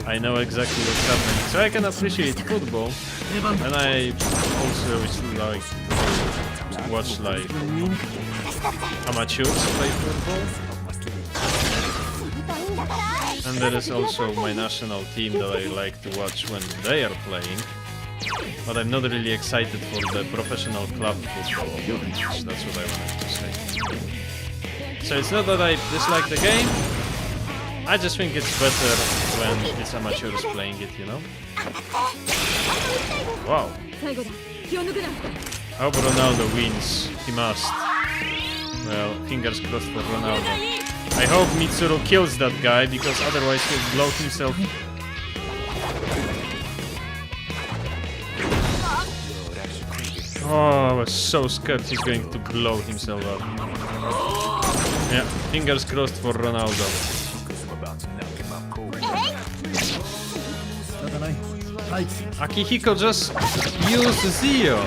I know exactly what's happening. So I can appreciate football, and I also like to watch like amateurs play football. And there is also my national team that I like to watch when they are playing. But I'm not really excited for the professional club football. That's what I wanted to say. So it's not that I dislike the game. I just think it's better when it's amateurs playing it, you know? Wow. 最後だ気を抜くな I hope Ronaldo wins. He must. Well, fingers crossed for Ronaldo. I hope Mitsuru kills that guy, because otherwise he'll blow himself. Oh, I was so scared he's going to blow himself up. Yeah, fingers crossed for Ronaldo. Akihiko just used Zio.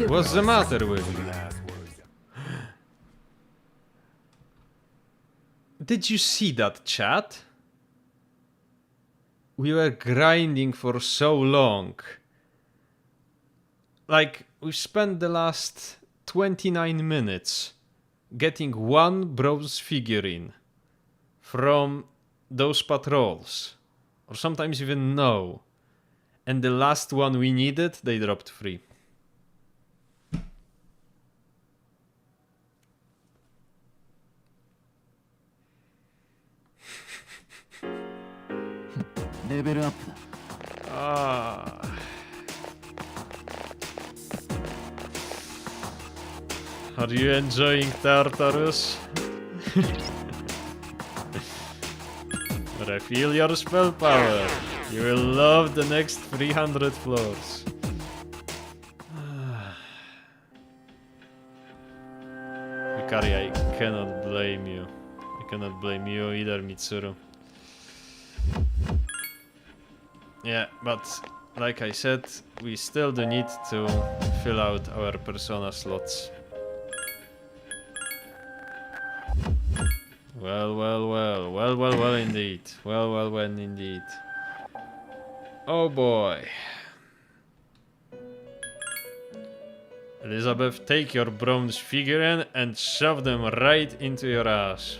What's the matter with you? Did you see that, chat? We were grinding for so long. Like, we spent the last 29 minutes getting one bronze figurine from those patrols. Or sometimes even no. And the last one we needed, they dropped free. Level up. Ah. Are you enjoying Tartarus? Refill your spell power. You will love the next 300 floors. Yukari, I cannot blame you. I cannot blame you either, Mitsuru. Yeah, but like I said, we still do need to fill out our persona slots. Well indeed. Well indeed. Oh boy. Elizabeth, take your bronze figurine and shove them right into your ass.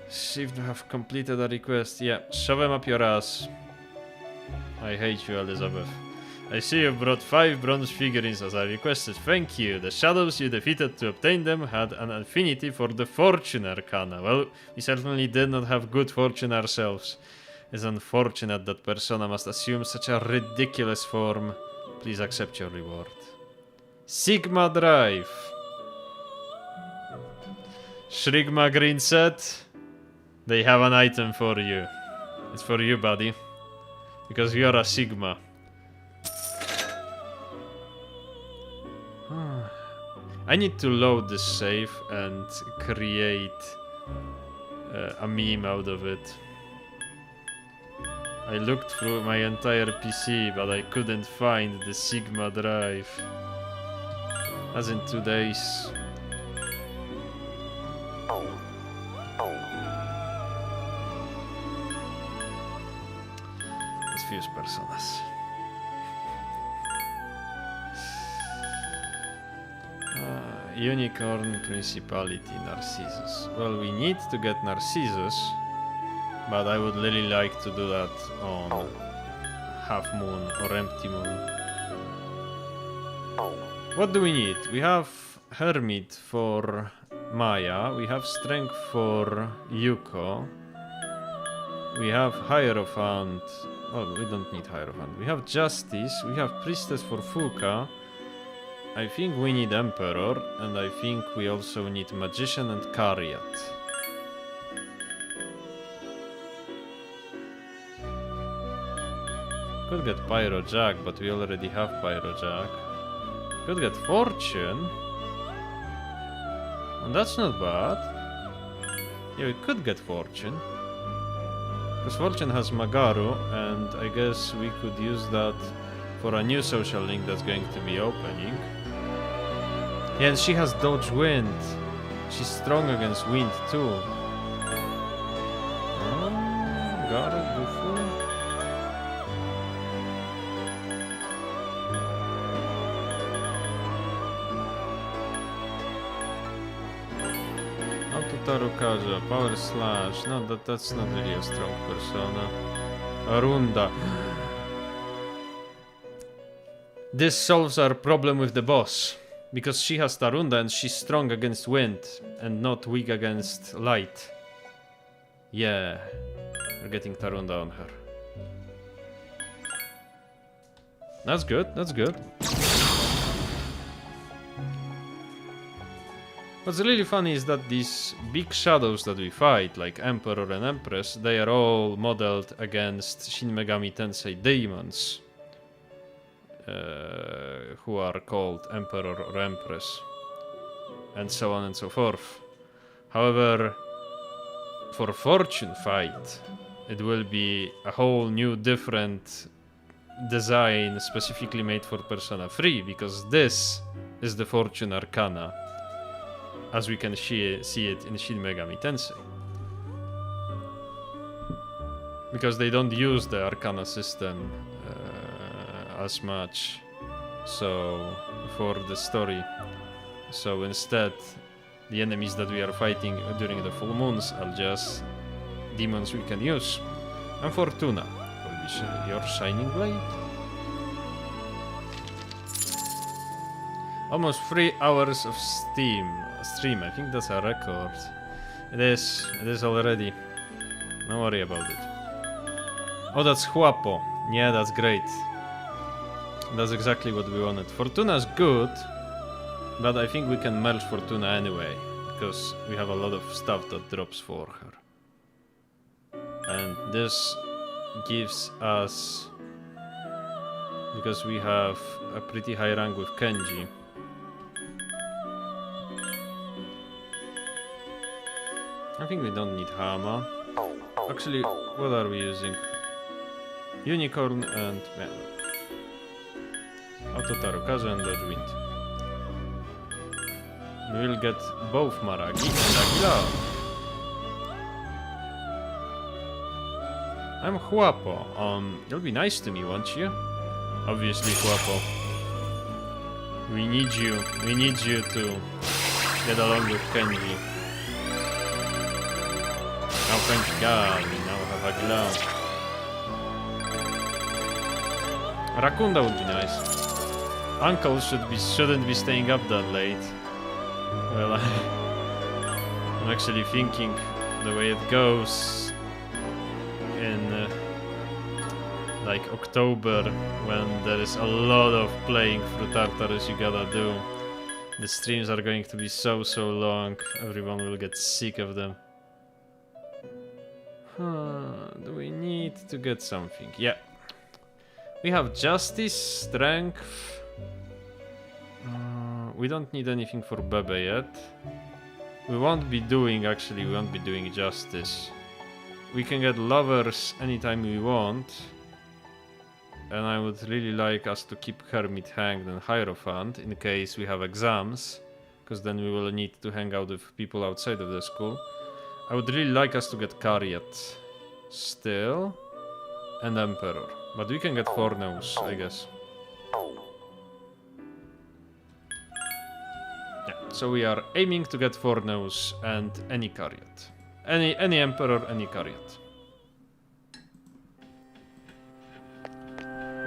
See if you have completed a request. Yeah, shove them up your ass. I hate you, Elizabeth. I see you brought 5 bronze figurines as I requested. Thank you. The shadows you defeated to obtain them had an affinity for the fortune arcana. Well, we certainly did not have good fortune ourselves. It's unfortunate that persona must assume such a ridiculous form. Please accept your reward. Sigma Drive. Shrigma Green set. They have an item for you. It's for you, buddy. Because you're a Sigma. I need to load this save and create a meme out of it. I looked through my entire PC, but I couldn't find the Sigma drive. As in 2 days. Let's fuse personas. Unicorn Principality Narcissus. Well, we need to get Narcissus, but I would really like to do that on half moon or empty moon. What do we need? We have Hermit for Maya, we have Strength for Yuko, we have Hierophant. Oh, we don't need Hierophant. We have Justice, we have Priestess for Fuka. I think we need Emperor, and I think we also need Magician and Cariat. Could get Pyro Jack, but we already have Pyro Jack. Could get Fortune. And that's not bad. Yeah, we could get Fortune. Because Fortune has Magaru, and I guess we could use that for a new social link that's going to be opening. Yeah, and she has Dodge Wind. She's strong against wind too. Oh, Garu, Bufu. Tarukaja, Power Slash. No, that's not really a strong persona. Arunda. This solves our problem with the boss. Because she has Tarunda and she's strong against wind and not weak against light. Yeah. We're getting Tarunda on her. That's good, that's good. What's really funny is that these big shadows that we fight, like Emperor and Empress, they are all modeled against Shin Megami Tensei demons, who are called Emperor or Empress, and so on and so forth. However, for Fortune fight, it will be a whole new different design specifically made for Persona 3, because this is the Fortune Arcana, as we can see it in Shin Megami Tensei. Because they don't use the Arcana system as much so for the story. So instead, the enemies that we are fighting during the full moons are just demons we can use. And Fortuna will be your Shining Blade. Almost 3 hours of stream. I think that's a record. It is already. Don't worry about it. Oh, that's Huapo. Yeah, that's great. That's exactly what we wanted. Fortuna's good, but I think we can merge Fortuna anyway, because we have a lot of stuff that drops for her. And this gives us, because we have a pretty high rank with Kenji, I think we don't need Hama. Actually, what are we using? Unicorn and... yeah. Auto Tarukaze and Dodge Wind. We will get both Maragi and Aguilar. I'm Huapo. You'll be nice to me, won't you? Obviously, Huapo. We need you to get along with Kenji. Now thank God, we now have Aguilar. Rakunda would be nice. Uncle shouldn't be staying up that late. Well, I'm actually thinking the way it goes in like October, when there is a lot of playing through Tartarus you gotta do. The streams are going to be so long, everyone will get sick of them. Do we need to get something? Yeah. We have Justice, Strength. We don't need anything for Bebe yet. We won't be doing Justice. We can get Lovers anytime we want. And I would really like us to keep Hermit hanged and Hierophant in case we have exams, because then we will need to hang out with people outside of the school. I would really like us to get Cariat still, and Emperor. But we can get Forneus, I guess. Yeah, so we are aiming to get Fornos and any Chariot. Any Emperor, any Chariot.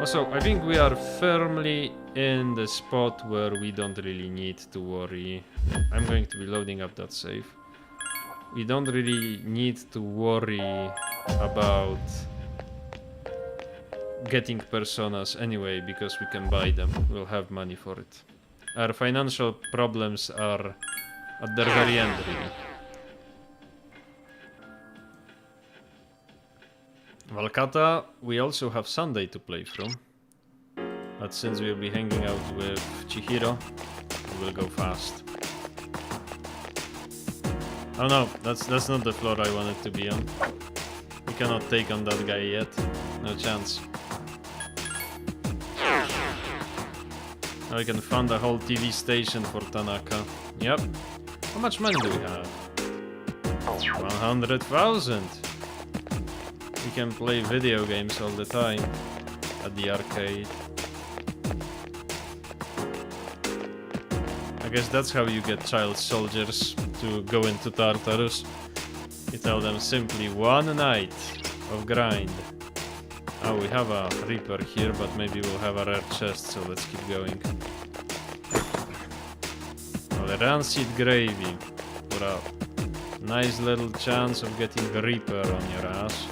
Also, I think we are firmly in the spot where we don't really need to worry. I'm going to be loading up that save. We don't really need to worry about getting personas anyway, because we can buy them. We'll have money for it. Our financial problems are at their very end, really. Valkata, we also have Sunday to play through. But since we'll be hanging out with Chihiro, we will go fast. Oh no, that's not the floor I wanted to be on. We cannot take on that guy yet. No chance. Now we can fund a whole TV station for Tanaka. Yep. How much money do we have? 100,000! We can play video games all the time at the arcade. I guess that's how you get child soldiers to go into Tartarus. You tell them simply one night of grind. Oh, we have a Reaper here, but maybe we'll have a rare chest, so let's keep going. Well, rancid gravy for a nice little chance of getting a Reaper on your ass.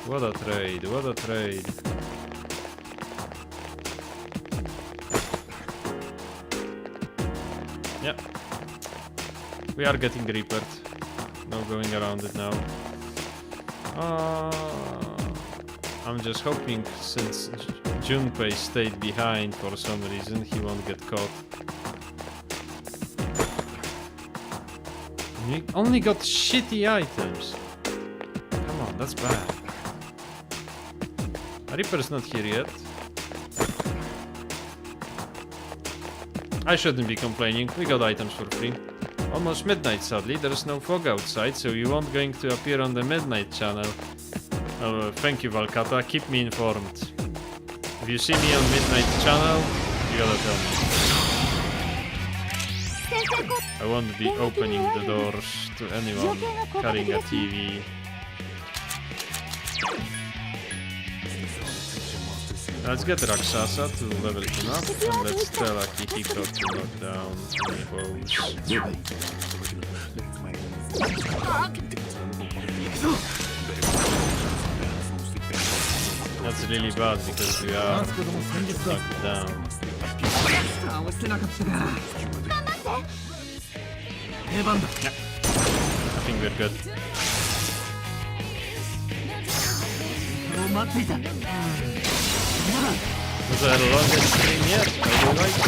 What a trade, what a trade. Yep. We are getting Reapered. No going around it now. I'm just hoping, since Junpei stayed behind for some reason, he won't get caught. We only got shitty items. Come on, that's bad. Reaper's not here yet. I shouldn't be complaining, we got items for free. Almost midnight, sadly, there's no fog outside, so you won't going to appear on the midnight channel. Oh, thank you, Valkata, keep me informed. If you see me on midnight channel, you gotta tell me. I won't be opening the doors to anyone carrying a TV. Let's get Rakshasa to level him up, and let's tell Akihiko to knock down any foes. That's really bad because we are knocked down. Yeah. I think we're good. Was that the longest stream yet? I do like it.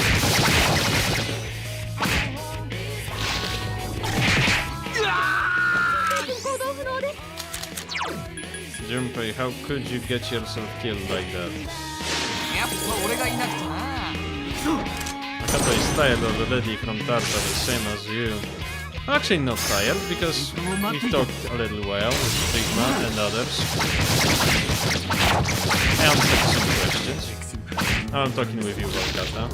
Junpei, how could you get yourself killed like that? Akato is tired already from Tartarus, same as you. I'm actually not tired, because we've talked a little while with Stigma and others. I answered some questions. Now I'm talking with you, Valkata.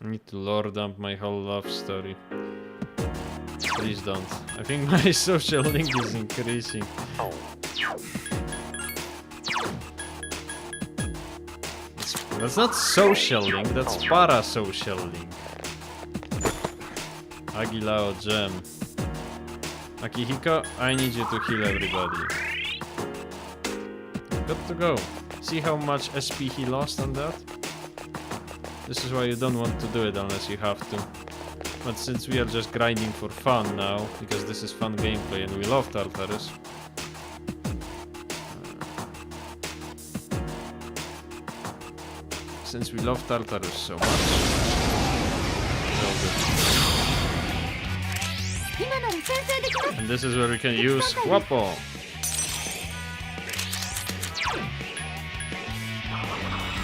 I need to lore dump my whole love story. Please don't. I think my social link is increasing. That's not social link, that's parasocial link. Agilao gem. Akihiko, I need you to heal everybody. Good to go. See how much SP he lost on that? This is why you don't want to do it unless you have to. But since we are just grinding for fun now, because this is fun gameplay and we love Tartarus. Since we love Tartarus so much. And this is where we can use Wapo.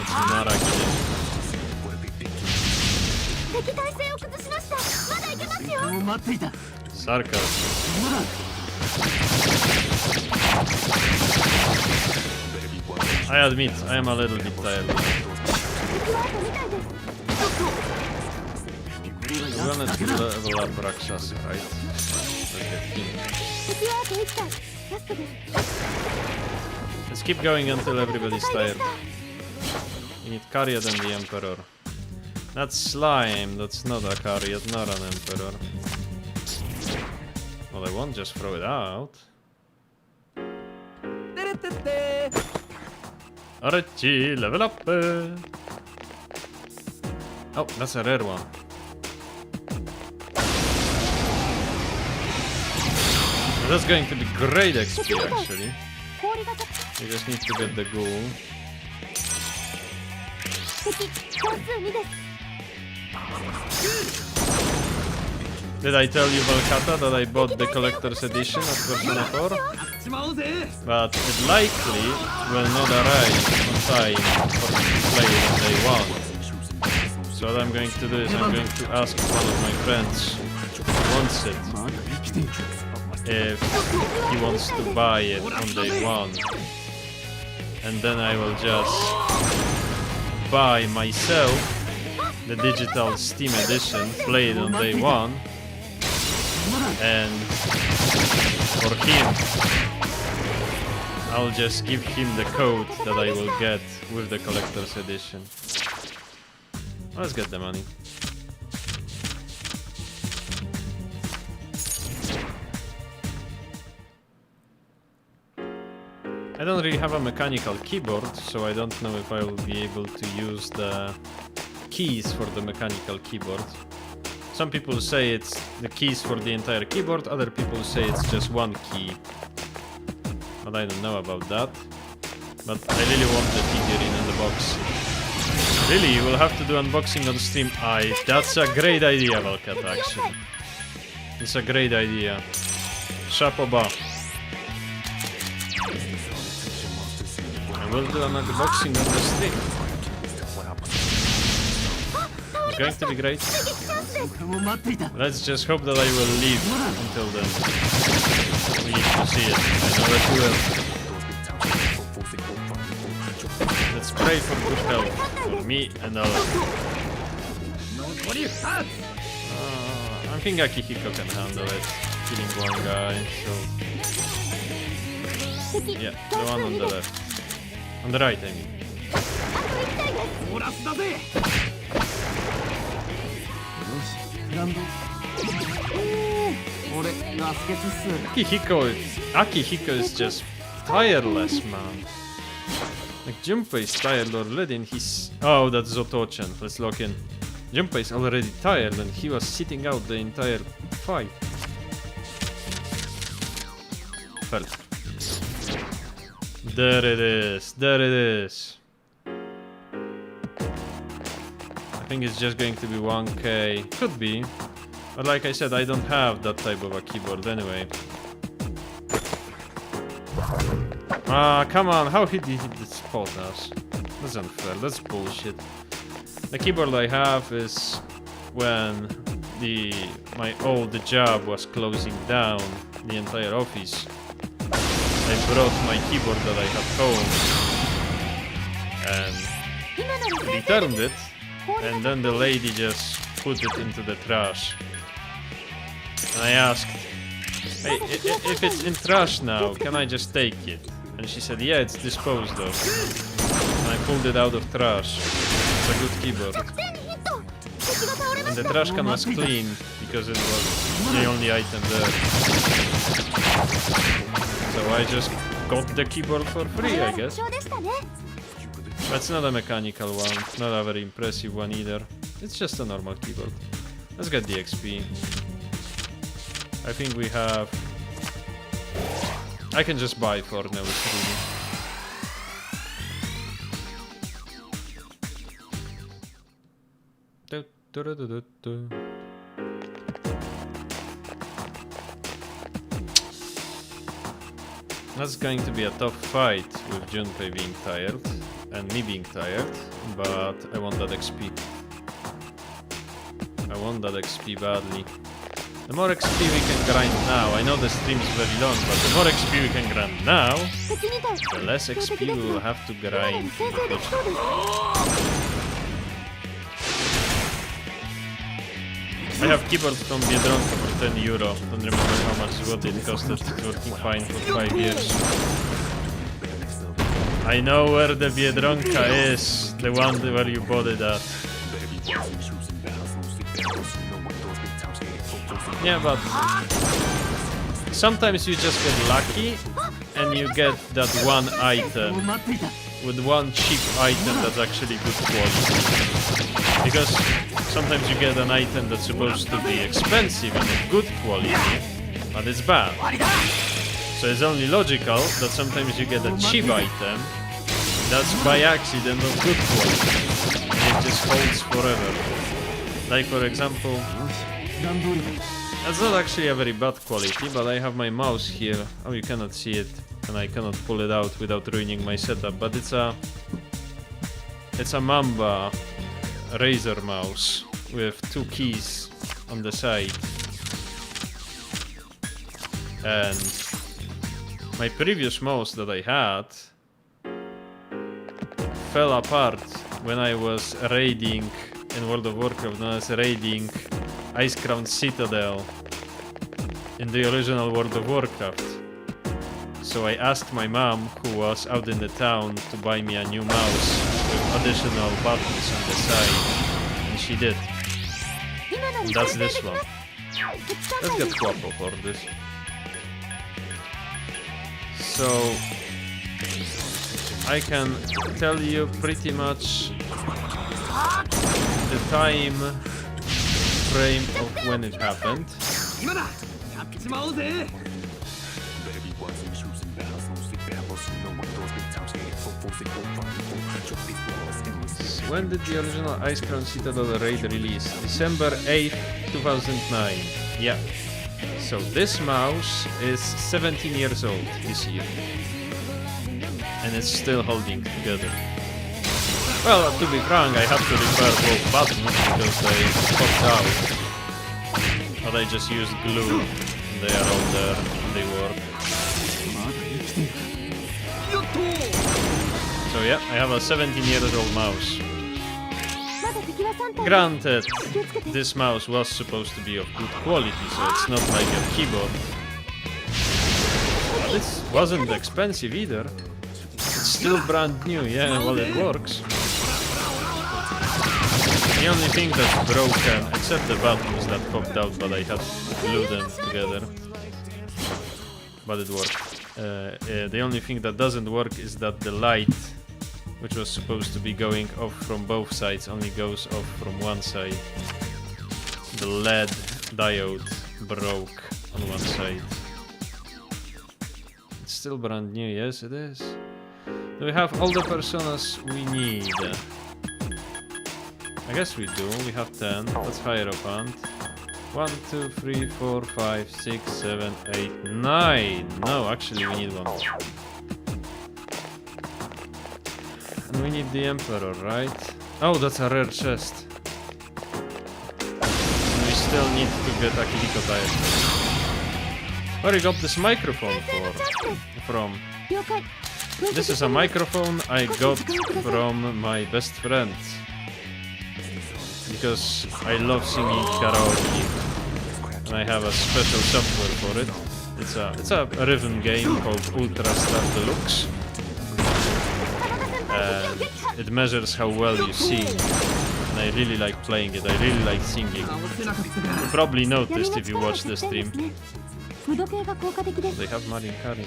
It's not actually. Sarcasm. I admit, I am a little bit tired. We wanted to level up Rakshasa, right? Let's keep going until everybody's tired. We need Chariot and the Emperor. That's slime, that's not a Chariot, not an Emperor. Well, I won't just throw it out. Archie, level up! Oh, that's a rare one. That's going to be great XP actually. We just need to get the ghoul. Did I tell you, Valkata, that I bought the collector's edition of Persona 4? But it likely will not arrive on time for me to play it on day 1. So what I'm going to do is I'm going to ask one of my friends who wants it if he wants to buy it on day 1. And then I will just buy myself the digital Steam edition, play it on day 1, and for him I'll just give him the code that I will get with the collector's edition. Let's get the money. I don't really have a mechanical keyboard, so I don't know if I will be able to use the keys for the mechanical keyboard. Some people say it's the keys for the entire keyboard, other people say it's just one key. But I don't know about that. But I really want the figurine in the box. Really, you will have to do unboxing on stream. That's a great idea, Valkat, actually. It's a great idea. Chapeau bas. We'll do an unboxing on the stream. It's going to be great. Let's just hope that I will live until then. We need to see it. I know that we will. Let's pray for good health for me and all of you. I think Akihiko can handle it. Killing one guy, so... Yeah, the one on the left. On the right, I mean. Akihiko is just tireless, man. Like, Junpei is tired already and he's... Oh, that's Zotochan. Let's lock in. Junpei is already tired and he was sitting out the entire fight. Fell. There it is, there it is. I think it's just going to be 1k. Could be. But like I said, I don't have that type of a keyboard anyway. Ah, come on, how did he spot us? That's unfair, that's bullshit. The keyboard I have is when my old job was closing down the entire office. I brought my keyboard that I had home and returned it, and then the lady just put it into the trash. And I asked, hey, if it's in trash now, can I just take it? And she said, yeah, it's disposed of. And I pulled it out of trash. It's a good keyboard. And the trash can was clean because it was the only item there. So I just got the keyboard for free, I guess. That's not a mechanical one, not a very impressive one either. It's just a normal keyboard. Let's get the XP. I think we have... I can just buy for now, it's really... That's going to be a tough fight with Junpei being tired and me being tired, but I want that XP. I want that XP badly. The more XP we can grind now, I know the stream's very long, but the more XP we can grind now, 敵に対し the less XP we will have to 今なら grind. 先制できそうです I have keyboard from Biedronka for 10 euro. Don't remember how much what it costed. It's working fine for 5 years. I know where the Biedronka is. The one where you bought it at. Yeah, but sometimes you just get lucky and you get that one item with one cheap item that's actually good quality. Because sometimes you get an item that's supposed to be expensive and of good quality, but it's bad. So it's only logical that sometimes you get a cheap item that's by accident of good quality, and it just holds forever. Like for example, that's not actually a very bad quality, but I have my mouse here. Oh, you cannot see it, and I cannot pull it out without ruining my setup. But it's a Mamba Razer mouse with 2 keys on the side. And my previous mouse that I had fell apart when I was raiding in World of Warcraft, when I was raiding Icecrown Citadel in the original World of Warcraft. So I asked my mom, who was out in the town, to buy me a new mouse with additional buttons on the side, and she did. And that's this one. Let's get Quapo for this. So I can tell you pretty much the time frame of when it happened. When did the original Icecrown Citadel raid release? December 8th, 2009. Yeah. So this mouse is 17 years old this year. And it's still holding together. Well, to be frank, I have to repair both buttons because they popped out. But I just used glue. They are all there, and they work. So yeah, I have a 17-year-old mouse. Granted, this mouse was supposed to be of good quality, so it's not like a keyboard. But it wasn't expensive either. It's still brand new, yeah, well it works. The only thing that's broken, except the buttons that popped out, but I had to glue them together. But it worked. The only thing that doesn't work is that the light, which was supposed to be going off from both sides, only goes off from one side. The LED diode broke on one side. It's still brand new, yes it is. Do we have all the personas we need? I guess we do. We have 10. That's Hierophant. 1, 2, 3, 4, 5, 6, 7, 8, 9. No, actually we need one more. And we need the Emperor, right? Oh, that's a rare chest. And we still need to get Akihiko Tire. Where you got this microphone from? This is a microphone I got from my best friend. Because I love singing karaoke. And I have a special software for it. It's a rhythm game called Ultra Star Deluxe. And it measures how well you sing. And I really like playing it, I really like singing. You probably noticed if you watch the stream. They have Marin Karin.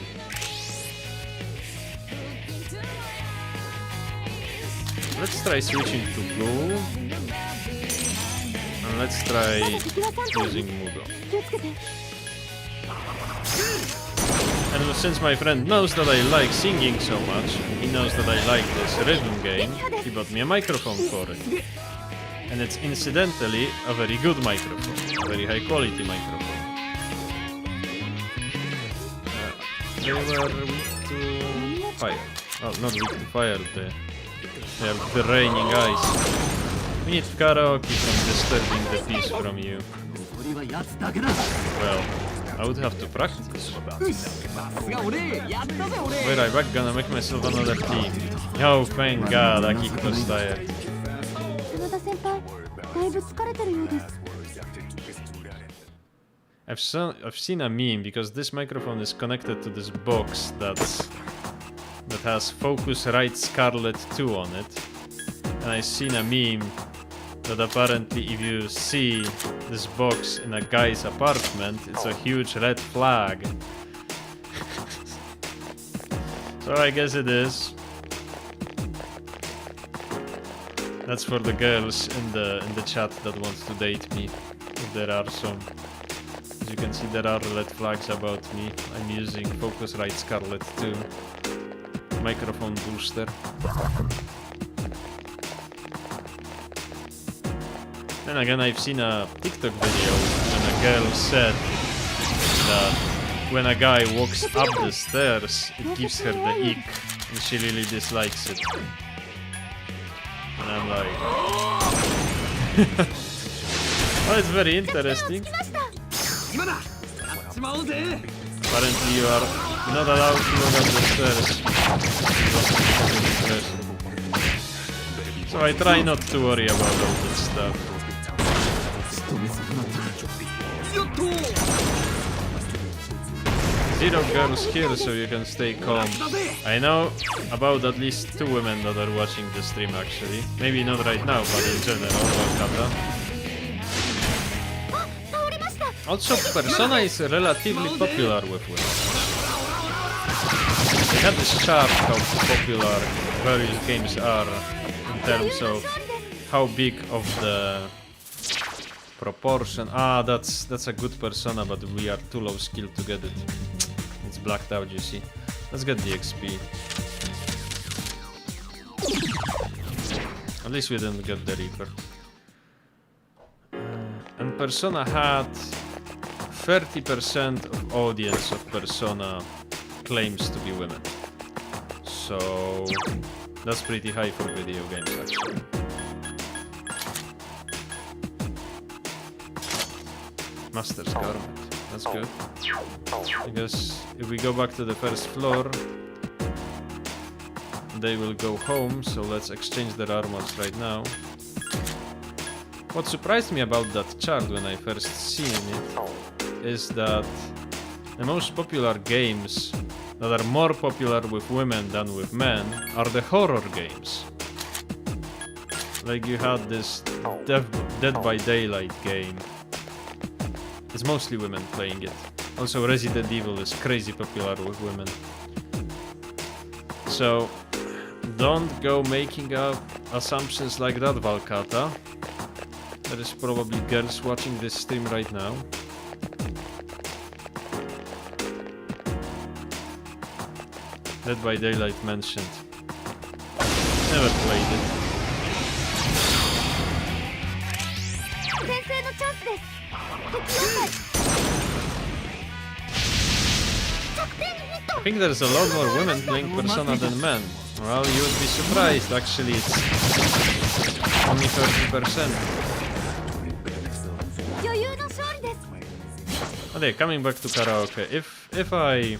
Let's try switching to Go. And let's try using Mugo. And since my friend knows that I like singing so much, he knows that I like this rhythm game, he bought me a microphone for it. And it's incidentally a very good microphone, a very high quality microphone. They were weak to fire. Well, not weak to fire, they have the raining eyes. We need karaoke from disturbing the peace from you. Well, I would have to practice. Wait, I'm back, gonna make myself another team. Oh, thank God, Akiko's tired. 真田先輩だいぶ疲れてるようです I've seen a meme because this microphone is connected to this box that has Focusrite Scarlett 2 on it. And I've seen a meme that apparently if you see this box in a guy's apartment, it's a huge red flag. So I guess it is. That's for the girls in the chat that want to date me, if there are some. As you can see, there are red flags about me. I'm using Focusrite Scarlett 2 microphone booster. Then again, I've seen a TikTok video when a girl said that when a guy walks up the stairs, it gives her the ick, and she really dislikes it. And I'm like, well, it's very interesting. Apparently, you are not allowed to walk up the stairs. So I try not to worry about all this stuff. Zero girls here, so you can stay calm. I know about at least 2 women that are watching the stream actually. Maybe not right now, but in general, Wakata. Also, Persona is relatively popular with women. They had this chart how popular various games are in terms of how big of the proportion. Ah, that's a good Persona, but we are too low skill to get it. It's blacked out, you see. Let's get the XP. At least we didn't get the Reaper. And Persona had 30% of audience of Persona claims to be women. So that's pretty high for video games actually. Master's Garment, that's good. Because if we go back to the first floor, they will go home, so let's exchange their armors right now. What surprised me about that chart when I first seen it is that the most popular games that are more popular with women than with men are the horror games. Like you had this Dead by Daylight game. It's mostly women playing it. Also Resident Evil is crazy popular with women. So don't go making up assumptions like that, Valkata. There is probably girls watching this stream right now. Dead by Daylight mentioned. Never played it. I think there's a lot more women playing Persona than men. Well, you would be surprised, actually it's only 30%. Okay, coming back to karaoke. If I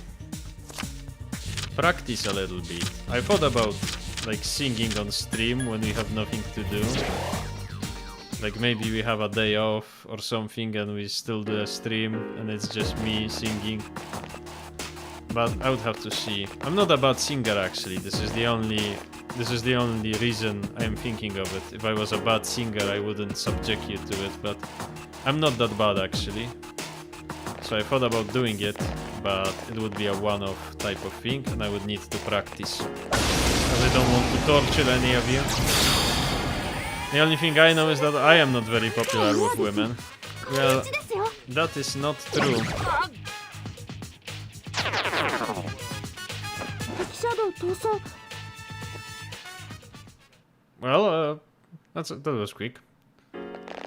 practice a little bit, I thought about like singing on stream when we have nothing to do. Like maybe we have a day off or something and we still do a stream and it's just me singing. But I would have to see. I'm not a bad singer actually. This is the only reason I'm thinking of it. If I was a bad singer, I wouldn't subject you to it, but I'm not that bad actually. So I thought about doing it, but it would be a one-off type of thing and I would need to practice. Because I don't want to torture any of you. The only thing I know is that I am not very popular with women. Well, that is not true. Well, that was quick.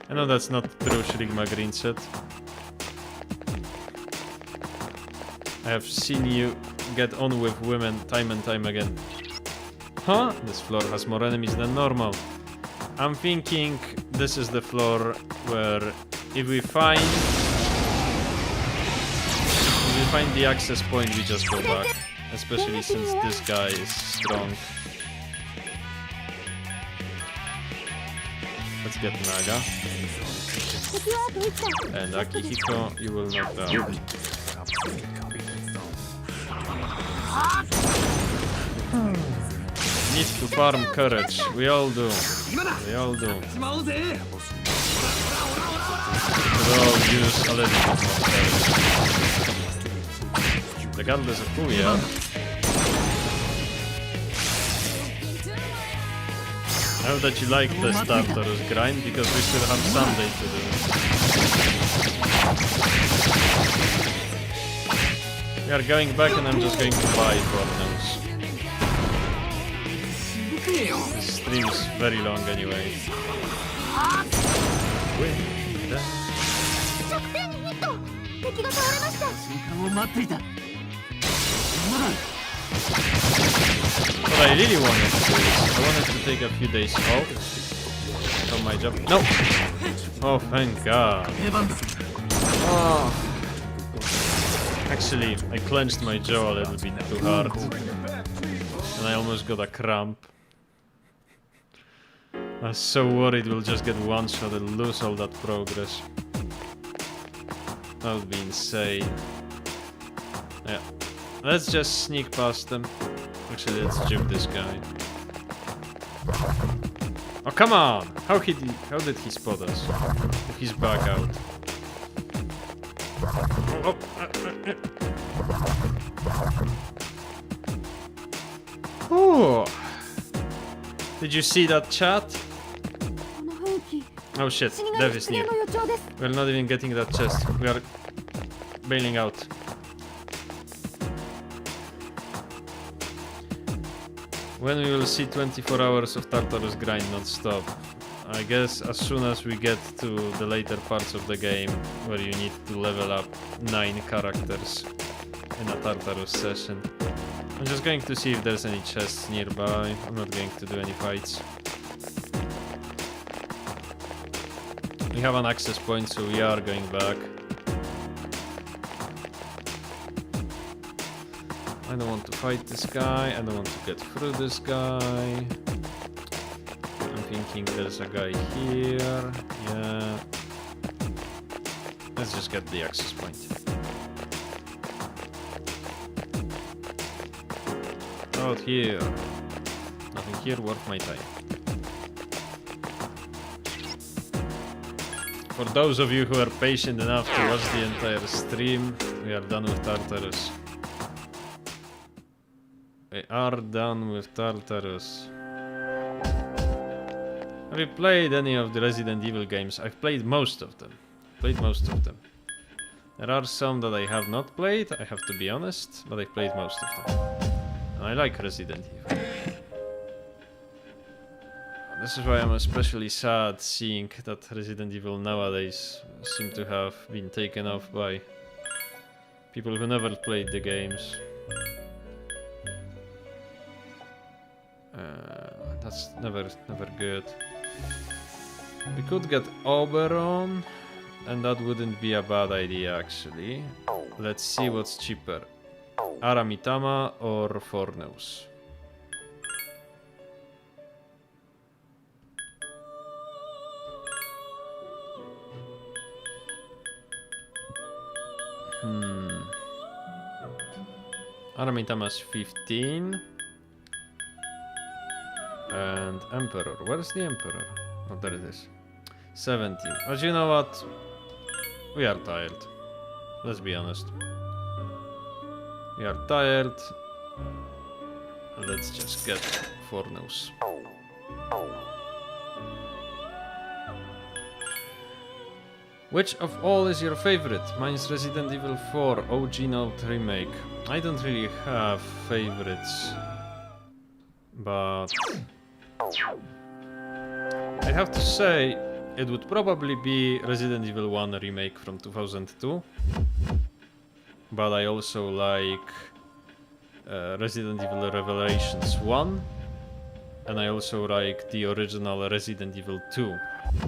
I know that's not true, Shrigma Green said. I have seen you get on with women time and time again. Huh? This floor has more enemies than normal. I'm thinking this is the floor where If we find the access point, we just go back. Especially since this guy is strong. Let's get Naga. And Akihiko, you will knock down. Need to farm courage. We all do. We all do. We all use a little bit more courage. Regardless of who we are. I hope that you like the Tartarus grind, because we still have Sunday to do. We are going back and I'm just going to buy Fornos. This stream is very long anyway. What I really wanted to do is, I wanted to take a few days off from my job. No! Oh, thank God. Oh. Actually, I clenched my jaw a little bit too hard. And I almost got a cramp. I was so worried we'll just get one shot and lose all that progress. That would be insane. Yeah. Let's just sneak past them. Actually, let's juke this guy. Oh, come on! How did he spot us? If he's back out. Oh. Did you see that chat? Oh shit, Dev is near. We're not even getting that chest. We are bailing out. When we will see 24 hours of Tartarus grind non-stop? I guess as soon as we get to the later parts of the game, where you need to level up 9 characters in a Tartarus session. I'm just going to see if there's any chests nearby. I'm not going to do any fights. We have an access point, so we are going back. I don't want to fight this guy, I don't want to get through this guy. I'm thinking there's a guy here, yeah. Let's just get the access point. Out here. Nothing here worth my time. For those of you who are patient enough to watch the entire stream, we are done with Tartarus. We are done with Tartarus. Have you played any of the Resident Evil games? I've played most of them. There are some that I have not played, I have to be honest, but I've played most of them. And I like Resident Evil. This is why I'm especially sad seeing that Resident Evil nowadays seem to have been taken off by people who never played the games. That's never good. We could get Oberon, and that wouldn't be a bad idea actually. Let's see what's cheaper. Aramitama or Forneus. Aramitama's 15. And Emperor. Where's the Emperor? Oh, there it is. 17. But you know what? We are tired. Let's be honest. We are tired. Let's just get Forneus. Which of all is your favorite? Mine's Resident Evil 4 OG Note Remake. I don't really have favorites, but I have to say it would probably be Resident Evil 1 Remake from 2002. But I also like Resident Evil Revelations 1, and I also like the original Resident Evil 2,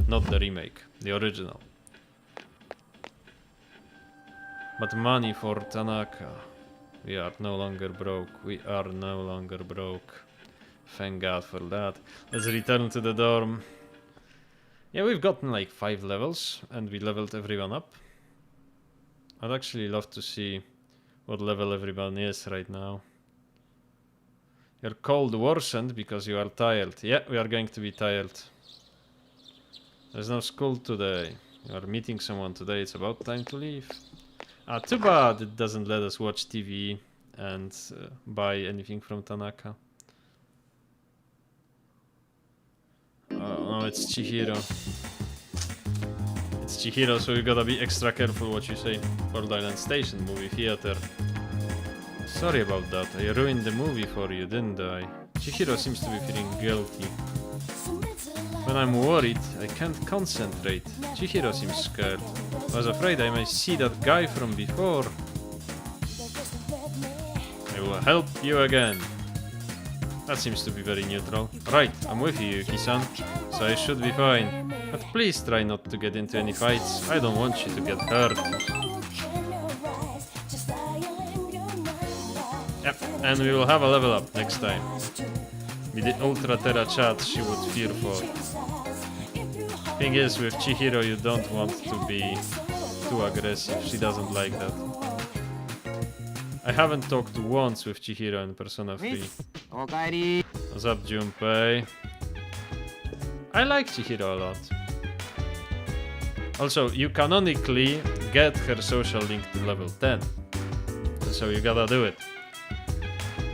not the remake, the original. But money for Tanaka. We are no longer broke. We are no longer broke. Thank God for that. Let's return to the dorm. Yeah, we've gotten like 5 levels and we leveled everyone up. I'd actually love to see what level everyone is right now. Your cold worsened because you are tired. Yeah, we are going to be tired. There's no school today. You are meeting someone today. It's about time to leave. Ah, too bad it doesn't let us watch TV and buy anything from Tanaka. Oh no, it's Chihiro. It's Chihiro, so you gotta be extra careful what you say. Ford Island Station, movie theater. Sorry about that, I ruined the movie for you, didn't I? Chihiro seems to be feeling guilty. When I'm worried, I can't concentrate. Chihiro seems scared. I was afraid I might see that guy from before. I will help you again. That seems to be very neutral. Right, I'm with you, Yuki-san. So I should be fine. But please try not to get into any fights. I don't want you to get hurt. Yep, and we will have a level up next time. With the Ultra Terra chat she would fear for. Thing is, with Chihiro you don't want to be too aggressive. She doesn't like that. I haven't talked once with Chihiro in Persona 3. What's up, Junpei? I like Chihiro a lot. Also, you canonically get her social link to level 10. So you gotta do it.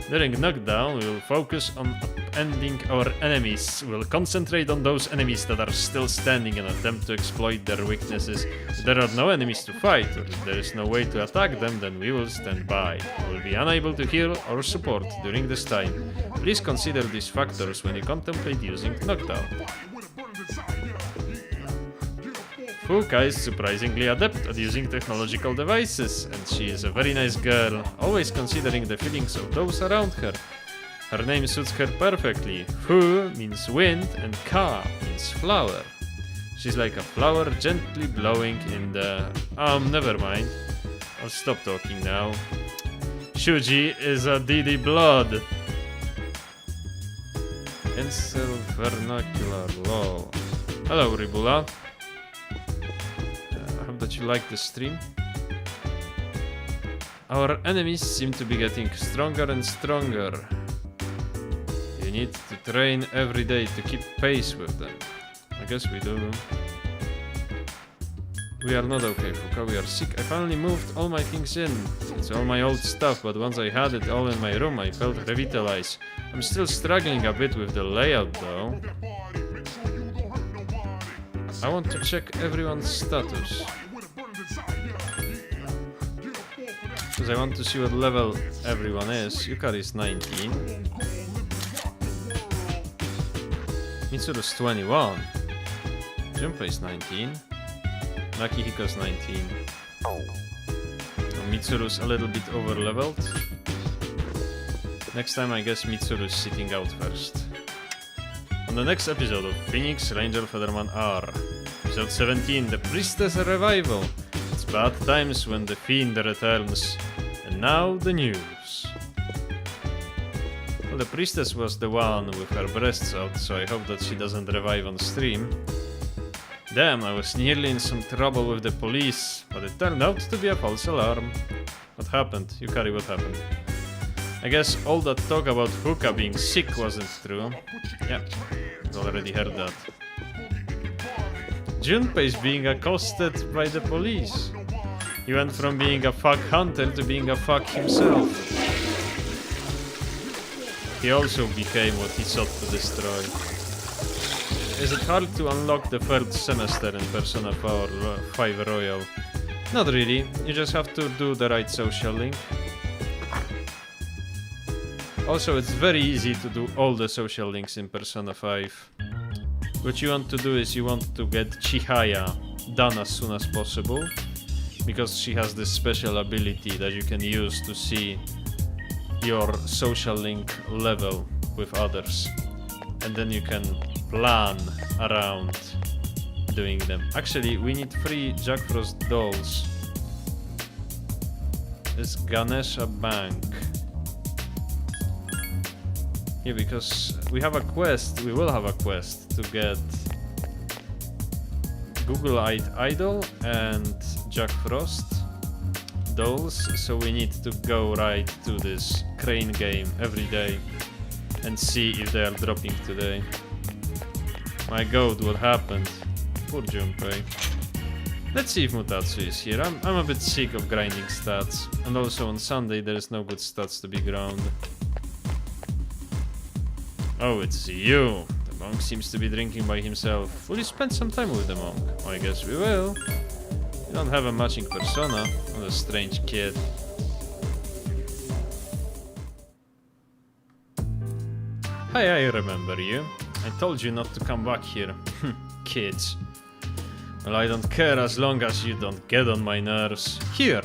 During knockdown, we will focus on upending our enemies. We'll concentrate on those enemies that are still standing and attempt to exploit their weaknesses. If there are no enemies to fight, or if there is no way to attack them, then we will stand by. We will be unable to heal or support during this time. Please consider these factors when you contemplate using knockdown. Fuka is surprisingly adept at using technological devices, and she is a very nice girl, always considering the feelings of those around her. Her name suits her perfectly. Fu means wind and Ka means flower. She's like a flower gently blowing in the... never mind. I'll stop talking now. Shuji is a Didi blood. Cancel vernacular law. Hello, Ribula. That you like the stream. Our enemies seem to be getting stronger and stronger. You need to train every day to keep pace with them. I guess we do. We are not okay, Fuka, we are sick. I finally moved all my things in. It's all my old stuff, but once I had it all in my room, I felt revitalized. I'm still struggling a bit with the layout though. I want to check everyone's status. Because I want to see what level everyone is. Yukari is 19. Mitsuru is 21. Junpei is 19. Nakihiko is 19. Mitsuru is a little bit over leveled. Next time I guess Mitsuru is sitting out first. On the next episode of Phoenix Ranger Federman R. Episode 17, The Priestess Revival. It's bad times when the fiend returns. And now the news. Well, the priestess was the one with her breasts out, so I hope that she doesn't revive on stream. Damn, I was nearly in some trouble with the police, but it turned out to be a false alarm. What happened? Yukari, what happened? I guess all that talk about Fuka being sick wasn't true. Yeah, I've already heard that. Junpei is being accosted by the police. He went from being a fuck hunter to being a fuck himself. He also became what he sought to destroy. Is it hard to unlock the third semester in Persona 5 Royal? Not really, you just have to do the right social link. Also, it's very easy to do all the social links in Persona 5. What you want to do is you want to get Chihaya done as soon as possible, because she has this special ability that you can use to see your social link level with others. And then you can plan around doing them. Actually, we need 3 Jack Frost dolls. is Ganesha Bank. Yeah, because we have a quest, we will have a quest to get Google-eyed Idol and Jack Frost dolls, so we need to go right to this crane game every day and see if they are dropping today. My god, what happened? Poor Junpei. Let's see if Mutatsu is here. I'm a bit sick of grinding stats, and also on Sunday there is no good stats to be ground. Oh, it's you! The monk seems to be drinking by himself. Will you spend some time with the monk? I guess we will. You don't have a matching persona. What a strange kid. Hi, I remember you. I told you not to come back here. Kids. Well, I don't care as long as you don't get on my nerves. Here,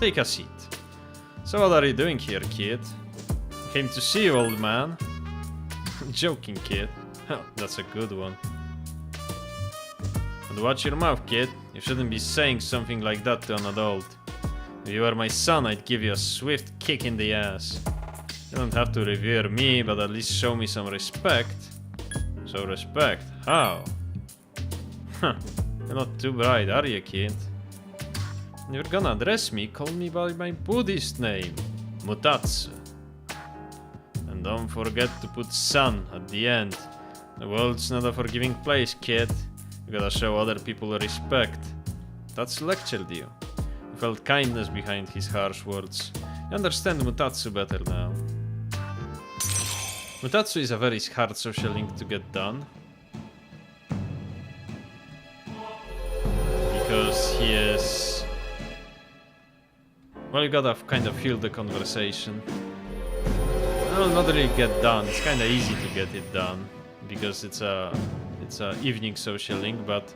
take a seat. So what are you doing here, kid? Came to see you, old man. Joking, kid. That's a good one. And watch your mouth, kid. You shouldn't be saying something like that to an adult. If you were my son, I'd give you a swift kick in the ass. You don't have to revere me, but at least show me some respect. So respect? How? Huh. You're not too bright, are you, kid? When you're gonna address me, call me by my Buddhist name. Mutatsu. And don't forget to put san at the end. The world's not a forgiving place, kid. You gotta show other people respect. That's lectured you. You felt kindness behind his harsh words. You understand Mutatsu better now. Mutatsu is a very hard social link to get done. Because he is... Well, you gotta kind of feel the conversation. Well, not really get done. It's kinda easy to get it done. Because it's a evening social link, but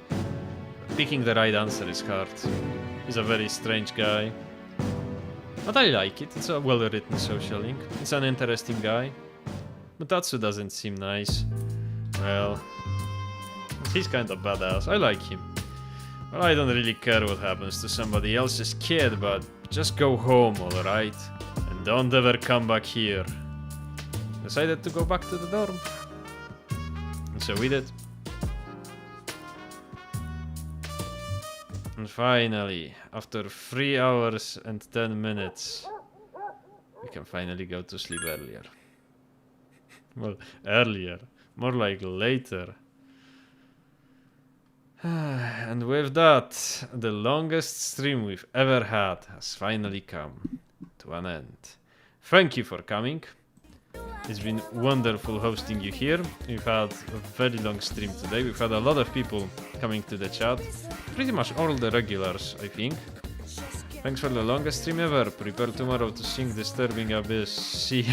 picking the right answer is hard. He's a very strange guy. But I like it. It's a well-written social link. It's an interesting guy. Mutatsu doesn't seem nice. Well, he's kind of badass. I like him. Well, I don't really care what happens to somebody else's kid, but just go home, alright? And don't ever come back here. Decided to go back to the dorm. And so we did. And finally, after 3 hours and 10 minutes, we can finally go to sleep earlier. Well, earlier. More like later. And with that, the longest stream we've ever had has finally come to an end. Thank you for coming. It's been wonderful hosting you here. We've had a very long stream today. We've had a lot of people coming to the chat. Pretty much all the regulars, I think. Thanks for the longest stream ever. Prepare tomorrow to sing Disturbing Abyss. See...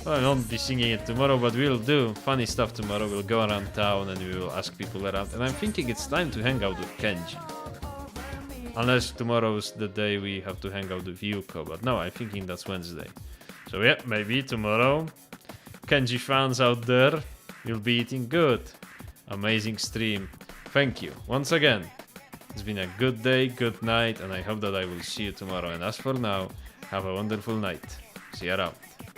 Well, I won't be singing it tomorrow, but we'll do funny stuff tomorrow. We'll go around town and we will ask people around. And I'm thinking it's time to hang out with Kenji. Unless tomorrow's the day we have to hang out with Yuko. But no, I'm thinking that's Wednesday. So yeah, maybe tomorrow. Kenji fans out there, you'll be eating good. Amazing stream. Thank you once again. It's been a good day, good night, and I hope that I will see you tomorrow. And as for now, have a wonderful night. See you around.